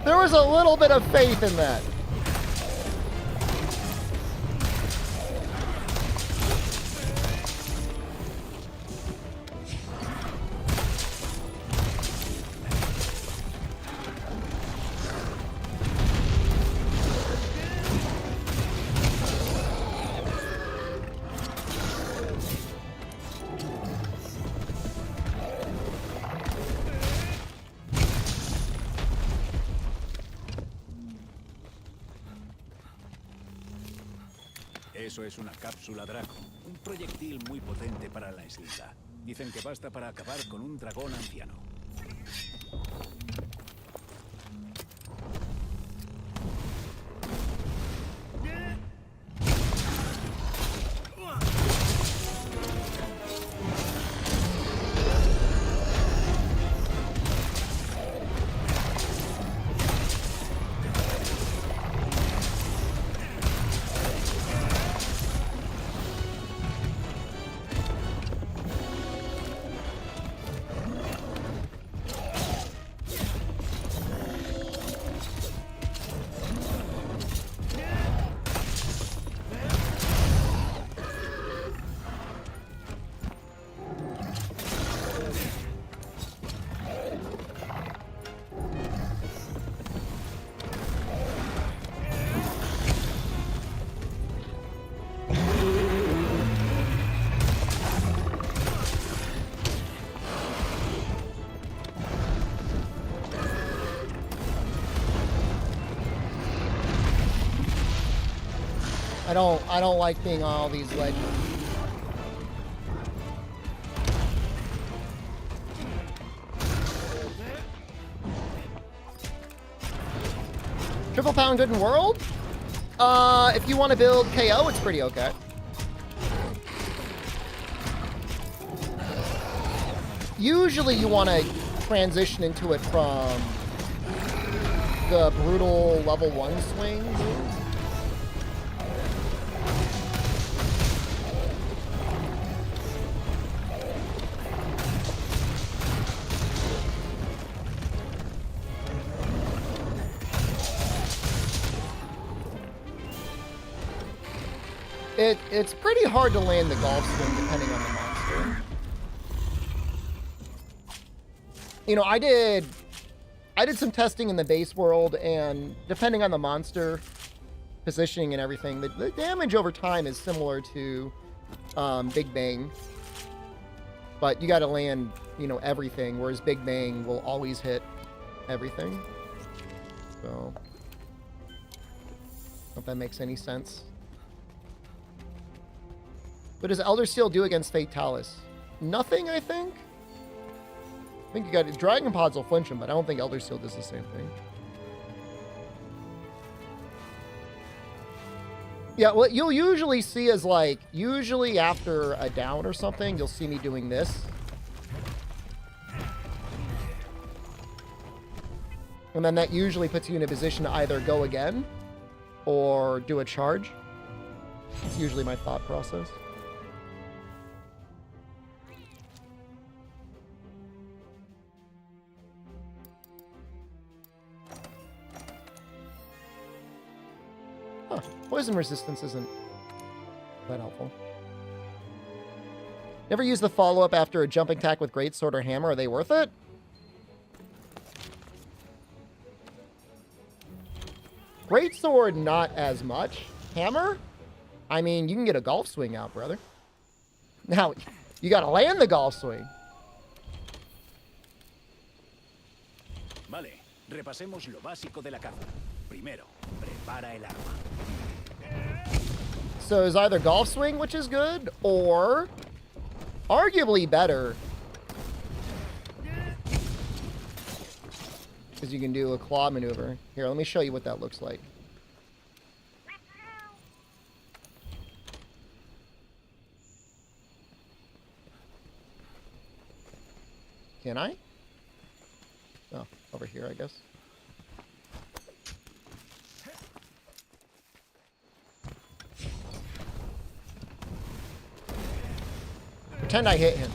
there was a little bit of faith in that. Eso es una cápsula Draco, un proyectil muy potente para la isla. Dicen que basta para acabar con un dragón anciano. I don't like being on all these ledges. Triple Pound Good in World? If you want to build KO, it's pretty okay. Usually you want to transition into it from the brutal level 1 swing move. It's pretty hard to land the golf swing depending on the monster. You know, I did some testing in the base world, and depending on the monster positioning and everything, the damage over time is similar to Big Bang. But you got to land, you know, everything, whereas Big Bang will always hit everything. So, hope that makes any sense. What does Elder Seal do against Fatalis? Nothing, I think. I think you got Dragon Pods will flinch him, but I don't think Elder Seal does the same thing. Yeah, what you'll usually see is like, usually after a down or something, you'll see me doing this. And then that usually puts you in a position to either go again or do a charge. It's usually my thought process. Huh. Poison resistance isn't that helpful. Never use the follow-up after a jumping attack with Greatsword or Hammer. Are they worth it? Greatsword, not as much. Hammer? I mean, you can get a golf swing out, brother. Now, you gotta land the golf swing. Vale, repasemos lo básico de la caza. Primero, prepara el arma. So it's either golf swing, which is good, or arguably better, because you can do a claw maneuver. Here, let me show you what that looks like. Can I? Oh, over here, I guess. Pretend I hit him.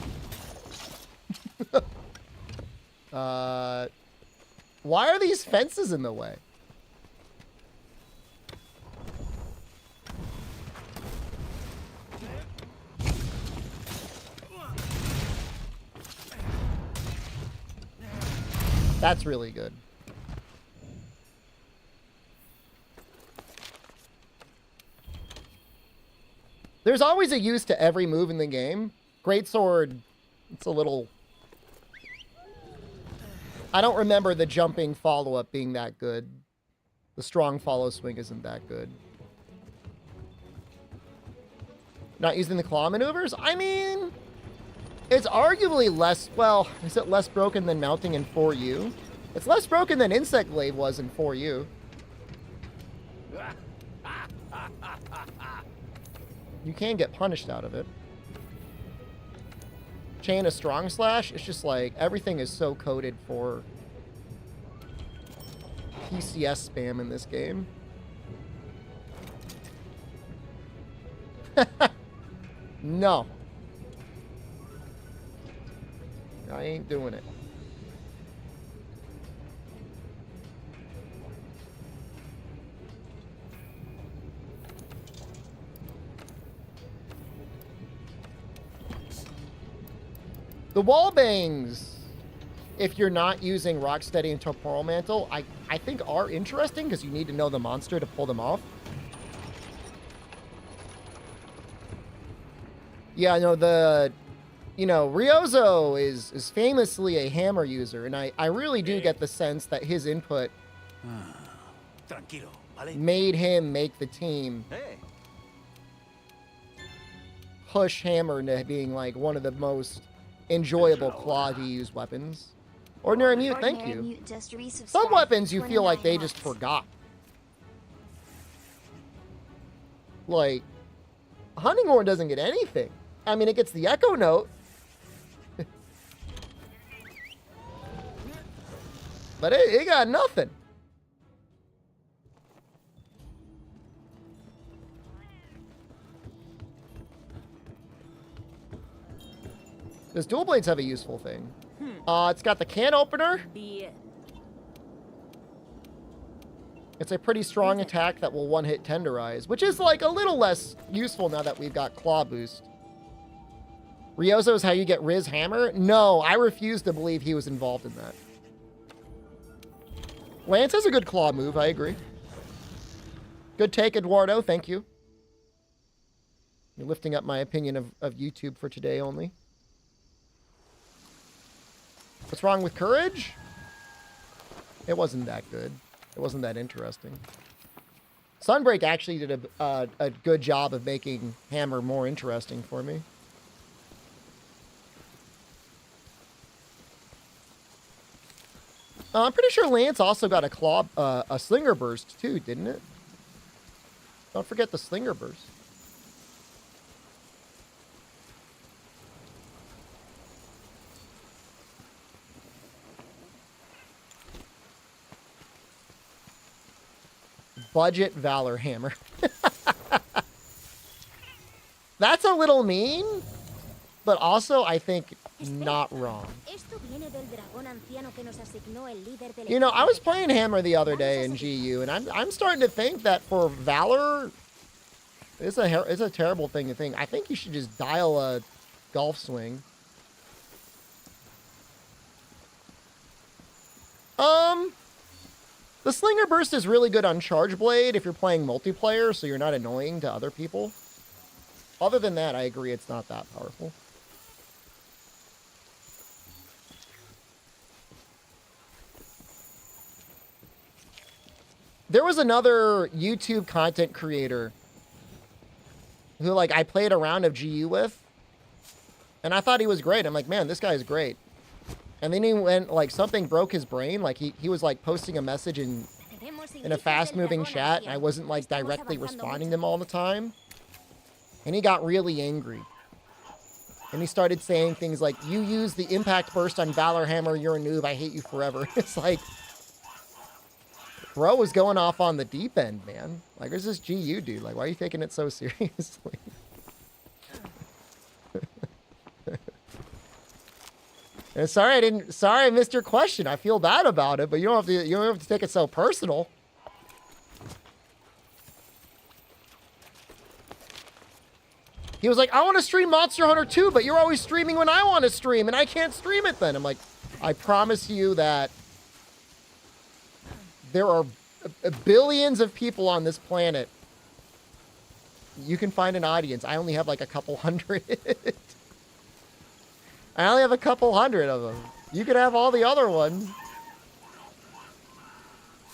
Why are these fences in the way? That's really good. There's always a use to every move in the game. Greatsword, it's a little... I don't remember the jumping follow-up being that good. The strong follow swing isn't that good. Not using the claw maneuvers? I mean, it's arguably less, well, is it less broken than mounting in 4U? It's less broken than Insect Glaive was in 4U. You can get punished out of it. Chain of Strong Slash, it's just like, everything is so coded for PCS spam in this game. No. I ain't doing it. The wall bangs, if you're not using Rocksteady and Temporal Mantle, I think are interesting because you need to know the monster to pull them off. Yeah, no, Ryozo is famously a hammer user, and I really do get the sense that his input made him make the team push hammer into being like one of the most enjoyable claw to use weapons. Ordinary Mute, thank you. Some weapons you feel like they just forgot. Like, Hunting Horn doesn't get anything. I mean, it gets the Echo Note. But it got nothing. Does Dual Blades have a useful thing? It's got the can opener. It's a pretty strong attack that will one-hit tenderize, which is like a little less useful now that we've got claw boost. Ryozo is how you get Riz Hammer? No, I refuse to believe he was involved in that. Lance has a good claw move, I agree. Good take, Eduardo, thank you. You're lifting up my opinion of YouTube for today only. What's wrong with Courage? It wasn't that good. It wasn't that interesting. Sunbreak actually did a good job of making Hammer more interesting for me. I'm pretty sure Lance also got a Slinger Burst too, didn't it? Don't forget the Slinger Burst. Budget Valor Hammer. That's a little mean, but also I think not wrong. You know, I was playing Hammer the other day in GU, and I'm starting to think that for Valor, it's a terrible thing to think. I think you should just dial a golf swing. The Slinger Burst is really good on Charge Blade if you're playing multiplayer, so you're not annoying to other people. Other than that, I agree it's not that powerful. There was another YouTube content creator who, like, I played a round of GU with, and I thought he was great. I'm like, man, this guy is great. And then he went, like, something broke his brain. Like, he was, like, posting a message in a fast-moving chat, and I wasn't, like, directly responding to him all the time. And he got really angry. And he started saying things like, you use the impact burst on Valor Hammer, you're a noob, I hate you forever. It's like, bro was going off on the deep end, man. Like, where's this GU dude? Like, why are you taking it so seriously? And sorry I missed your question. I feel bad about it, but you don't have to take it so personal. He was like, I want to stream Monster Hunter 2, but you're always streaming when I want to stream, and I can't stream it then. I'm like, I promise you that there are billions of people on this planet. You can find an audience. I only have like a couple hundred. I only have a couple hundred of them. You could have all the other ones.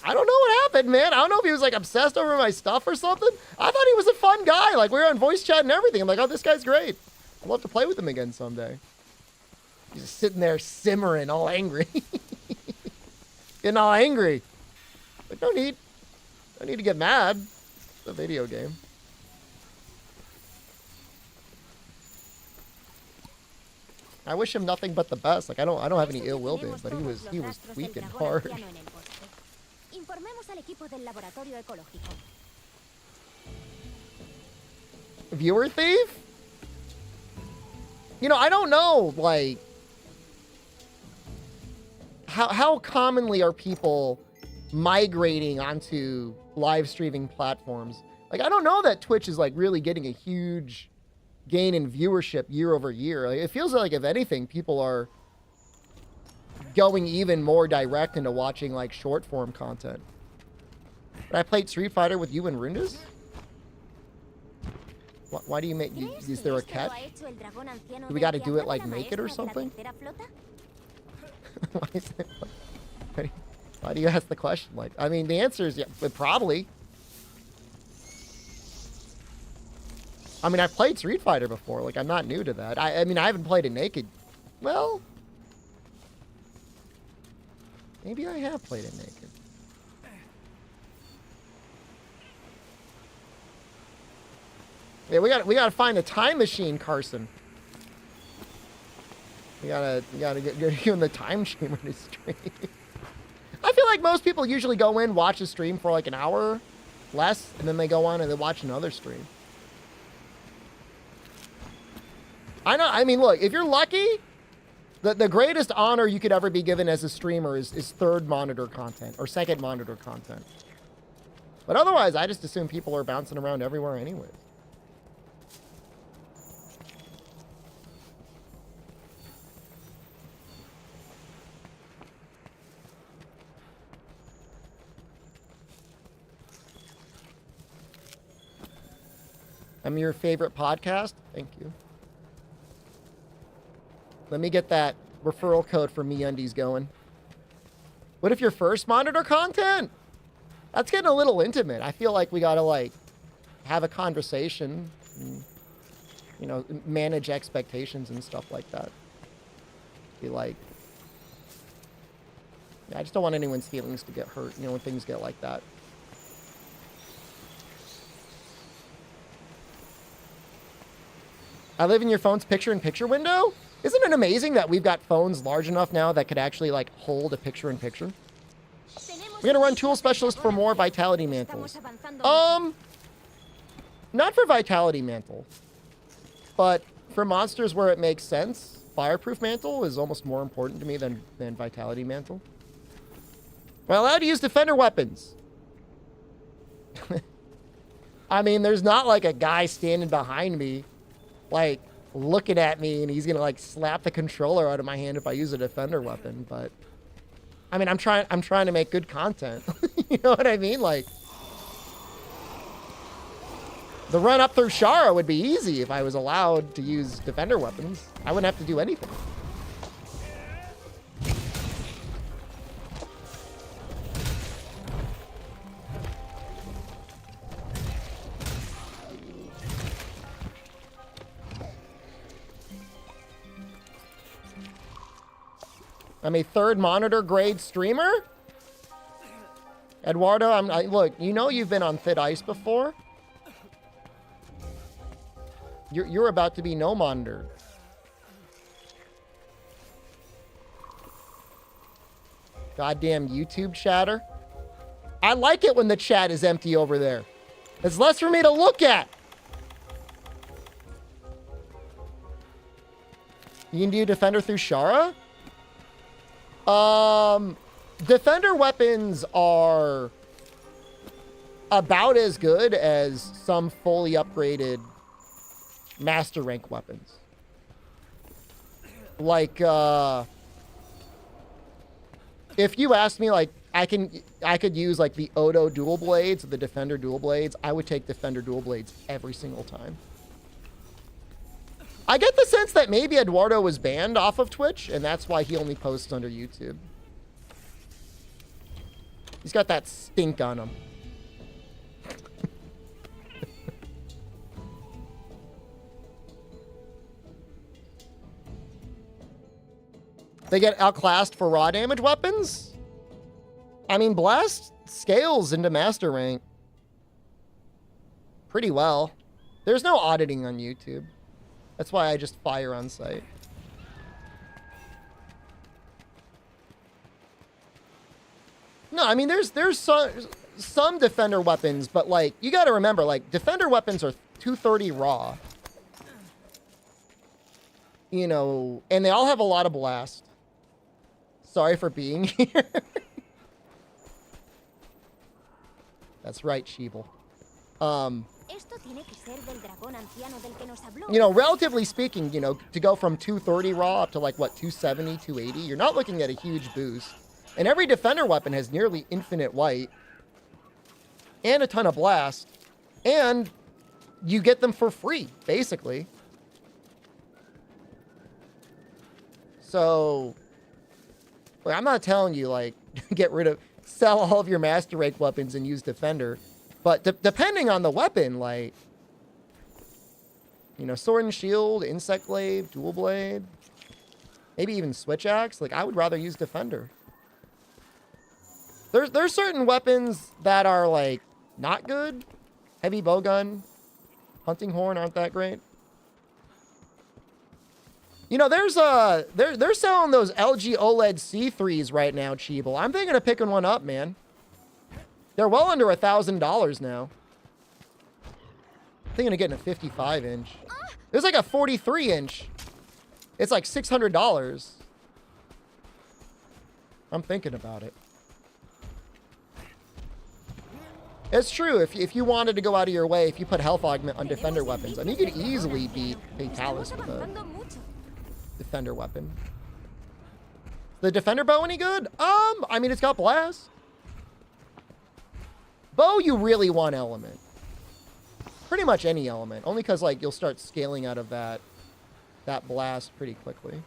I don't know what tripping, man. I don't know if he was like obsessed over my stuff or something. I thought he was a fun guy. Like we were on voice chat and everything. I'm like, oh, this guy's great. I'd love to play with him again someday. He's just sitting there simmering, all angry. Getting all angry. Like, no need to get mad. It's a video game. I wish him nothing but the best. Like I don't have any ill will to him, but he was tweaking hard. Informemos al equipo del laboratorio ecológico. Viewer thief? You know, I don't know, like, how commonly are people migrating onto live streaming platforms? Like, I don't know that Twitch is like really getting a huge gain in viewership year over year. Like, it feels like, if anything, people are going even more direct into watching like short form content. But I played Street Fighter with you and Rundas? Why do you make? Is there a catch? Do we got to do it like naked or something? Why is it? Why do you ask the question? Like, I mean, the answer is yeah, but probably. I mean, I've played Street Fighter before. Like, I'm not new to that. I mean, I haven't played it naked. Well, maybe I have played it naked. Yeah, we gotta find a time machine, Carson. We gotta get you in the time machine when you stream. I feel like most people usually go in, watch a stream for like an hour, less, and then they go on and they watch another stream. I know. I mean, look, if you're lucky, the greatest honor you could ever be given as a streamer is third monitor content or second monitor content. But otherwise, I just assume people are bouncing around everywhere anyways. I'm your favorite podcast. Thank you. Let me get that referral code for MeUndies going. What if your first monitor content? That's getting a little intimate. I feel like we gotta like have a conversation and, you know, manage expectations and stuff like that. Be like, yeah, I just don't want anyone's feelings to get hurt, you know, when things get like that. I live in your phone's picture-in-picture window? Isn't it amazing that we've got phones large enough now that could actually, like, hold a picture-in-picture? We're gonna run Tool Specialist for more Vitality Mantles. Not for Vitality Mantle. But for monsters where it makes sense, Fireproof Mantle is almost more important to me than Vitality Mantle. We're allowed to use Defender weapons. I mean, there's not, like, a guy standing behind me like looking at me and he's gonna like slap the controller out of my hand if I use a Defender weapon. But I mean, I'm trying to make good content. You know what I mean? Like the run up through Shara would be easy if I was allowed to use Defender weapons. I wouldn't have to do anything. I'm a third monitor grade streamer. Eduardo, look, you know you've been on thin ice before. You're about to be no monitor. Goddamn YouTube chatter. I like it when the chat is empty over there. There's less for me to look at. You can do Defender through Shara? Defender weapons are about as good as some fully upgraded master rank weapons. Like, if you asked me, like, I could use, like, the Odo dual blades, the Defender dual blades, I would take Defender dual blades every single time. I get the sense that maybe Eduardo was banned off of Twitch, and that's why he only posts under YouTube. He's got that stink on him. They get outclassed for raw damage weapons? I mean, Blast scales into Master Rank pretty well. There's no auditing on YouTube. That's why I just fire on sight. No, I mean, there's some Defender weapons, but, like, you gotta remember, like, Defender weapons are 230 raw. You know, and they all have a lot of blast. Sorry for being here. That's right, Sheeble. You know, relatively speaking, you know, to go from 230 raw up to like, what, 270, 280, you're not looking at a huge boost. And every Defender weapon has nearly infinite white and a ton of blast. And you get them for free, basically. So, well, I'm not telling you, like, sell all of your Master Rank weapons and use Defender. But depending on the weapon, like, you know, Sword and Shield, Insect Glaive, Dual Blade, maybe even Switch Axe, like, I would rather use Defender. There's certain weapons that are, like, not good. Heavy Bowgun, Hunting Horn aren't that great. You know, they're selling those LG OLED C3s right now, Cheeble. I'm thinking of picking one up, man. They're well under $1,000 now. I'm thinking of getting a 55-inch. There's like a 43-inch. It's like $600. I'm thinking about it. It's true. If you wanted to go out of your way, if you put health augment on Defender weapons, I mean, you could easily beat Fatalis with a Defender weapon. The Defender bow any good? I mean, it's got blast. Bow, you really want element. Pretty much any element. Only because, like, you'll start scaling out of that blast pretty quickly.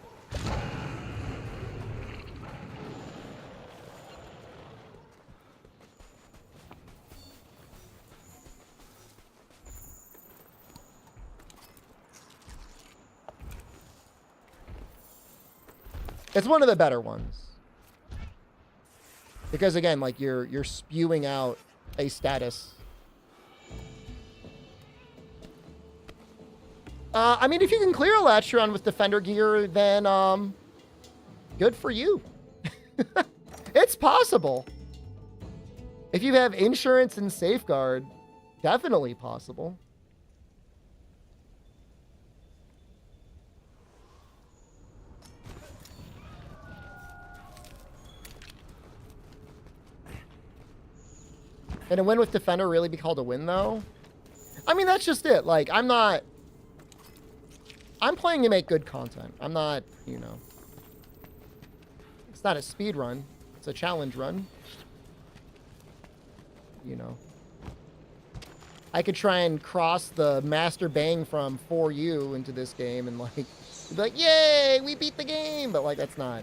It's one of the better ones. Because, again, like, you're spewing out a status. I mean, if you can clear a Latron with Defender gear, then, good for you. It's possible. If you have insurance and safeguard, definitely possible. Can a win with Defender really be called a win, though? I mean, that's just it. Like, I'm playing to make good content. I'm not, you know. It's not a speed run. It's a challenge run. You know. I could try and cross the master bang from 4U into this game and, like, be like, yay, we beat the game! But, like, that's not.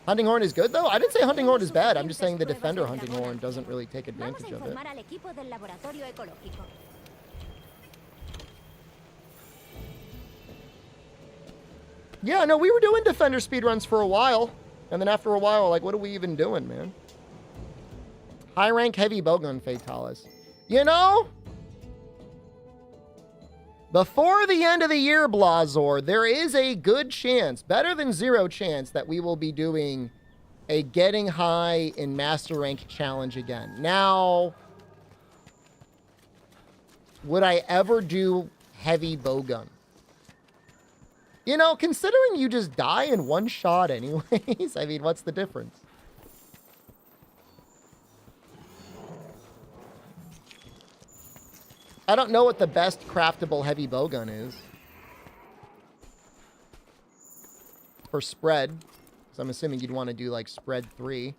Hunting Horn is good, though? I didn't say Hunting Horn is bad. I'm just saying the Defender Hunting Horn doesn't really take advantage of it. Yeah, no, we were doing Defender speedruns for a while. And then after a while, like, what are we even doing, man? High rank heavy bowgun Fatalis. You know? Before the end of the year, Blazor, there is a good chance, better than 0 chance, that we will be doing a Getting High in Master Rank challenge again. Now, would I ever do heavy bowgun? You know, considering you just die in one shot anyways, I mean, what's the difference? I don't know what the best craftable heavy bowgun is. For spread. So I'm assuming you'd want to do like spread 3.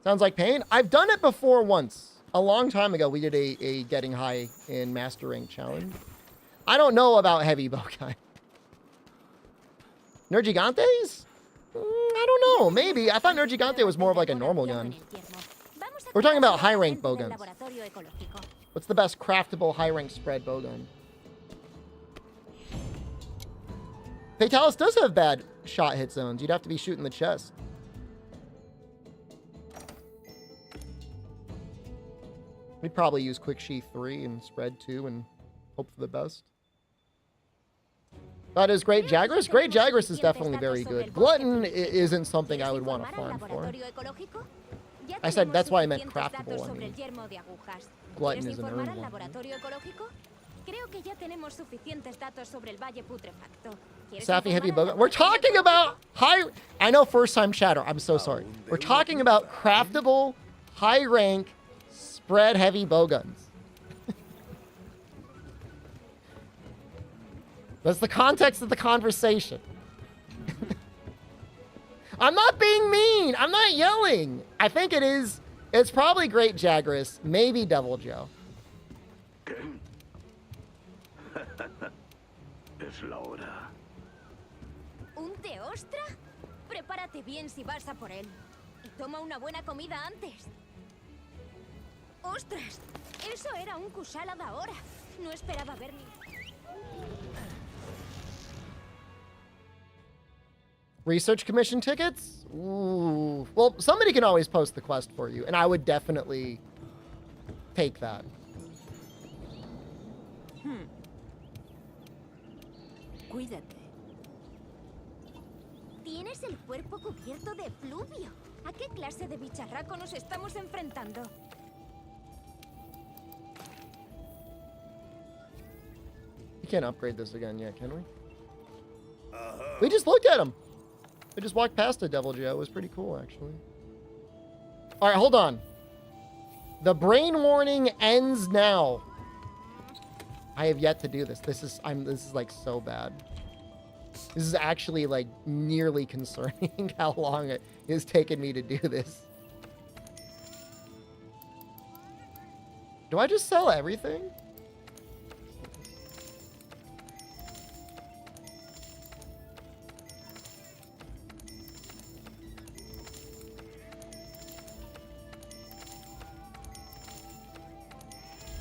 Sounds like pain. I've done it before once. A long time ago, we did a Getting High in Master Rank challenge. I don't know about heavy bowgun. Nergigantes? I don't know. Maybe. I thought Nergigante was more of like a normal gun. We're talking about high-rank bowguns. What's the best craftable high-rank spread bowgun? Fatalis does have bad shot hit zones. You'd have to be shooting the chest. We'd probably use Quick Sheath 3 and Spread 2 and hope for the best. That is Great Jagras. Great Jagras is definitely very good. Glutton isn't something I would want to farm for. I said that's why I meant craftable. I mean, Glutton is an earned one. Safi heavy bowgun. We're talking about high... I know first time chatter. I'm so sorry. We're talking about craftable, high rank, spread heavy bowguns. That's the context of the conversation. I'm not being mean. I'm not yelling. I think it is. It's probably Great Jagras, maybe Devil Joe. Es la hora. ¿Un té ostra? Prepárate bien si vas a por él. Y toma una buena comida antes. ¡Ostras! Eso era un kushala de ahora. No esperaba verme. Research commission tickets? Ooh. Well, somebody can always post the quest for you, and I would definitely take that. Cuídate. Tienes el cuerpo cubierto de fluvio. ¿A qué clase de bicharraco nos estamos enfrentando? You can't upgrade this again yet, can we? We just looked at him. We just walked past a Devil Joe. It was pretty cool, actually. All right, hold on. The brain warning ends now. I have yet to do this. This is like so bad. This is actually like nearly concerning how long it has taken me to do this. Do I just sell everything?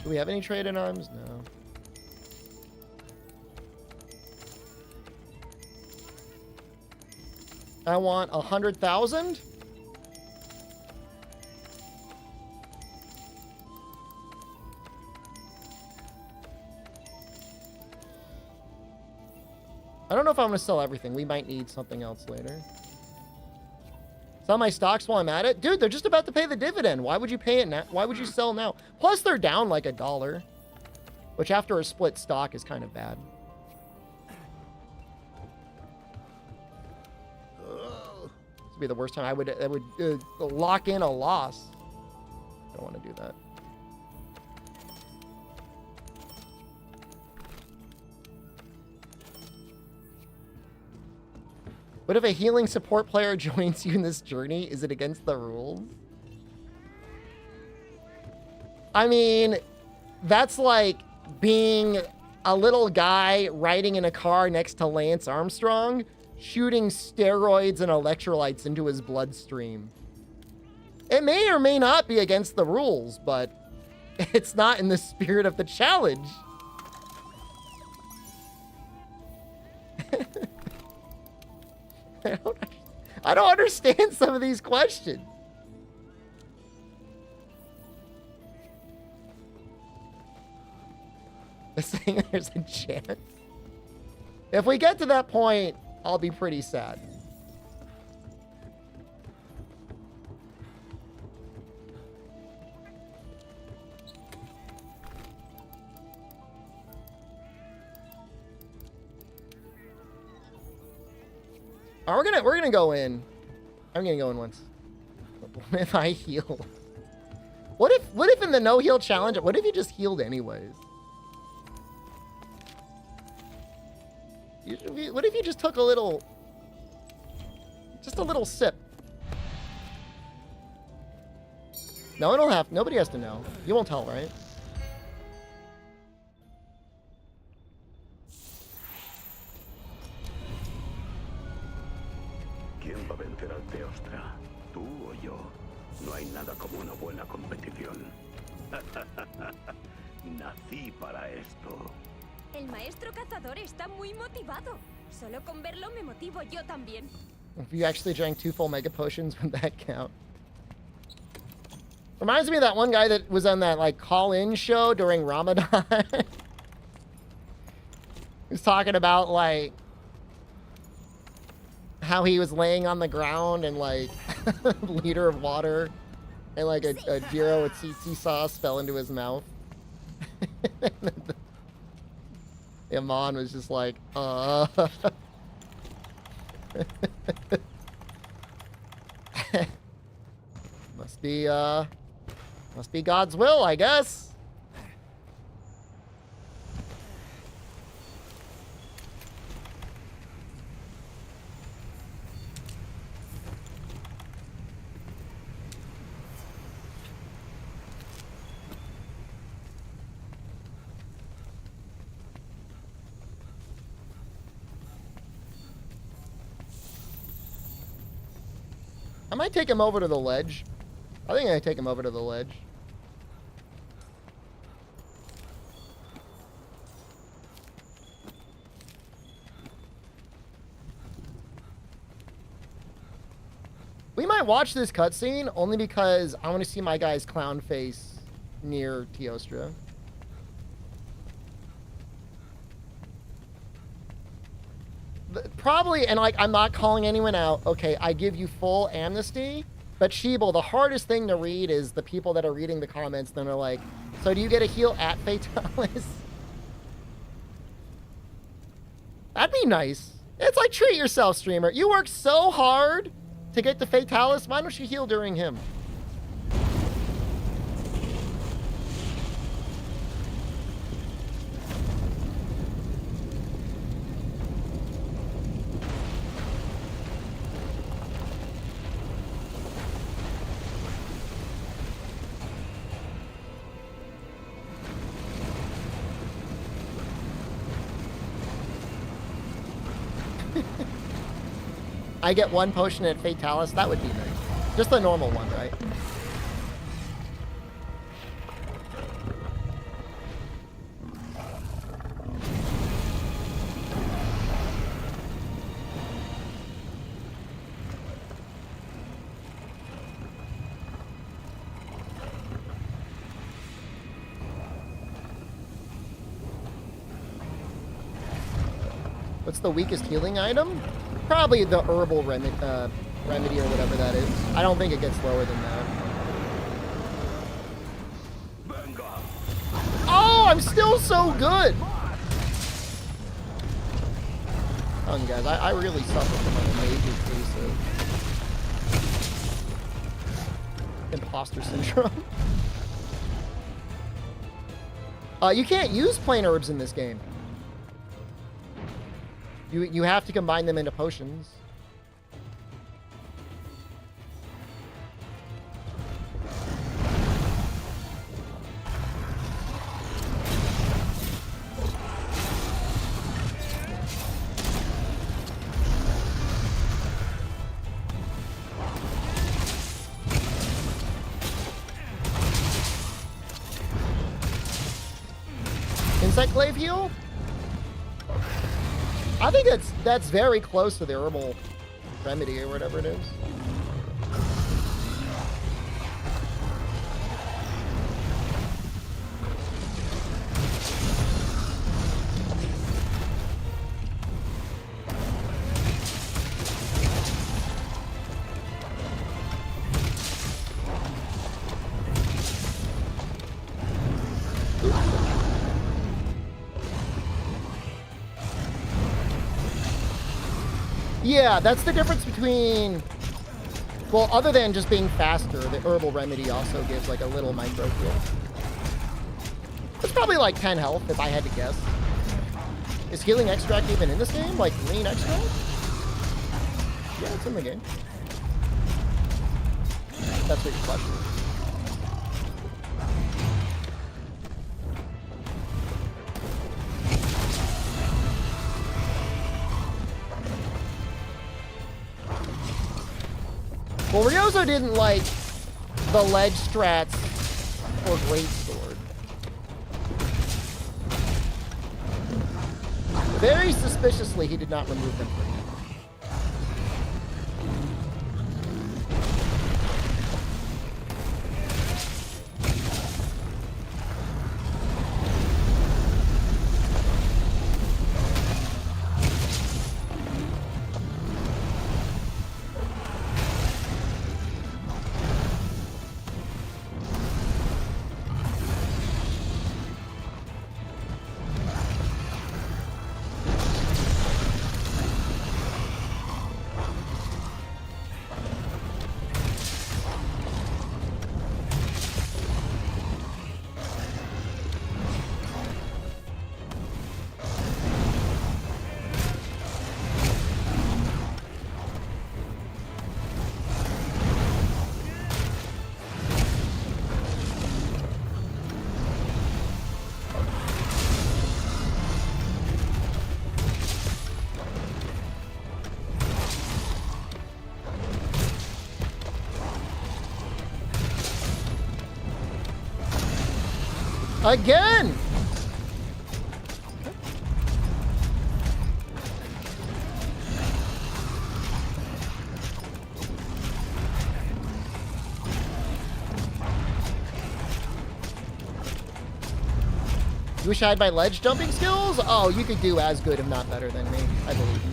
Do we have any trade-in arms? No. I want 100,000. I don't know if I'm going to sell everything. We might need something else later. Sell my stocks while I'm at it? Dude, they're just about to pay the dividend. Why would you pay it now? Why would you sell now? Plus, they're down like $1, which after a split stock is kind of bad. This would be the worst time. I would lock in a loss. I don't want to do that. What if a healing support player joins you in this journey? Is it against the rules? I mean, that's like being a little guy riding in a car next to Lance Armstrong, shooting steroids and electrolytes into his bloodstream. It may or may not be against the rules, but it's not in the spirit of the challenge. I don't understand some of these questions. Saying there's a chance. If we get to that point, I'll be pretty sad. We're gonna go in. I'm gonna go in once. If I heal. What if in the no heal challenge, what if you just healed anyways? What if you just took a little sip? No, nobody has to know. You won't tell, right? tiempo a vencer al Teostra. Tú o yo. No hay nada como una buena competición. Nací para esto. El maestro cazador está muy motivado. Solo con verlo me motivo yo también. If you actually drank 2 full mega potions, would that count? Reminds me of that one guy that was on that like call-in show during Ramadan. He was talking about like how he was laying on the ground and like a liter of water and like a gyro with tzatziki sauce fell into his mouth. Iman was just like, must be God's will, I guess. I might take him over to the ledge. I think I take him over to the ledge. We might watch this cutscene only because I want to see my guy's clown face near Teostra. Probably, and like, I'm not calling anyone out. Okay, I give you full amnesty. But Sheeble, the hardest thing to read is the people that are reading the comments. Then are like, so do you get a heal at Fatalis? That'd be nice. It's like, treat yourself, streamer. You work so hard to get to Fatalis. Why don't you heal during him? I get 1 potion at Fatalis. That would be nice. Just the normal one, right? What's the weakest healing item? Probably the herbal remedy or whatever that is. I don't think it gets lower than that. Oh, I'm still so good! Come on, guys. I really suffer from a major case of imposter syndrome. You can't use plain herbs in this game. You have to combine them into potions. Insect glaive heal? I think that's very close to the herbal remedy or whatever it is. Yeah, that's the difference between... Well, other than just being faster, the herbal remedy also gives like a little micro heal. It's probably like 10 health if I had to guess. Is healing extract even in this game? Like green extract? Yeah, it's in the game. That's what your question is. Well, Ryozo didn't like the ledge strats or greatsword. Very suspiciously, he did not remove them from him. Again! You wish I had my ledge jumping skills? Oh, you could do as good, if not better than me. I believe you.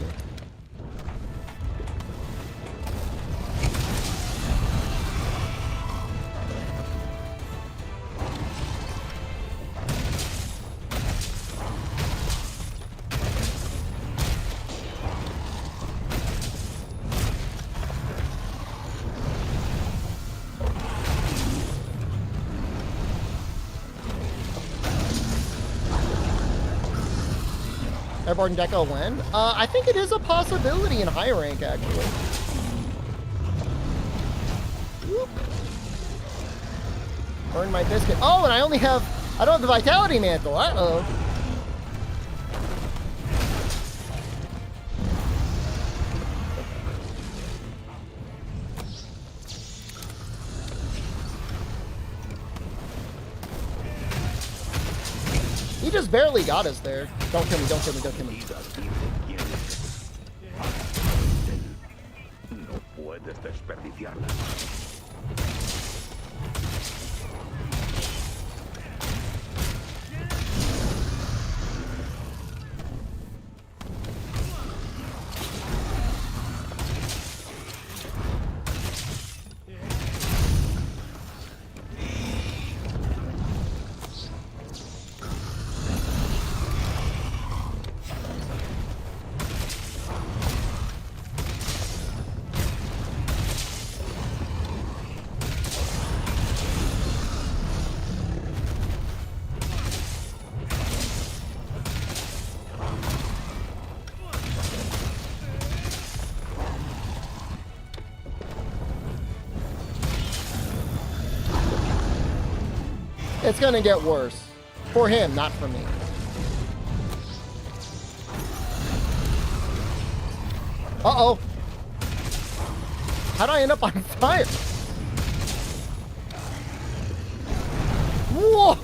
Airborne Deco when? I think it is a possibility in high rank, actually. Whoop. Burn my biscuit. Oh, and I don't have the Vitality Mantle. Uh-oh. He just barely got us there. Don't kill me, don't kill me, don't kill me. No puedes desperdiciarla. It's gonna get worse. For him, not for me. Uh-oh. How'd I end up on fire? Whoa!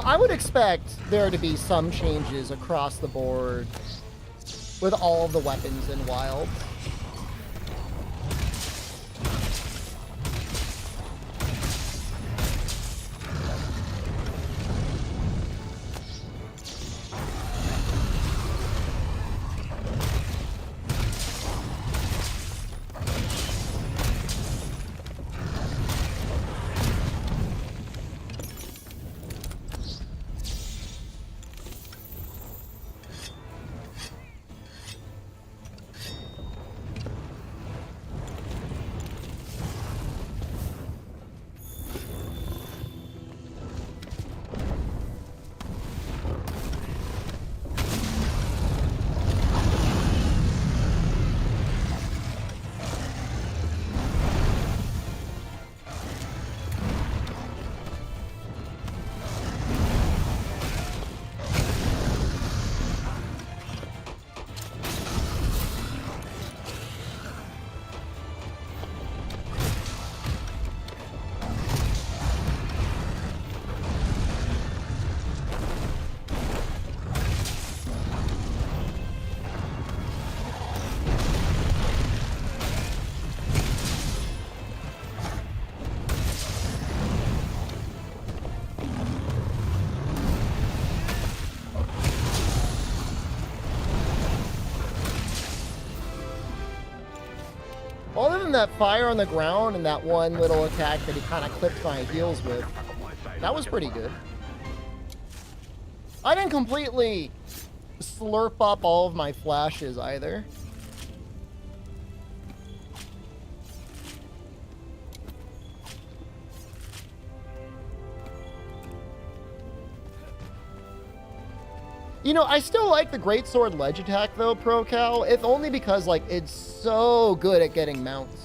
I would expect there to be some changes across the board with all of the weapons in Wild. him that fire on the ground and that one little attack that he kind of clipped my heels with. That was pretty good. I didn't completely slurp up all of my flashes either. You know, I still like the Greatsword Ledge Attack, though, ProCal, if only because, like, it's so good at getting mounts.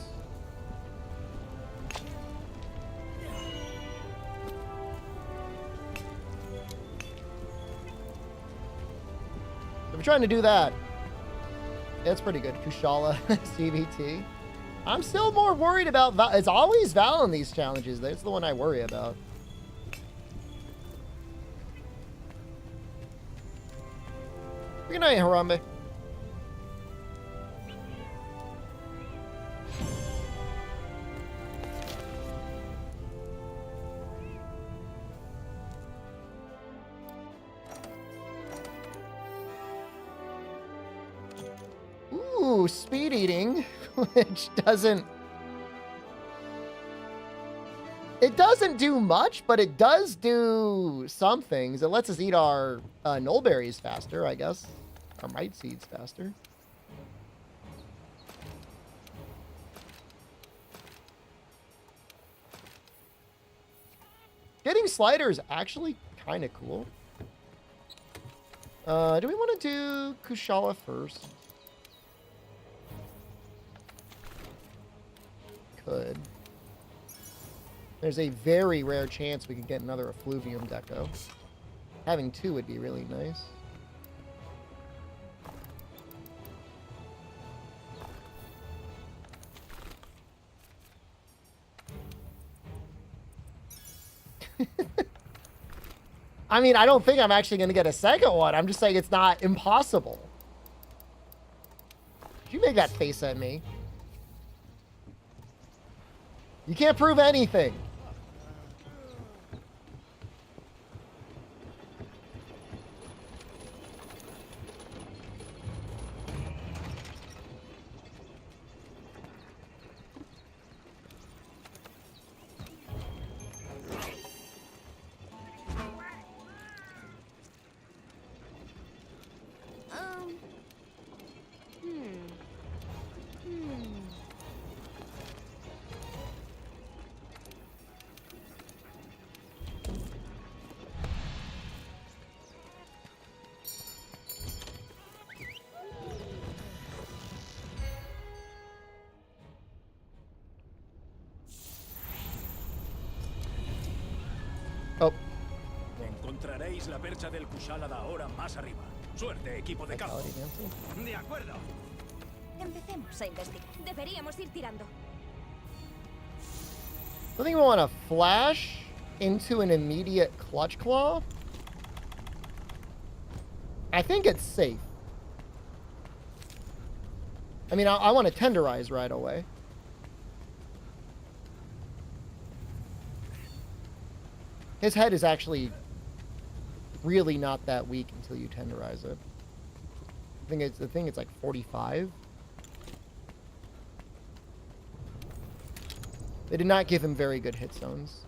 If we're trying to do that, it's pretty good. Kushala, CVT. I'm still more worried about Val. It's always Val in these challenges. That's the one I worry about. Good night, Harambe. Ooh, speed eating, which doesn't... It doesn't do much, but it does do some things. It lets us eat our nullberries faster, I guess. Our mite seeds faster. Getting slider is actually kind of cool. Do we want to do Kushala first? Could. There's a very rare chance we could get another Effluvium Deco. Having two would be really nice. I mean, I don't think I'm actually going to get a second one. I'm just saying it's not impossible. Did you make that face at me? You can't prove anything. Oh. Encontraréis la percha del Kushala de ahora más arriba. Suerte, equipo de campo. De acuerdo. Empecemos a investigar. Deberíamos ir tirando. I think we want to flash into an immediate Clutch Claw. I think it's safe. I mean, I want to tenderize right away. His head is actually really not that weak until you tenderize it. I think it's like 45. They did not give him very good hit zones.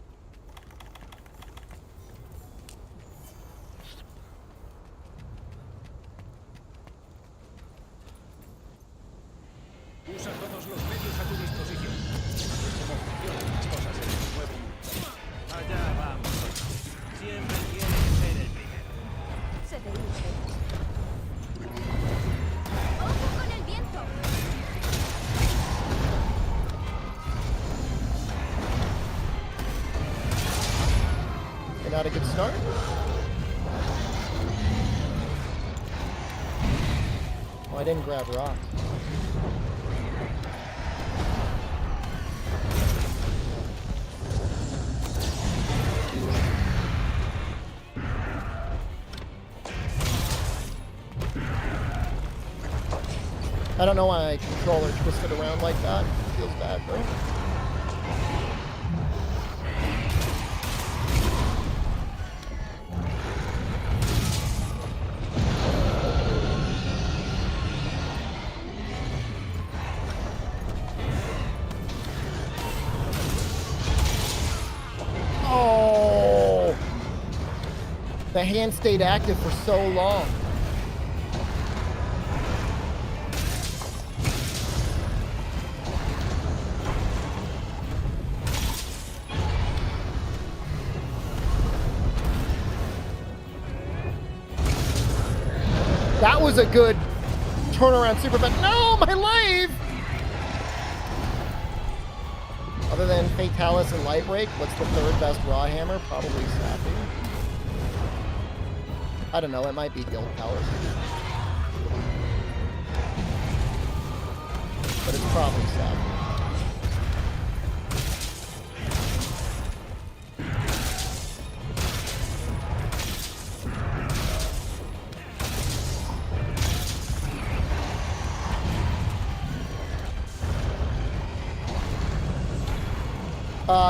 Usa todos los medios a tu disposición. Cómo funcionan las cosas en el nuevo mundo. Allá vamos. Siempre tiene que ser el primero. Se te ilusiona. ¡Ojo con el viento! Not a good start. Oh, I didn't grab rocks. I don't know why my controller twisted around like that. It feels bad, bro. The hand stayed active for so long. That was a good turnaround super, but no, my life! Other than Fatalis and Light Break, what's the third best raw hammer? Probably Sappy. I don't know, it might be Guild Power. But it's probably Sappy.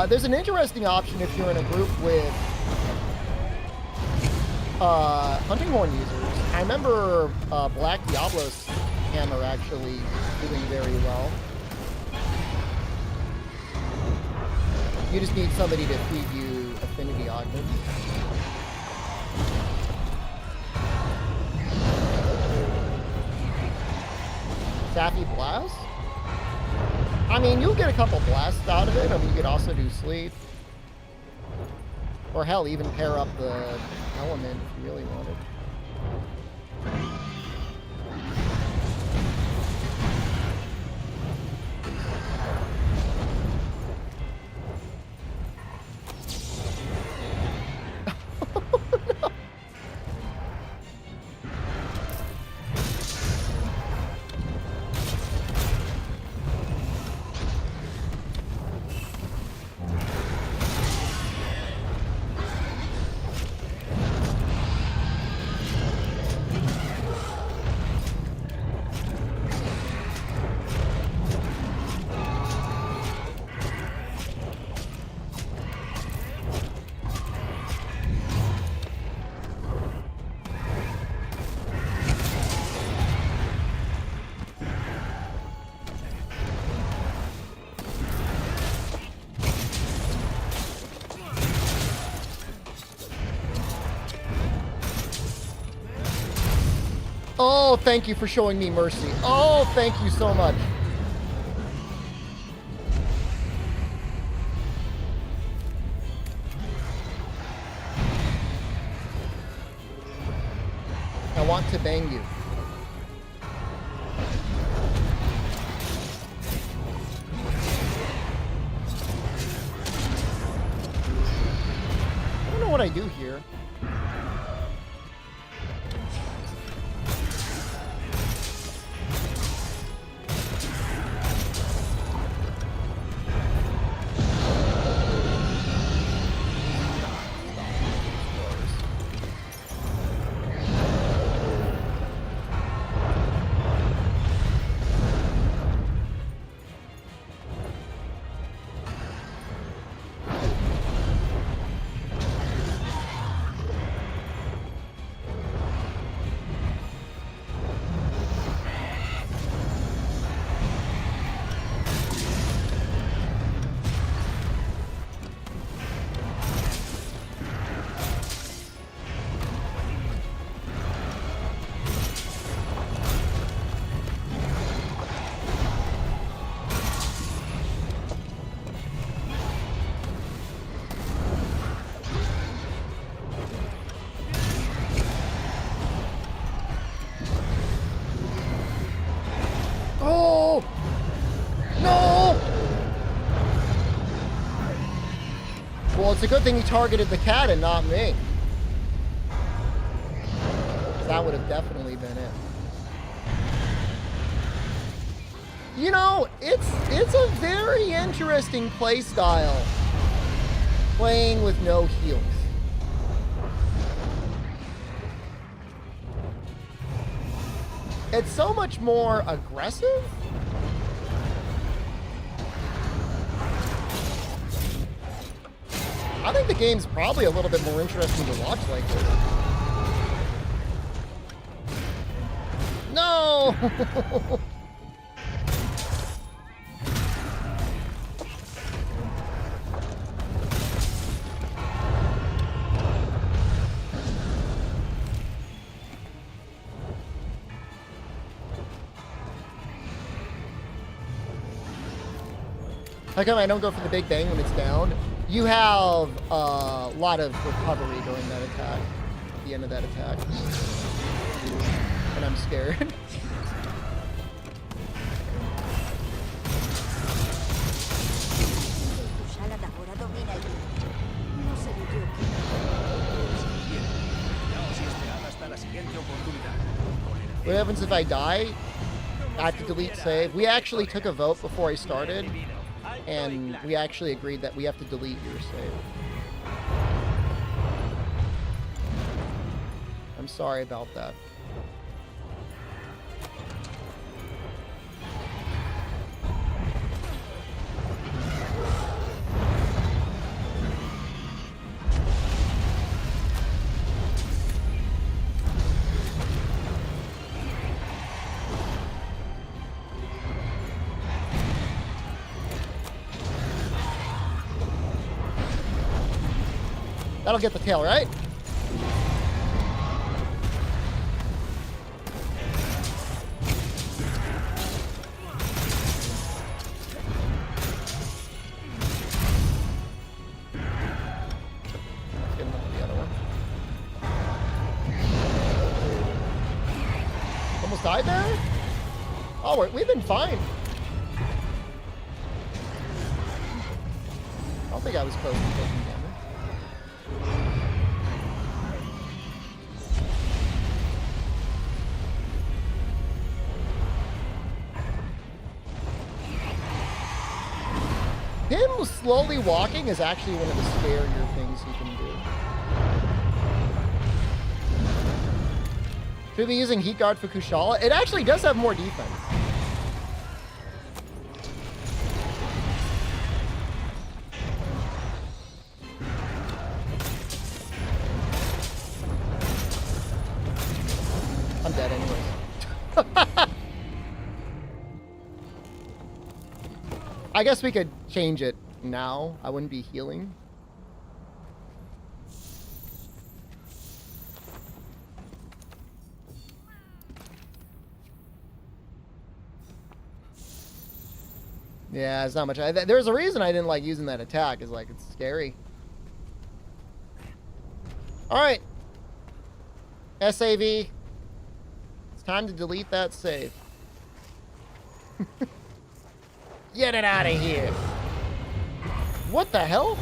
There's an interesting option if you're in a group with hunting horn users. I remember Black Diablo's hammer actually doing very well. You just need somebody to feed you affinity augments. Sappy Blast? I mean, you'll get a couple blasts out of it. I mean, you could also do sleep. Or hell, even pair up the element if you really wanted. Oh, thank you for showing me mercy. Oh, thank you so much. I want to bang you. I don't know what I do here. Well, it's a good thing he targeted the cat and not me. That would have definitely been it. You know, it's a very interesting play style. Playing with no heals. It's so much more aggressive. I think the game's probably a little bit more interesting to watch like this. No! How come I don't go for the big bang when it's down? You have a lot of recovery during that attack, at the end of that attack. And I'm scared. What happens if I die? I have to delete save. We actually took a vote before I started, and we actually agreed that we have to delete your save. I'm sorry about that. That'll get the tail, right? Let's get him with the other one. Almost died there? Oh, we've been fine. I don't think I was close to taking damage. Him slowly walking is actually one of the scarier things he can do. Should be using Heat Guard for Kushala. It actually does have more defense. I'm dead anyways. I guess we could change it now. I wouldn't be healing. Yeah, it's not much. There's a reason I didn't like using that attack. Is like, it's scary. All right. SAV. It's time to delete that save. Get it out of here. What the hell?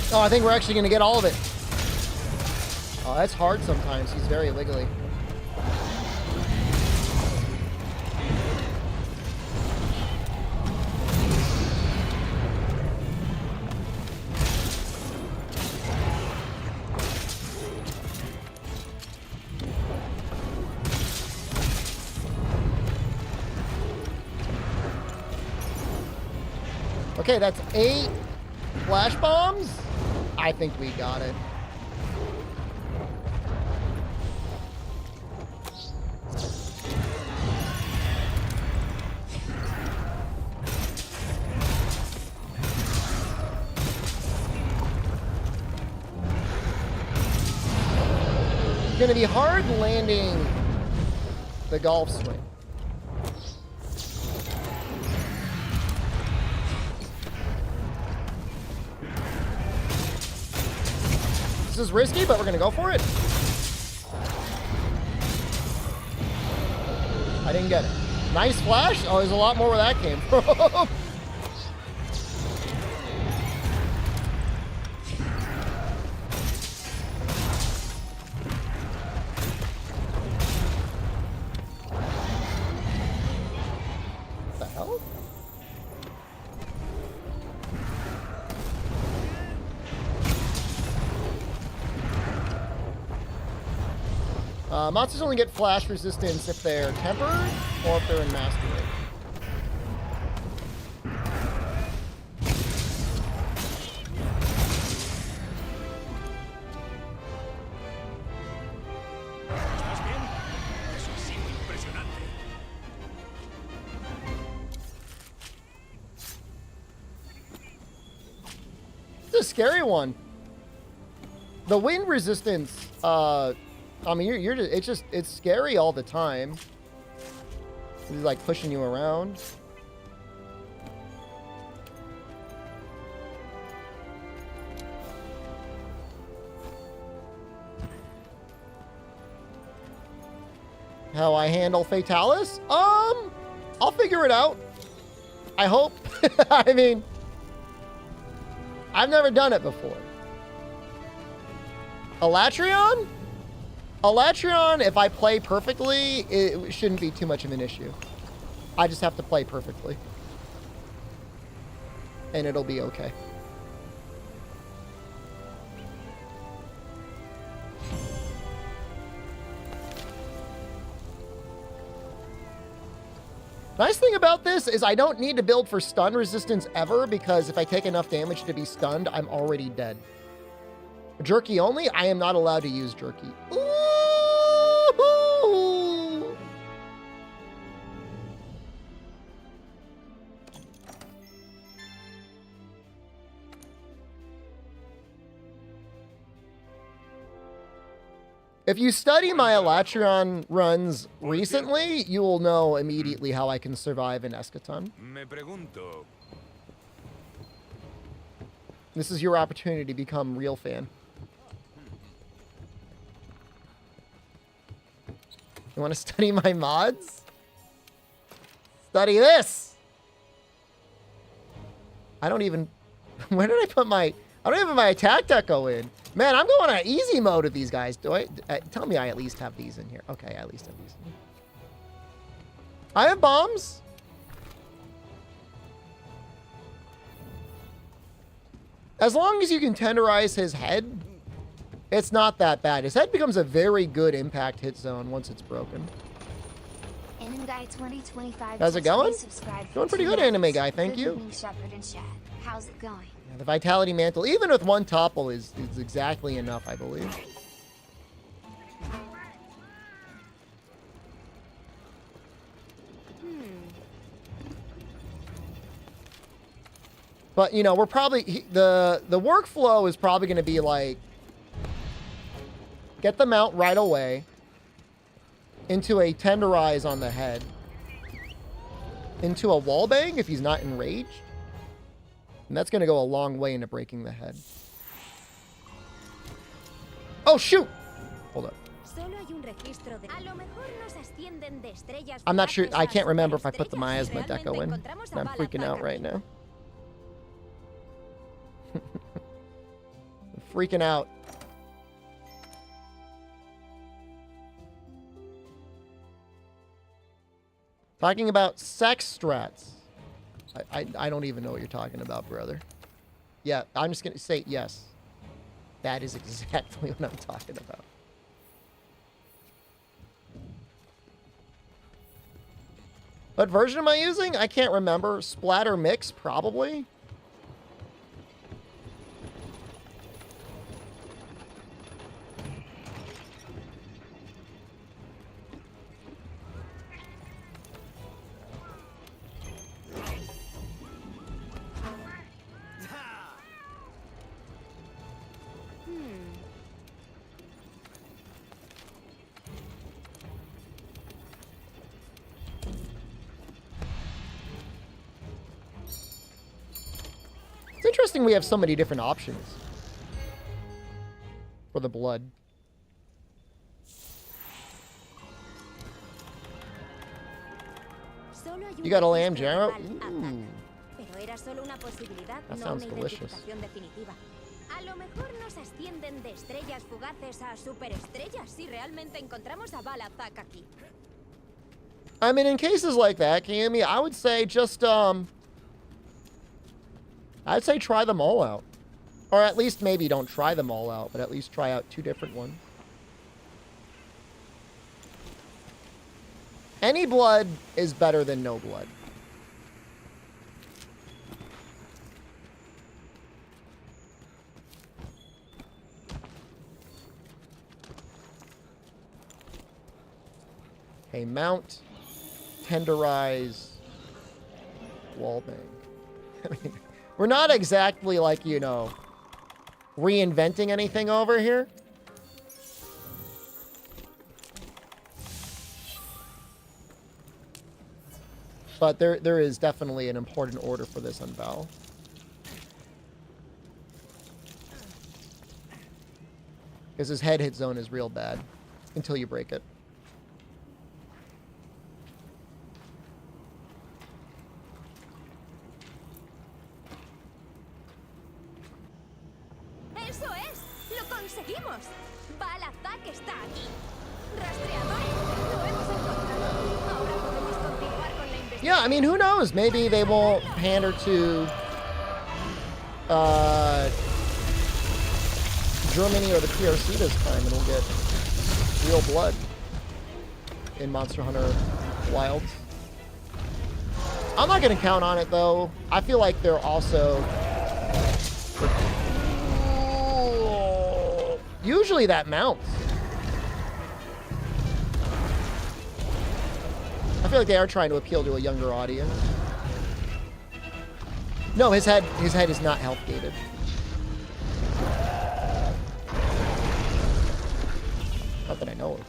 Oh, I think we're actually going to get all of it. Oh, that's hard sometimes. He's very wiggly. Okay, that's 8 flash bombs. I think we got it. It's gonna be hard landing the golf swing. This is risky, but we're gonna go for it. I didn't get it. Nice flash. Oh, there's a lot more where that came from. Monsters only get flash resistance if they're tempered or if they're in mastery. ¿Estás bien? Eso ha sido impresionante. It's a scary one. The wind resistance, I mean, it's scary all the time. It's like pushing you around. How I handle Fatalis? I'll figure it out. I hope. I mean, I've never done it before. Elatrion? Elatrion, if I play perfectly, it shouldn't be too much of an issue. I just have to play perfectly. And it'll be okay. Nice thing about this is I don't need to build for stun resistance ever, because if I take enough damage to be stunned, I'm already dead. Jerky only? I am not allowed to use jerky. Ooh! If you study my Elatrion runs recently, you will know immediately how I can survive in Eschaton. Me pregunto. This is your opportunity to become real fan. You want to study my mods? Study this! I don't even... Where did I put my... I don't even have my attack deco in. Man, I'm going on easy mode with these guys. Do I... tell me I at least have these in here. Okay, I at least have these in here. I have bombs. As long as you can tenderize his head, it's not that bad. His head becomes a very good impact hit zone once it's broken. Anime Guy 2025. How's it going? Subscribe for Going pretty 2 good, Anime months. Guy. Thank Good you. evening, Shepherd and Shad. How's it going? Yeah, the Vitality Mantle, even with one topple, is exactly enough, I believe. But, you know, we're probably... The workflow is probably going to be like... Get them out right away. Into a tenderize on the head. Into a wallbang if he's not enraged. And that's going to go a long way into breaking the head. Oh, shoot! Hold up. I'm not sure. I can't remember if I put the miasma deco in. I'm freaking out right now. I'm freaking out. Talking about sex strats. I don't even know what you're talking about, brother. Yeah, I'm just going to say yes. That is exactly what I'm talking about. What version am I using? I can't remember. Splatter Mix, probably. It's interesting we have so many different options for the blood. You got a lamb gyro? Ooh. That sounds delicious. A lo mejor nos ascienden de estrellas fugaces a superestrellas si realmente encontramos a Balatro aquí. I mean, in cases like that, Kami, I would say just, I'd say try them all out. Or at least maybe don't try them all out, but at least try out 2 different ones. Any blood is better than no blood. Okay, mount, tenderize, wallbang. I mean, we're not exactly like, you know, reinventing anything over here. But there is definitely an important order for this on Val. Because his head hit zone is real bad until you break it. ¡Eso es! ¡Lo conseguimos! Balazak está aquí. Rastreadores, lo hemos encontrado. Ahora podemos continuar con la investigación. Yeah, I mean, who knows? Maybe they won't pander to Germany or the PRC this time, and we'll get real blood in Monster Hunter Wilds. I'm not going to count on it, though. I feel like they're also... Usually that mounts. I feel like they are trying to appeal to a younger audience. No, his head is not health gated. Not that I know of.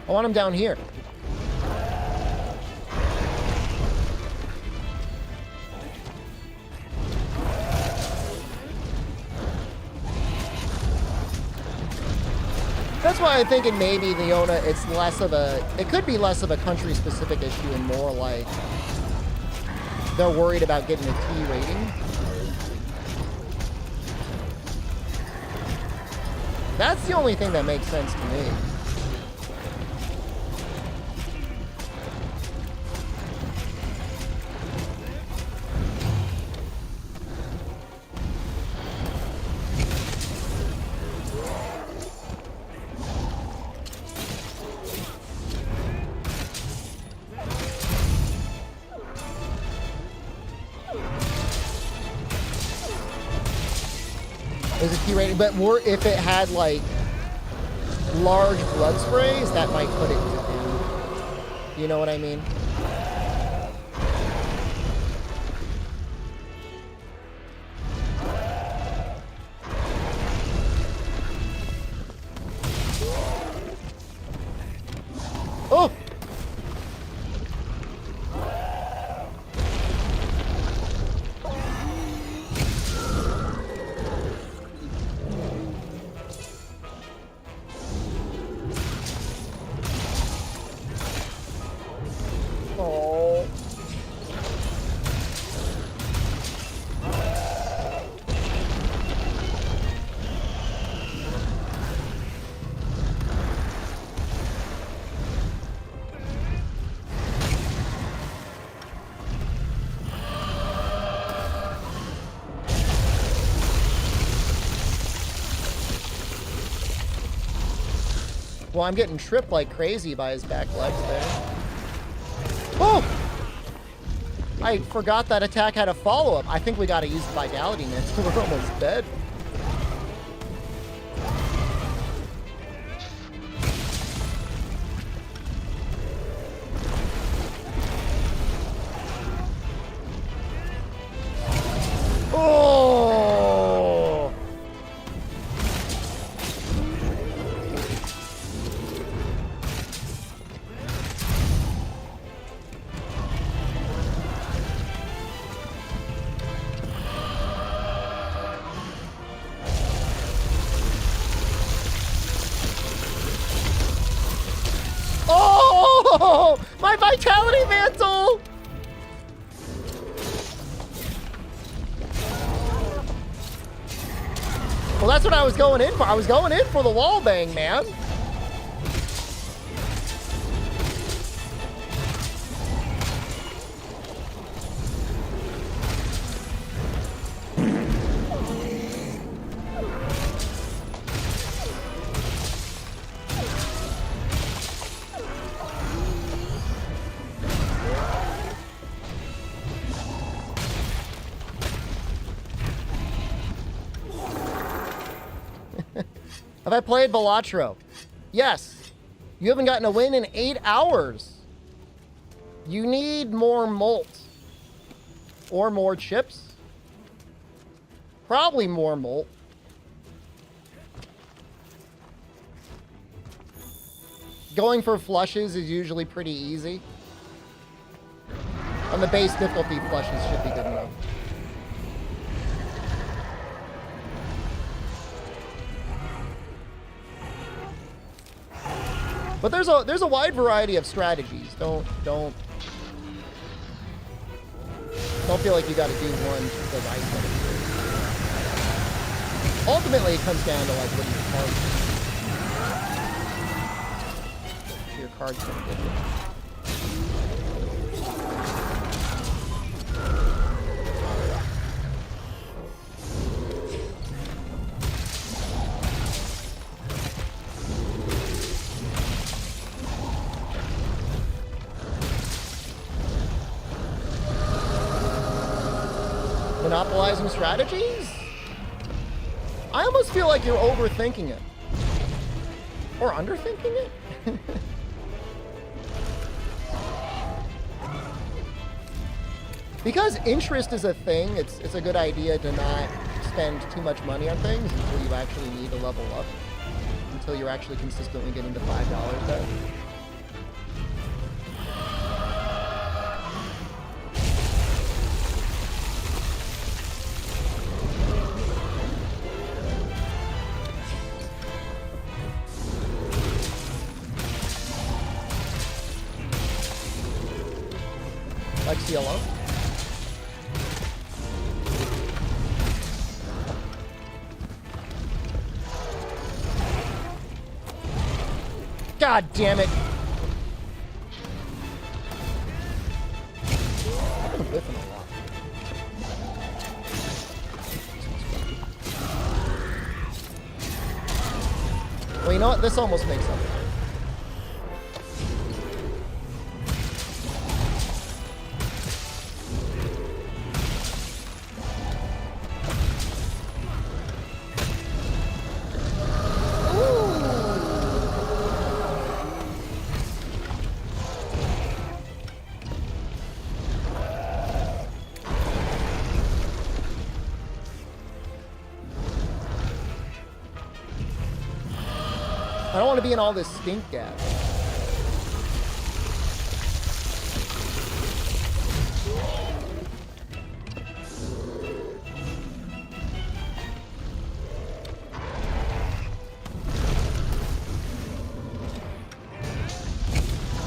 I want him down here. That's why I'm thinking maybe Leona, it's less of a, it could be less of a country-specific issue and more like they're worried about getting a T rating. That's the only thing that makes sense to me. Is a T rating, but more if it had like large blood sprays, that might put it to M. You know what I mean? Oh! Well, I'm getting tripped like crazy by his back legs there. Oh! I forgot that attack had a follow-up. I think we gotta use Vitality Mantle. We're almost dead. Oh! Oh! My Vitality Mantle! Well, that's what I was going in for. I was going in for the wall bang, man. Have I played Balatro? Yes. You haven't gotten a win in 8 hours. You need more malt. Or more chips. Probably more malt. Going for flushes is usually pretty easy. On the base difficulty, flushes should be good enough. But there's a wide variety of strategies. Don't feel like you got to do one because I said it. Ultimately, it comes down to like what your cards gonna get you. Monopolizing strategies? I almost feel like you're overthinking it. Or underthinking it? Because interest is a thing, it's a good idea to not spend too much money on things until you actually need to level up. Until you're actually consistently getting to $5 there. Like CLO. God damn it. I've been whiffing a lot. Well, you know what? This almost makes up. I don't want to be in all this stink gas.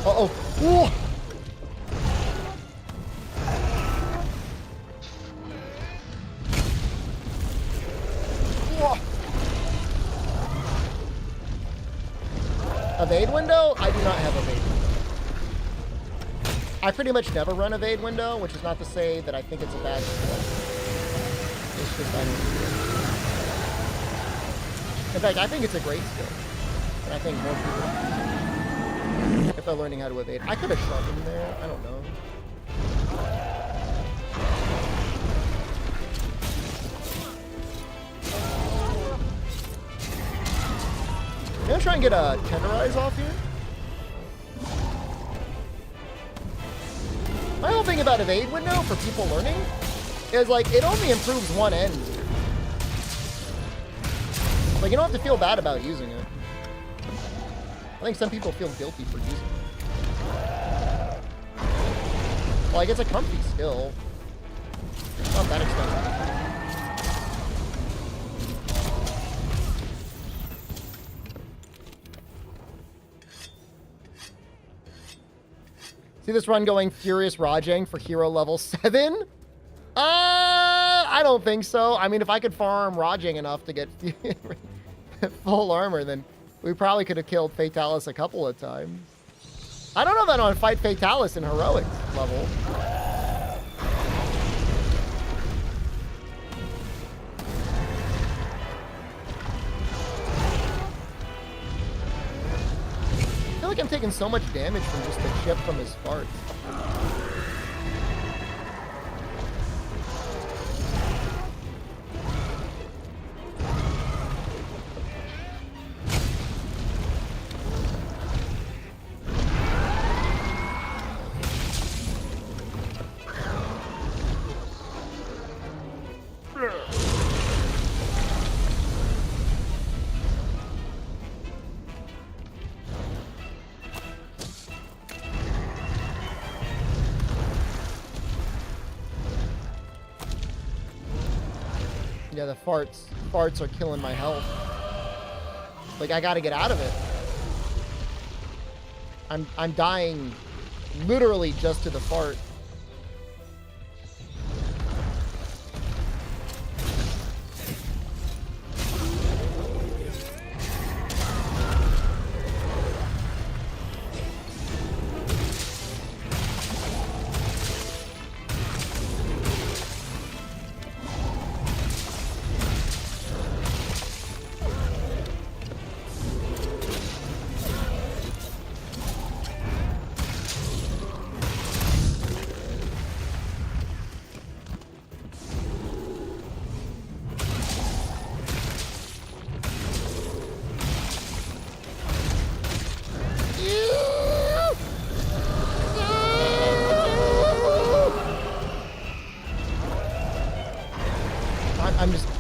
Uh-oh. Whoa. Evade window? I do not have evade window. I pretty much never run evade window, which is not to say that I think it's a bad skill. It's just I don't do it. In fact, I think it's a great skill. And I think more people, if they're learning how to evade. I could have shoved him there. I don't know. I'm gonna try and get a tenderize off here. My whole thing about evade window for people learning is like it only improves one end. Like you don't have to feel bad about using it. I think some people feel guilty for using it. Like it's a comfy skill. It's not that expensive. See this run going Furious Rajang for hero level 7? I I don't think so. I mean, if I could farm Rajang enough to get full armor, then we probably could have killed Fatalis a couple of times. I don't know that I want to fight Fatalis in heroic level. I feel like I'm taking so much damage from just the chip from his farts. Yeah, the farts are killing my health. Like, I gotta get out of it. I'm dying literally just to the fart.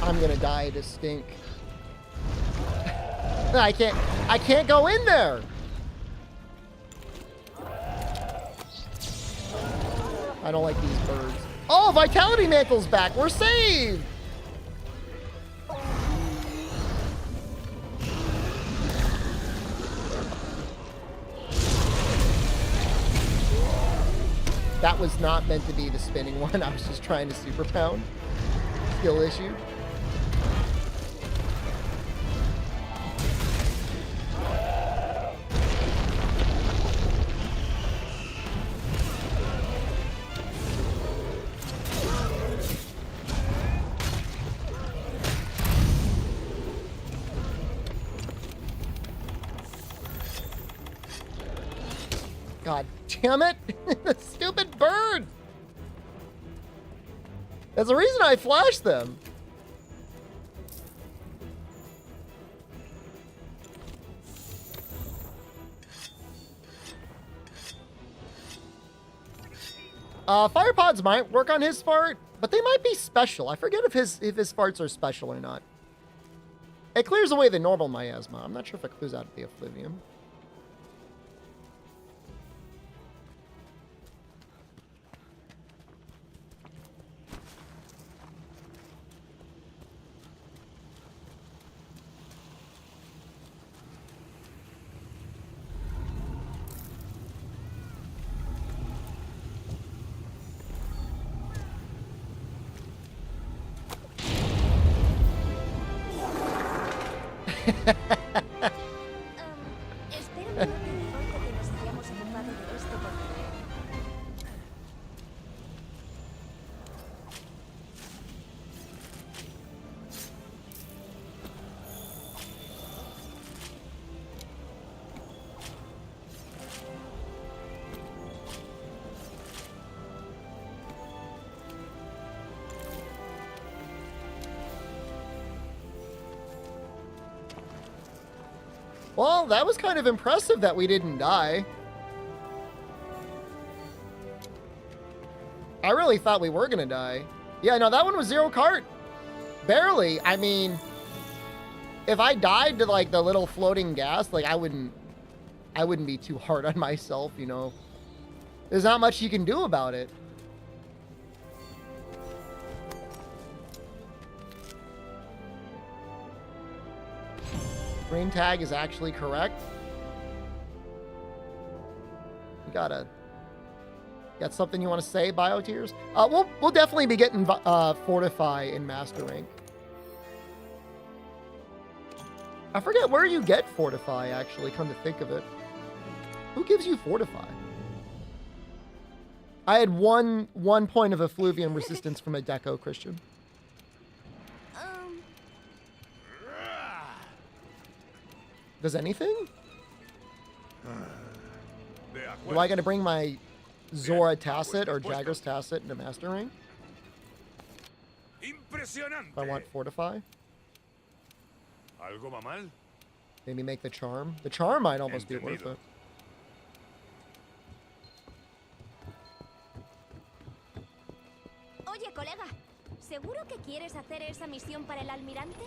I'm gonna die to stink. I can't go in there. I don't like these birds. Oh, Vitality Mantle's back. We're saved. That was not meant to be the spinning one. I was just trying to super pound. Skill issue. God damn it! The stupid bird! That's the reason I flashed them. Fire pods might work on his fart, but they might be special. I forget if his farts are special or not. It clears away the normal miasma. I'm not sure if it clears out the effluvium. Espero que no te importe que nos hayamos ocupado de esto porque... Well, that was kind of impressive that we didn't die. I really thought we were gonna die. Yeah, no, that one was zero cart. Barely. I mean, if I died to like the little floating gas, like I wouldn't be too hard on myself, you know. There's not much you can do about it. Green tag is actually correct. You Got something you want to say, BioTears? We'll definitely be getting Fortify in Master Rank. I forget where you get Fortify, actually, come to think of it. Who gives you Fortify? I had one point of effluvium resistance from a Deco, Christian. Does anything? Do I gotta bring my Zora Tacit or Jagras Tacit into Master Rank? If I want Fortify? ¿Algo va mal? Maybe make the Charm. The Charm might almost be worth it. Oye, colega, ¿seguro que quieres hacer esa misión para el almirante?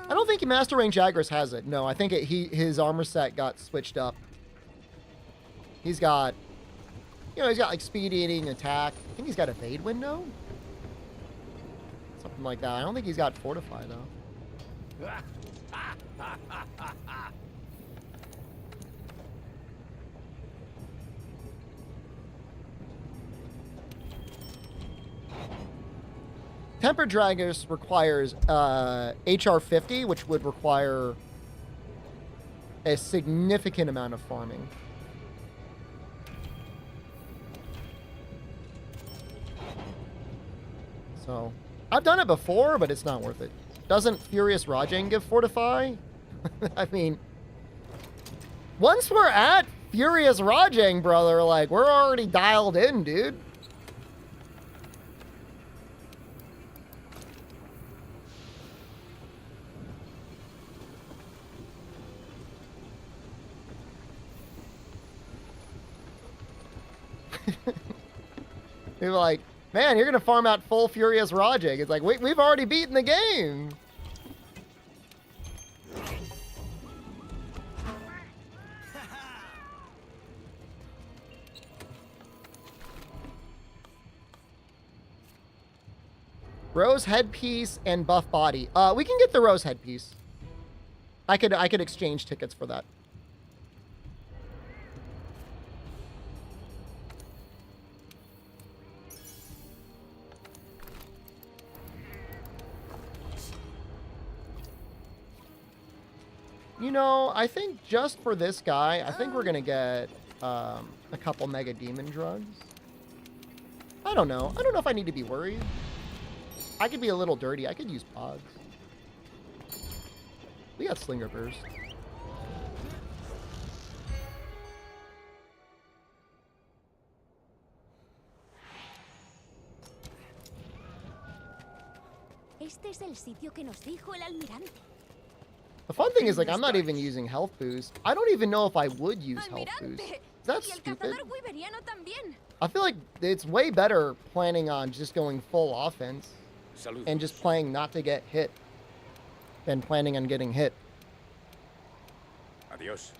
I don't think Master Rank Jagras has it. No, I think his armor set got switched up. He's got, he's got like speed eating, attack. I think he's got evade window. Something like that. I don't think he's got Fortify though. Tempered Dragons requires HR 50, which would require a significant amount of farming. So, I've done it before, but it's not worth it. Doesn't Furious Rajang give Fortify? I mean, once we're at Furious Rajang, brother, like, we're already dialed in, dude. People are like, man, you're gonna farm out full Furious Rajang. It's like, we've already beaten the game. Rose headpiece and buff body. We can get the rose headpiece. I could exchange tickets for that. You know, I think just for this guy, I think we're gonna get a couple Mega Demon drugs. I don't know. I don't know if I need to be worried. I could be a little dirty. I could use pods. We got Slinger Burst. Este es el sitio que nos dijo el almirante. The fun thing is, like, I'm not even using health boost. I don't even know if I would use health boost. Is that stupid? I feel like it's way better planning on just going full offense and just playing not to get hit than planning on getting hit. Adiós.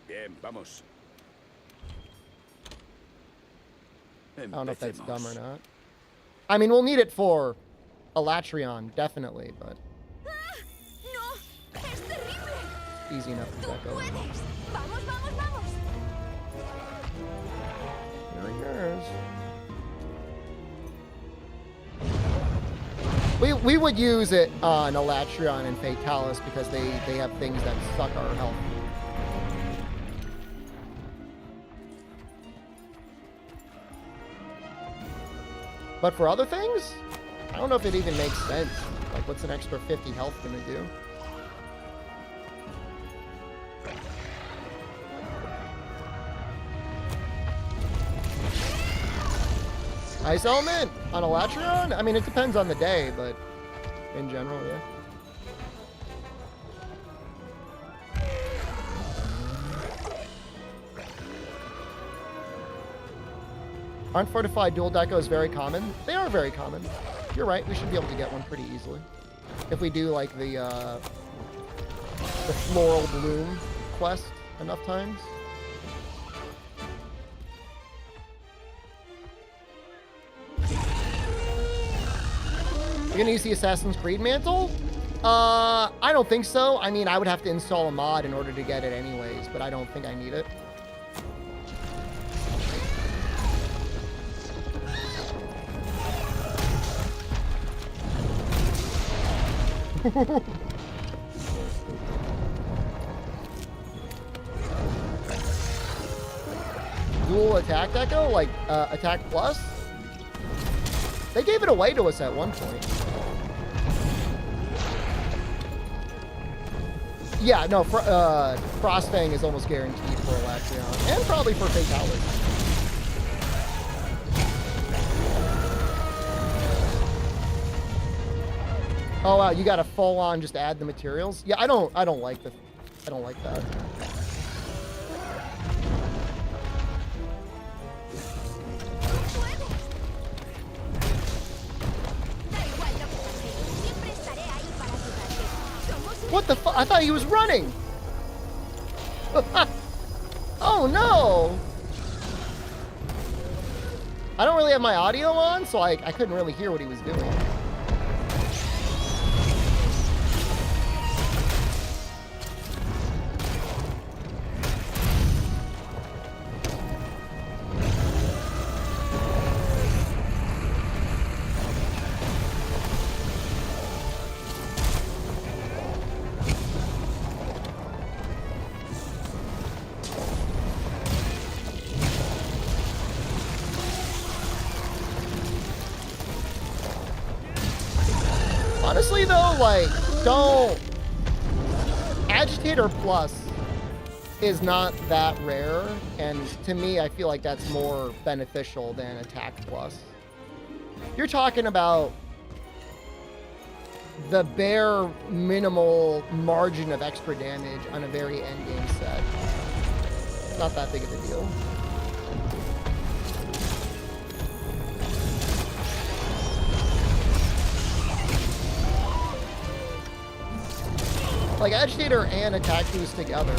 Bien, vamos. I don't know if that's dumb or not. I mean, we'll need it for Elatrion, definitely, but... easy enough to back over. There he goes. We would use it on Elatrion and Fatalis because they have things that suck our health. But for other things, I don't know if it even makes sense. Like, what's an extra 50 health gonna do? Ice Element on Elatrion? I mean, it depends on the day, but in general, yeah. Aren't fortified dual decos very common? They are very common. You're right, we should be able to get one pretty easily. If we do, like, the Floral Bloom quest enough times. You're gonna use the Assassin's Creed mantle? I don't think so. I mean, I would have to install a mod in order to get it anyways, but I don't think I need it. Dual attack echo? Like, attack plus? They gave it away to us at one point. Yeah, no, Frostfang is almost guaranteed for Electrion. And probably for Fatalis. Oh wow, you got to full on just add the materials? Yeah, I don't like that. What the fuck? I thought he was running. Oh no. I don't really have my audio on, so I couldn't really hear what he was doing. Honestly though, like, don't... Agitator Plus is not that rare, and to me, I feel like that's more beneficial than Attack Plus. You're talking about the bare minimal margin of extra damage on a very endgame set. It's not that big of a deal. Like Agitator and Attack Boost together.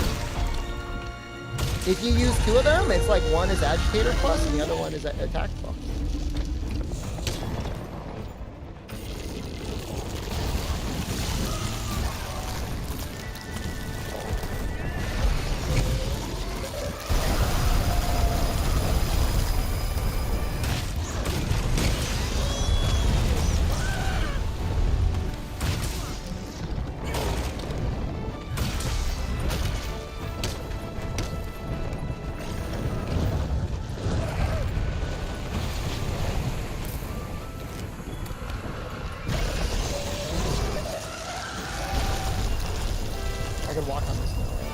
If you use two of them, it's like one is Agitator Plus and the other one is Attack Plus. I could walk on this now, right?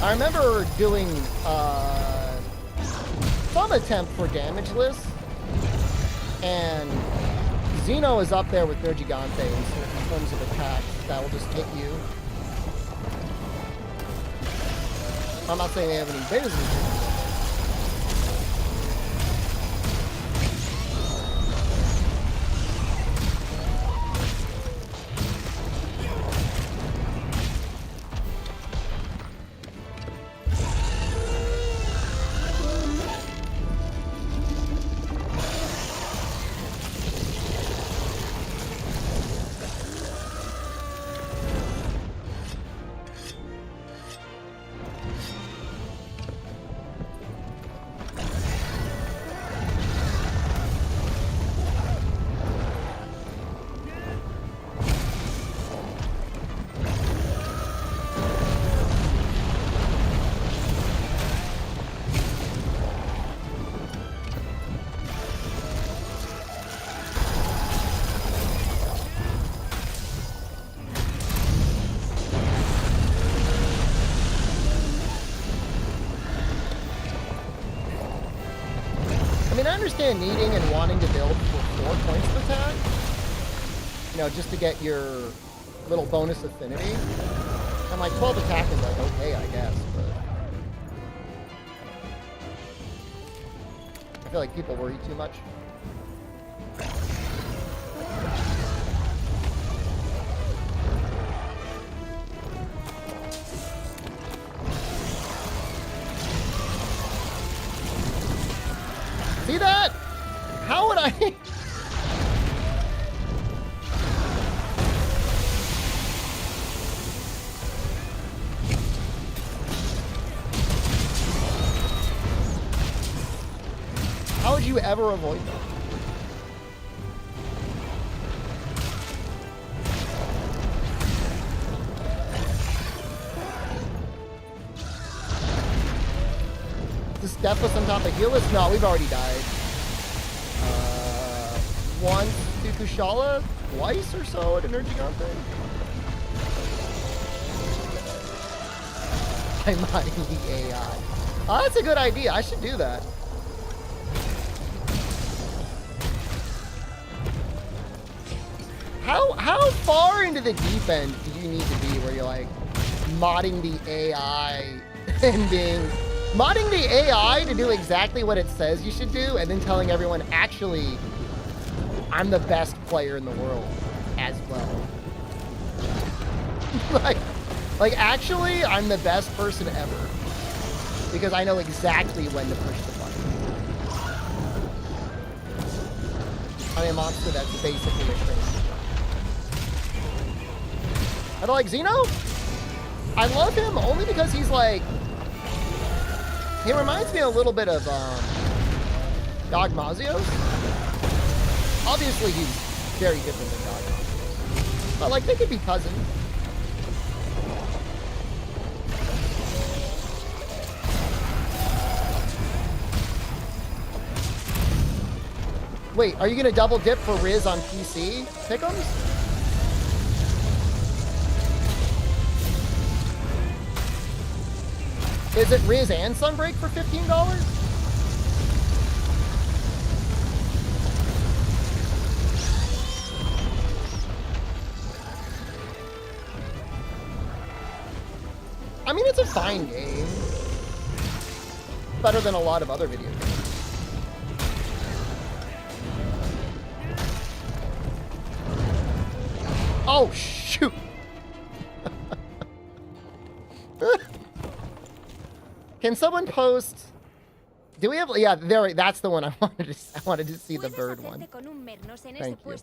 I remember doing some attempt for damageless, and Xeno is up there with Nergigante in terms of attacks that will just hit you. I'm not saying they have any business. mean, I understand needing and wanting to build for 4 points of attack. You know, just to get your little bonus affinity. And like 12 attack is like okay, I guess, but I feel like people worry too much. See that? How would I? How would you ever avoid that? Is Deathless on top of Healless? No, we've already died. Once to Kushala, twice or so at Energon thing. I'm mining the AI. Oh, that's a good idea. I should do that. How far into the deep end do you need to be where you're like modding the AI and modding the AI to do exactly what it says you should do and then telling everyone, actually, I'm the best player in the world as well. like actually, I'm the best person ever because I know exactly when to push the button. I'm a monster that's basically a trainer. I don't like Xeno. I love him only because he's like, he reminds me a little bit of Dogmazios. Obviously, he's very different than Dogmazios, but like they could be cousins. Wait, are you gonna double dip for Riz on PC? Pick'ems? Is it Riz and Sunbreak for $15? I mean, it's a fine game. Better than a lot of other video games. Oh, shoot. Can someone post? Do we have? Yeah, there. That's the one I wanted to. I wanted to see the bird one. Thank you.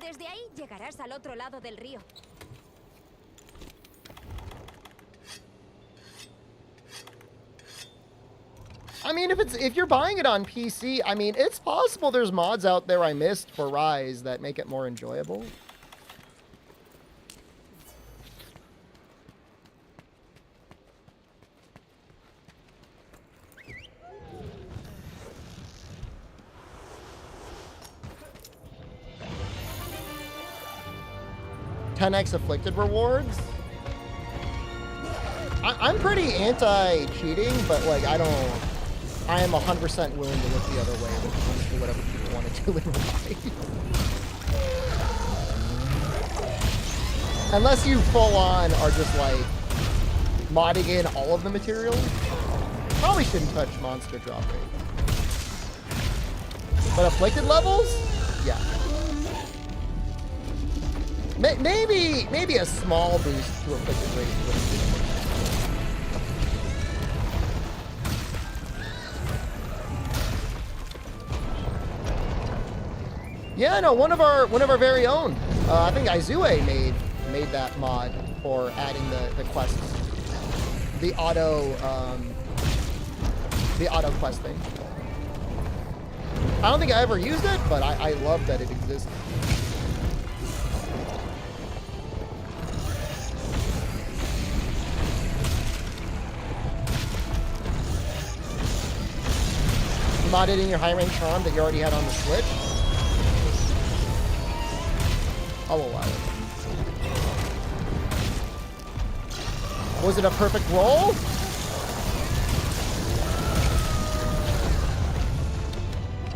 Desde ahí llegarás al otro lado del río. I mean, if you're buying it on PC, I mean, it's possible there's mods out there I missed for Rise that make it more enjoyable. $10x afflicted rewards. I'm pretty anti-cheating, but like I am 100% willing to look the other way when it comes to whatever people want to do in life. Unless you full on are just like modding in all of the materials. Probably shouldn't touch monster drop rate. But afflicted levels? Yeah. Maybe a small boost to afflicted rate would have been. Yeah, no, one of our very own. I think Izue made that mod for adding the quests, the auto quest thing. I don't think I ever used it, but I love that it exists. You modded in your high range charm that you already had on the Switch. I'll allow it. Was it a perfect roll?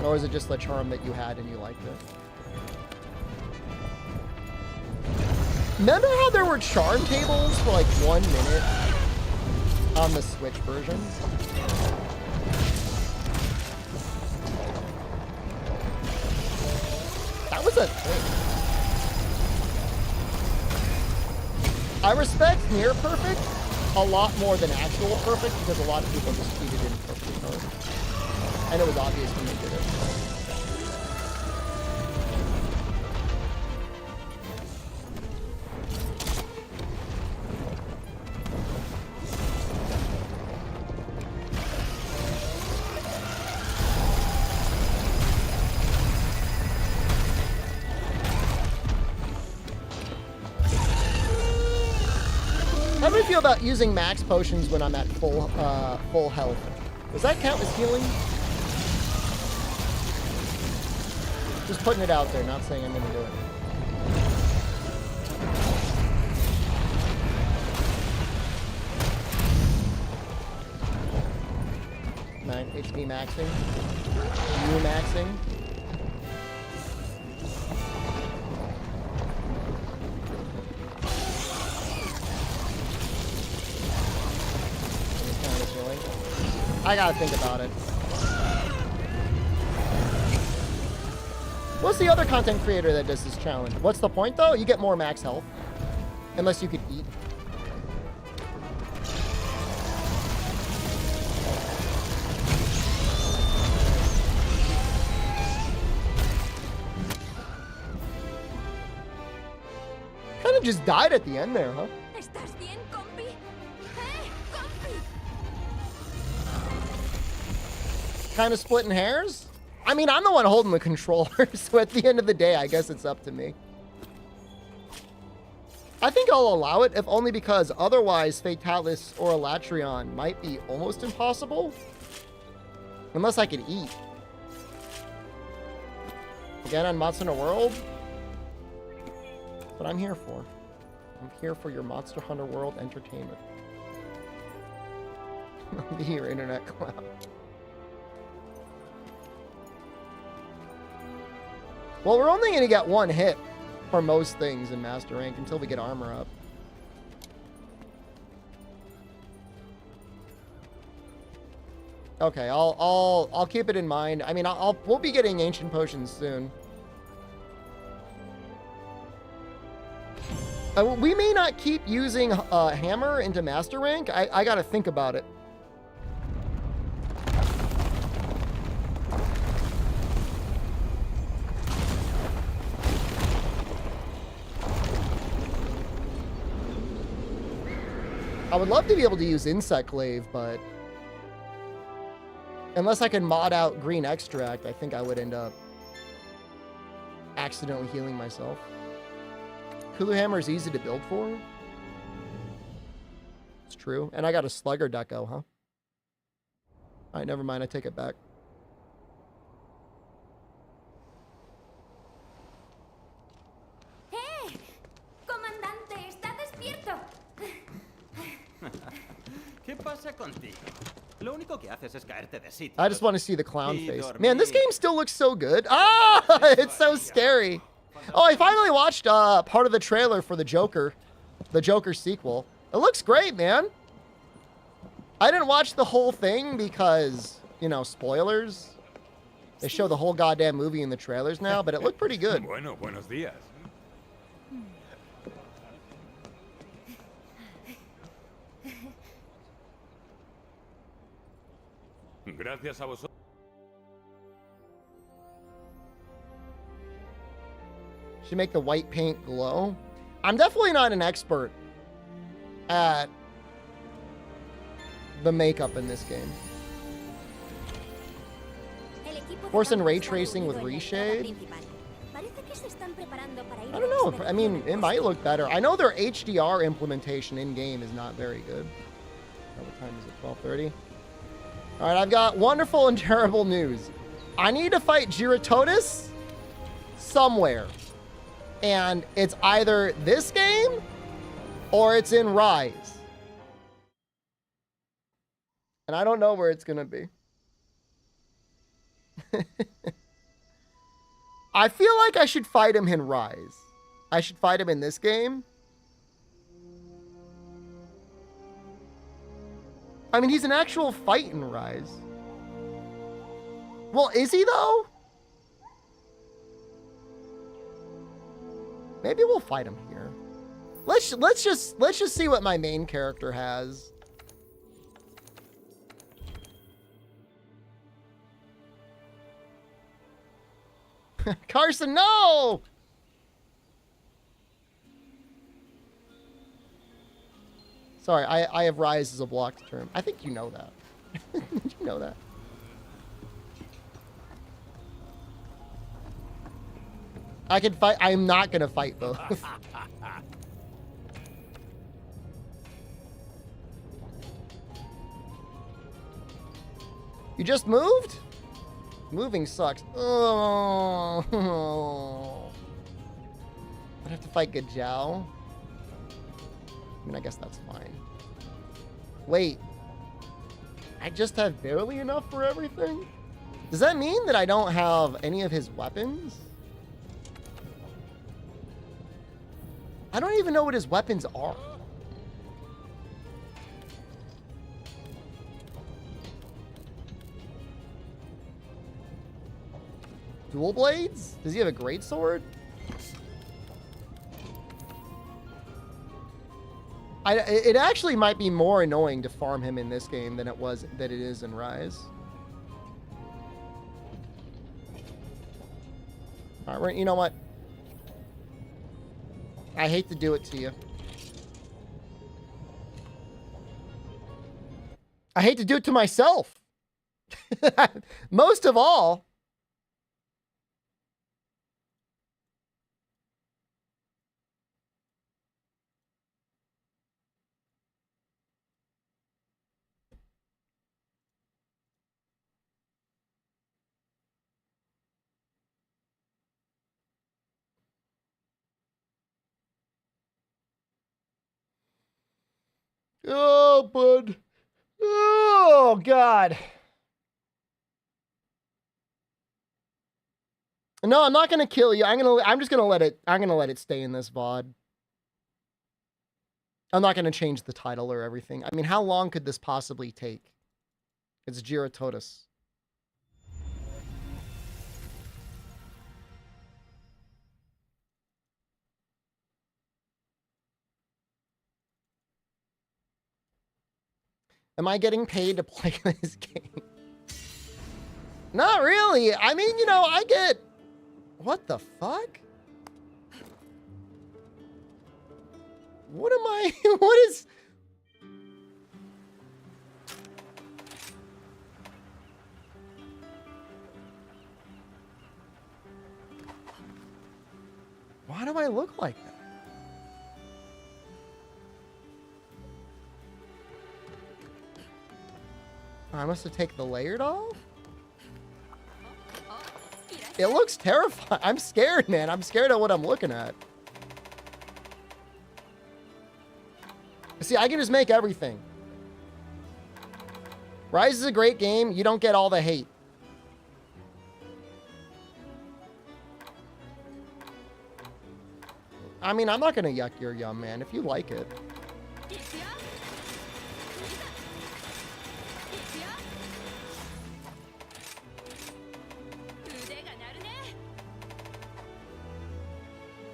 Or is it just the charm that you had and you liked it? Remember how there were charm tables for like 1 minute on the Switch version? That was a thing. I respect near perfect a lot more than actual perfect because a lot of people just cheated in perfect mode. And it was obvious when they did it. How do you feel about using max potions when I'm at full health? Does that count as healing? Just putting it out there, not saying I'm gonna do it. Nine HP maxing. You maxing. I gotta think about it. What's the other content creator that does this challenge? What's the point though? You get more max health. Unless you could eat. Kind of just died at the end there, huh? ¿Estás bien, compi? Compi! Kind of splitting hairs? I mean, I'm the one holding the controller, so at the end of the day, I guess it's up to me. I think I'll allow it, if only because otherwise Fatalis or Elatrion might be almost impossible. Unless I could eat. Again on Monster Hunter World? That's what I'm here for. I'm here for your Monster Hunter World entertainment. I'll be your internet clown. Well, we're only going to get one hit for most things in Master Rank until we get armor up. Okay, I'll keep it in mind. I mean, we'll be getting ancient potions soon. We may not keep using hammer into Master Rank. I got to think about it. I would love to be able to use Insect Glaive, but unless I can mod out green extract, I think I would end up accidentally healing myself. Kulu Hammer is easy to build for. It's true. And I got a Slugger deco, huh? Alright, never mind. I take it back. ¡Eh! Comandante, está despierto. ¿Qué pasa contigo? Lo único que haces es caerte de sitio. I just want to see the clown face. Man, this game still looks so good. Ah! It's so scary. Oh, I finally watched part of the trailer for the Joker sequel. It looks great, man. I didn't watch the whole thing because, you know, spoilers. They show the whole goddamn movie in the trailers now, but it looked pretty good. Bueno, buenos días. Gracias a vosotros. Should make the white paint glow. I'm definitely not an expert at the makeup in this game. Forcing ray tracing with reshade. I don't know. I mean, it might look better. I know their HDR implementation in game is not very good. What time is it? 12:30. All right, I've got wonderful and terrible news. I need to fight Giratotus somewhere. And it's either this game or it's in Rise. And I don't know where it's going to be. I feel like I should fight him in Rise. I should fight him in this game. I mean, he's an actual fight in Rise. Well, is he though? Maybe we'll fight him here. Let's just see what my main character has. Carson, no! Sorry, I have Rise as a blocked term. I think you know that. You know that. I can fight. I'm not gonna fight both. You just moved? Moving sucks. Oh. I'd have to fight Gajao. I mean, I guess that's fine. Wait. I just have barely enough for everything? Does that mean that I don't have any of his weapons? I don't even know what his weapons are. Dual blades? Does he have a great sword? It actually might be more annoying to farm him in this game than it is in Rise. All right, you know what? I hate to do it to you. I hate to do it to myself. Most of all. Oh, bud. Oh, God. No, I'm not gonna kill you. I'm just gonna let it stay in this VOD. I'm not gonna change the title or everything. I mean, how long could this possibly take? It's Giratotus. Am I getting paid to play this game? Not really. I mean, you know, I get... What the fuck? What am I... What is... Why do I look like that? I must have taken the layered off? It looks terrifying. I'm scared, man. I'm scared of what I'm looking at. See, I can just make everything. Rise is a great game. You don't get all the hate. I mean, I'm not going to yuck your yum, man, if you like it.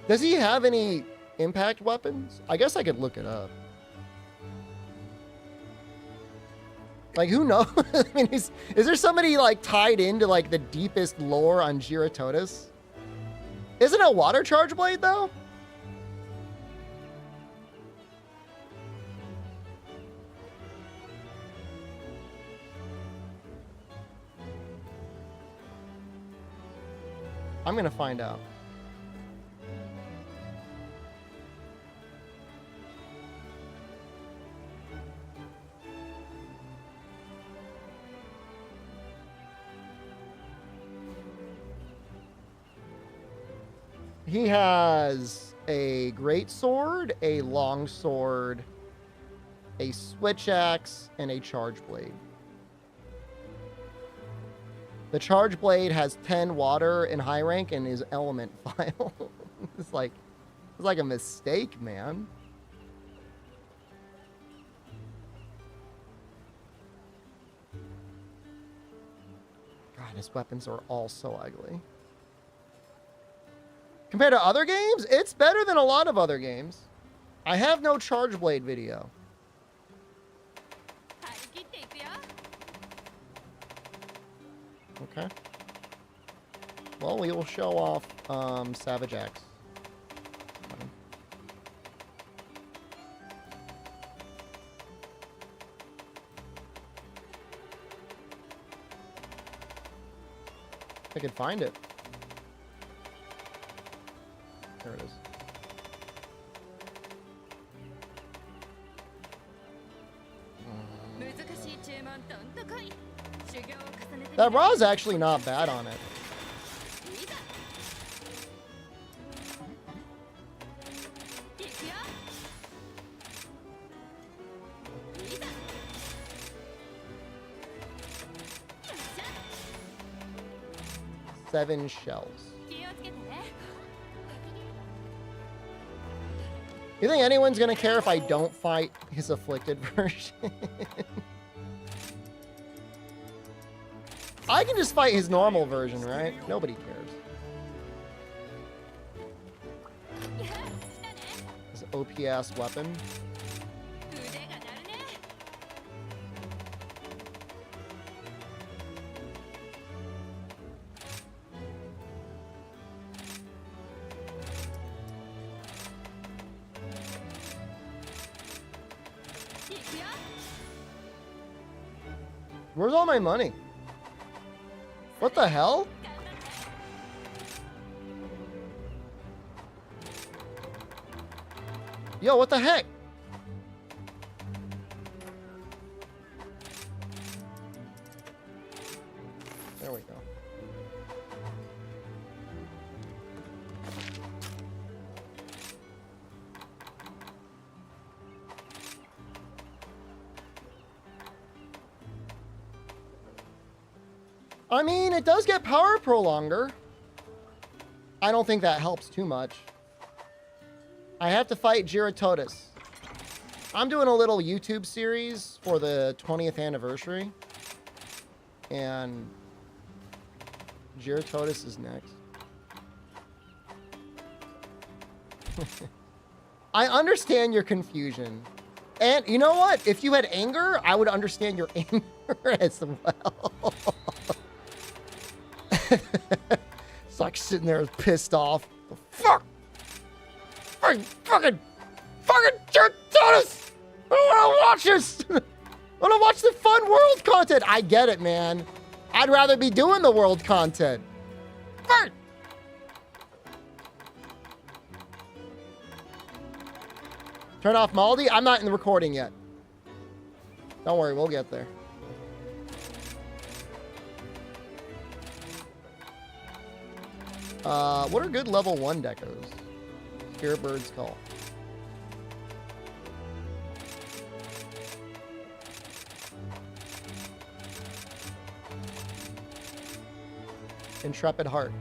Does he have any impact weapons? I guess I could look it up. Like, who knows? I mean, is there somebody, like, tied into, like, the deepest lore on Giratotus? Isn't it a water charge blade, though? I'm gonna find out. He has a great sword, a long sword, a switch axe, and a charge blade. The Charge Blade has 10 water in high rank and is element file. It's like a mistake, man. God, his weapons are all so ugly. Compared to other games, it's better than a lot of other games. I have no Charge Blade video. Okay. Well, we will show off Savage Axe. Fine. If I could find it. There it is. That raw is actually not bad on it. Seven shells. You think anyone's gonna care if I don't fight his afflicted version? I can just fight his normal version, right? Nobody cares. His OP-ass weapon. Where's all my money? What the hell? Yo, what the heck? There we go. I mean, it does get power prolonger. I don't think that helps too much. I have to fight Giratotus. I'm doing a little YouTube series for the 20th anniversary. And Giratotus is next. I understand your confusion. And you know what? If you had anger, I would understand your anger as well. It's like sitting there pissed off. The fuck? Fucking Giratotus! I don't want to watch this! I want to watch the fun world content! I get it, man. I'd rather be doing the world content. Fuck! Turn off Maldi? I'm not in the recording yet. Don't worry, we'll get there. What are good level 1 decos? Spiritbird's Call. Intrepid Heart.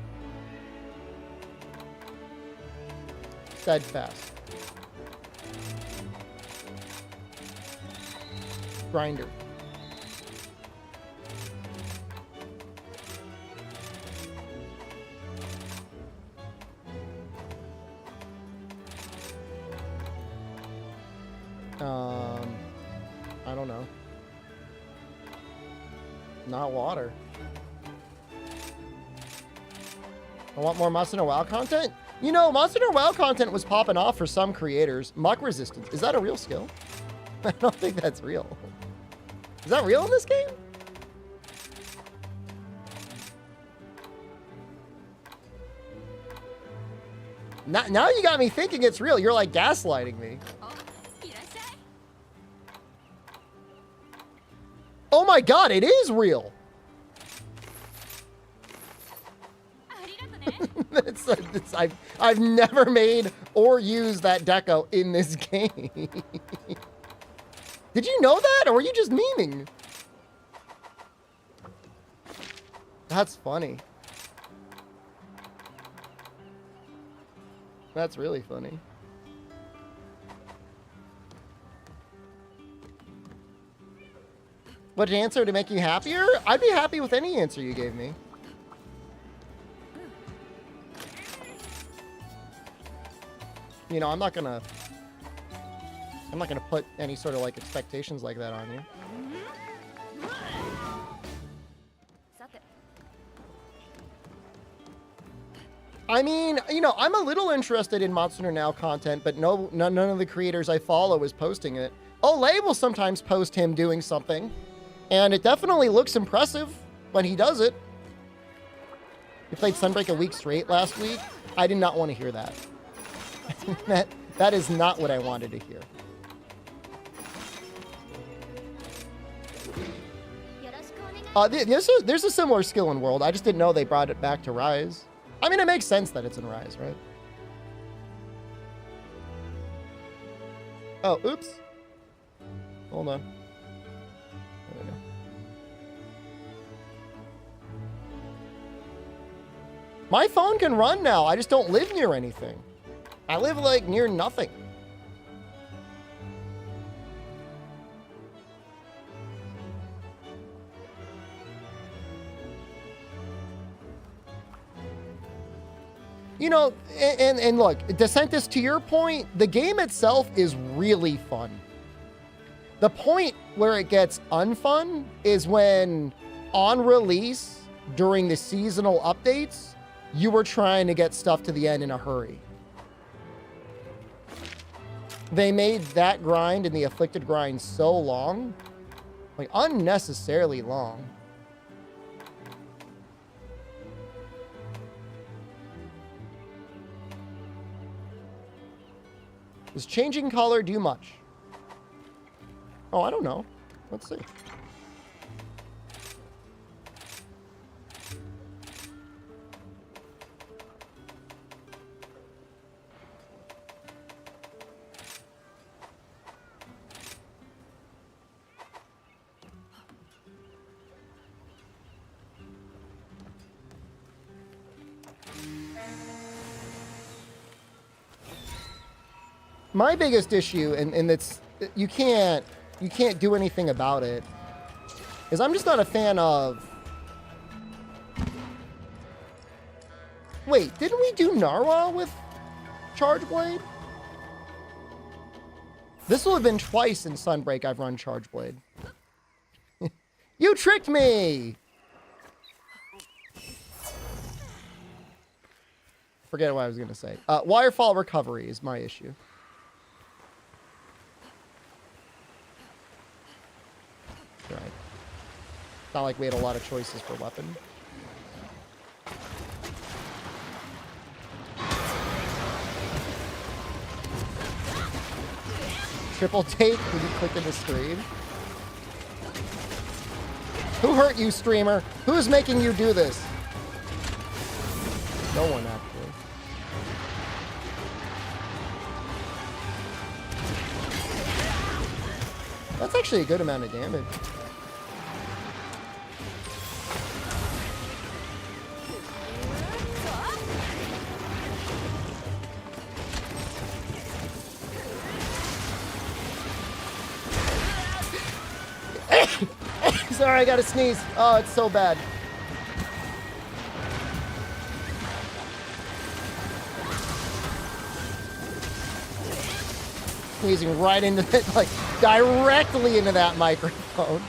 Steadfast. Grinder. I don't know. Not water. I want more Monster Hunter WoW content? You know, Monster Hunter WoW content was popping off for some creators. Muck resistance. Is that a real skill? I don't think that's real. Is that real in this game? Now you got me thinking it's real. You're like gaslighting me. Oh my god, it is real. I've never made or used that deco in this game. Did you know that, or were you just memeing? That's funny. That's really funny. What answer to make you happier? I'd be happy with any answer you gave me. You know, I'm not gonna put any sort of like expectations like that on you. I mean, you know, I'm a little interested in Monster Now content, but none of the creators I follow is posting it. Olay will sometimes post him doing something, and it definitely looks impressive when he does it. He played Sunbreak a week straight last week. I did not want to hear that. that is not what I wanted to hear. There's a similar skill in World. I just didn't know they brought it back to Rise. I mean, it makes sense that it's in Rise, right? Oh, oops. Hold on. There we go. My phone can run now. I just don't live near anything. I live, like, near nothing. You know, and look, DeSantis, to your point, the game itself is really fun. The point where it gets unfun is when, on release, during the seasonal updates, you were trying to get stuff to the end in a hurry. They made that grind and the Afflicted grind so long, like unnecessarily long. Does changing color do much? Oh, I don't know. Let's see. My biggest issue, and it's you can't do anything about it, is I'm just not a fan of. Wait, didn't we do Narwa with Charge Blade? This will have been twice in Sunbreak I've run Charge Blade. You tricked me! Forget what I was going to say. Wirefall recovery is my issue. Right. It's not like we had a lot of choices for weapon. Triple take when you click in the stream. Who hurt you, streamer? Who's making you do this? No one, actually. That's actually a good amount of damage. Sorry, I gotta sneeze. Oh, it's so bad. Sneezing right into it, like directly into that microphone.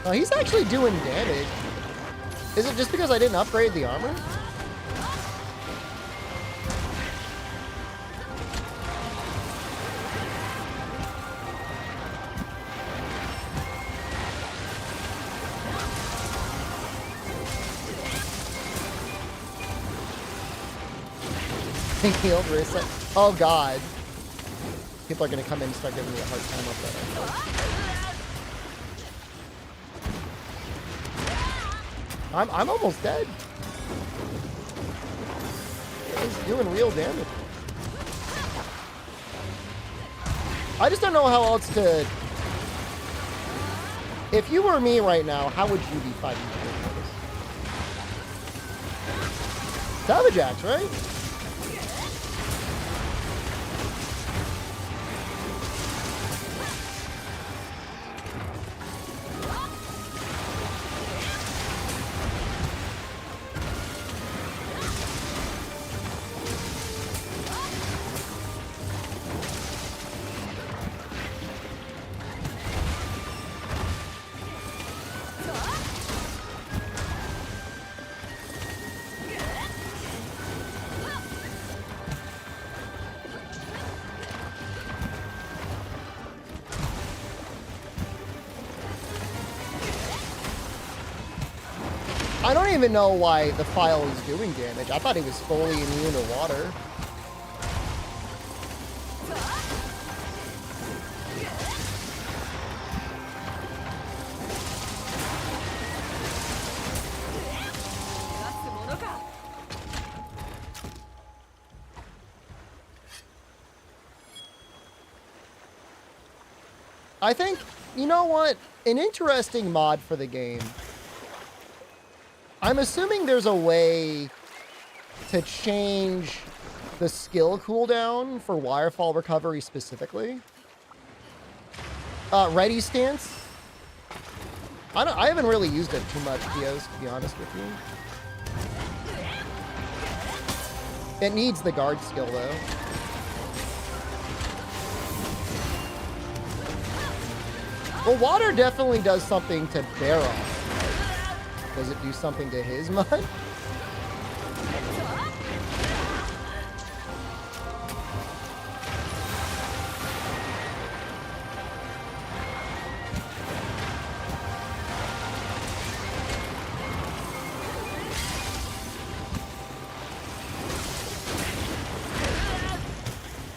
Oh, he's actually doing damage. Is it just because I didn't upgrade the armor? Healed reset. Oh god. People are gonna come in and start giving me a hard time over that. I'm almost dead. He's doing real damage. I just don't know how else to... If you were me right now, how would you be fighting this? Savage Axe, right? I don't even know why the file is doing damage. I thought he was fully immune to water. I think, you know what? An interesting mod for the game. I'm assuming there's a way to change the skill cooldown for wirefall recovery specifically. Ready stance. I haven't really used it too much, Dios, to be honest with you. It needs the guard skill though. Well, water definitely does something to Baron. Does it do something to his mud?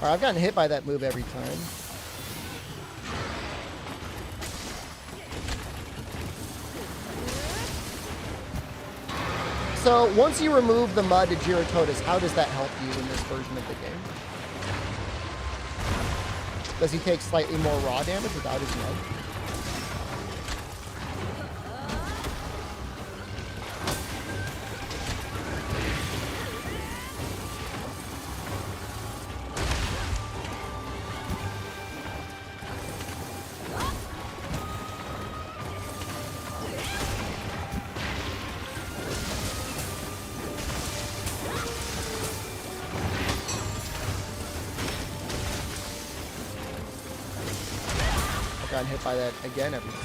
Alright, I've gotten hit by that move every time. So, once you remove the mud to Girototis, how does that help you in this version of the game? Does he take slightly more raw damage without his mud? Gotten hit by that again every time.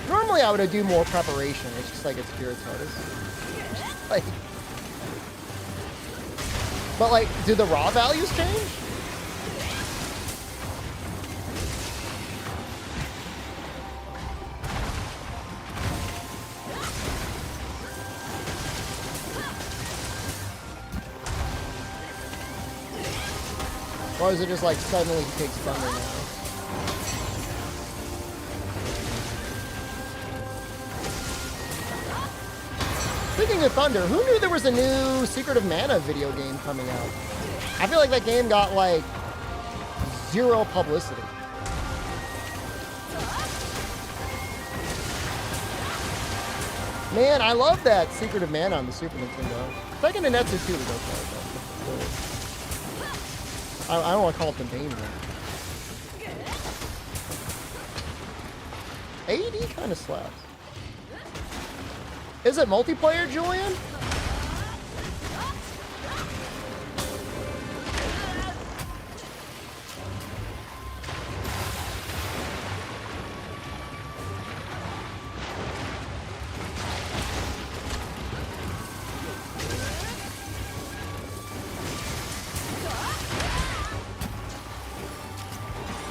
Normally I would do more preparation. It's just like it's Girototis. Like, but like, do the raw values change? Or is it just like suddenly he takes thunder now? Speaking of thunder, who knew there was a new Secret of Mana video game coming out? I feel like that game got like zero publicity. Man, I love that Secret of Mana on the Super Nintendo. Second to Netsu 2 was okay. I don't want to call it the main one. AD kind of slaps. Is it multiplayer, Julian?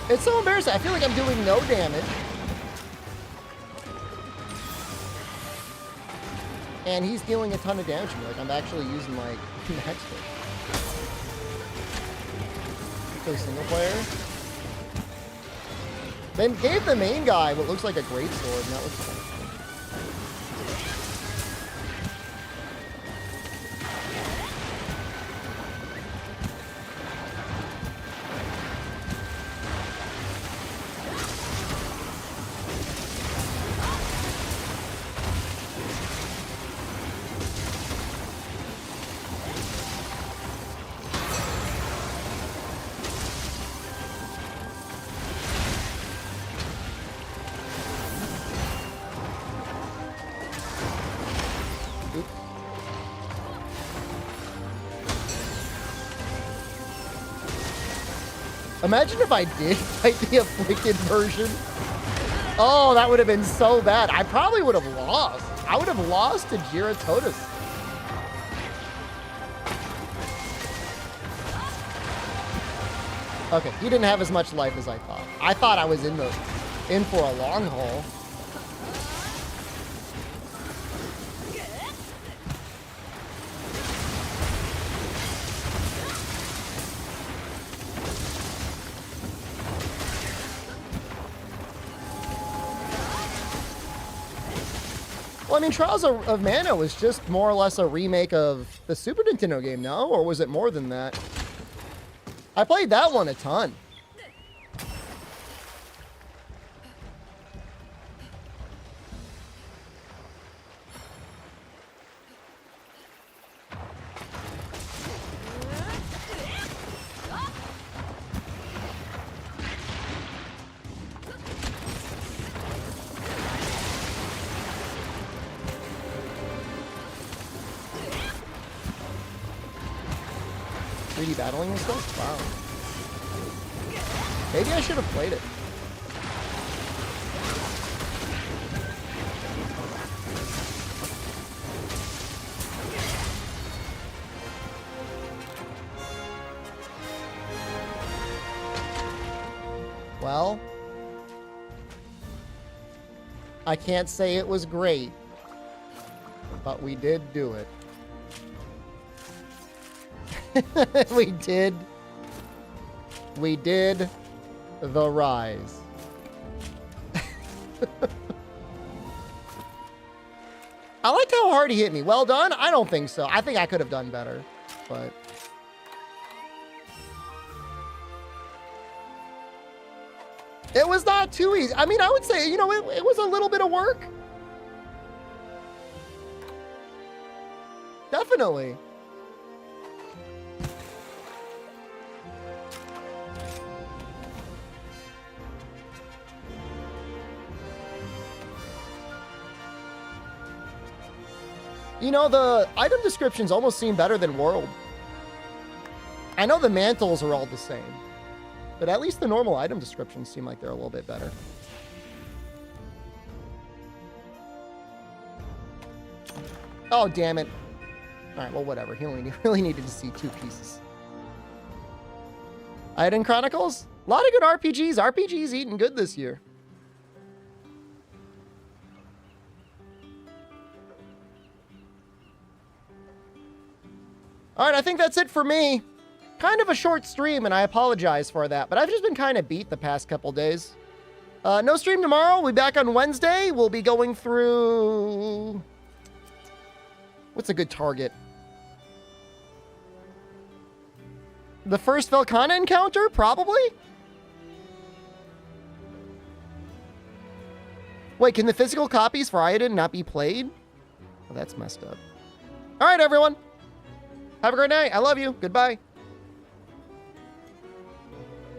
It's so embarrassing. I feel like I'm doing no damage. and he's dealing a ton of damage to me. Like, I'm actually using, like, max hit. Play single player. Then gave the main guy what looks like a great sword, and that looks fun. Imagine if I did fight the afflicted version. Oh, that would have been so bad. I probably would have lost. I would have lost to Giratotus. Okay, he didn't have as much life as I thought. I thought I was in for a long haul. Well, I mean, Trials of Mana was just more or less a remake of the Super Nintendo game, no? Or was it more than that? I played that one a ton. Battling and stuff? Wow. Maybe I should have played it. Well, I can't say it was great, but we did do it. We did the rise. I liked how hard he hit me. Well done? I don't think so. I think I could have done better, but it was not too easy. I mean, I would say, you know, it was a little bit of work. Definitely. You know, the item descriptions almost seem better than World. I know the mantles are all the same, but at least the normal item descriptions seem like they're a little bit better. Oh, damn it. All right, well, whatever. He only really needed to see 2 pieces. Item Chronicles? A lot of good RPGs. RPGs eating good this year. All right, I think that's it for me. Kind of a short stream, and I apologize for that, but I've just been kind of beat the past couple days. No stream tomorrow. We'll be back on Wednesday. We'll be going through... What's a good target? The first Velkhana encounter? Probably? Wait, can the physical copies for Ioden not be played? Well, that's messed up. All right, everyone. Have a great night. I love you. Goodbye.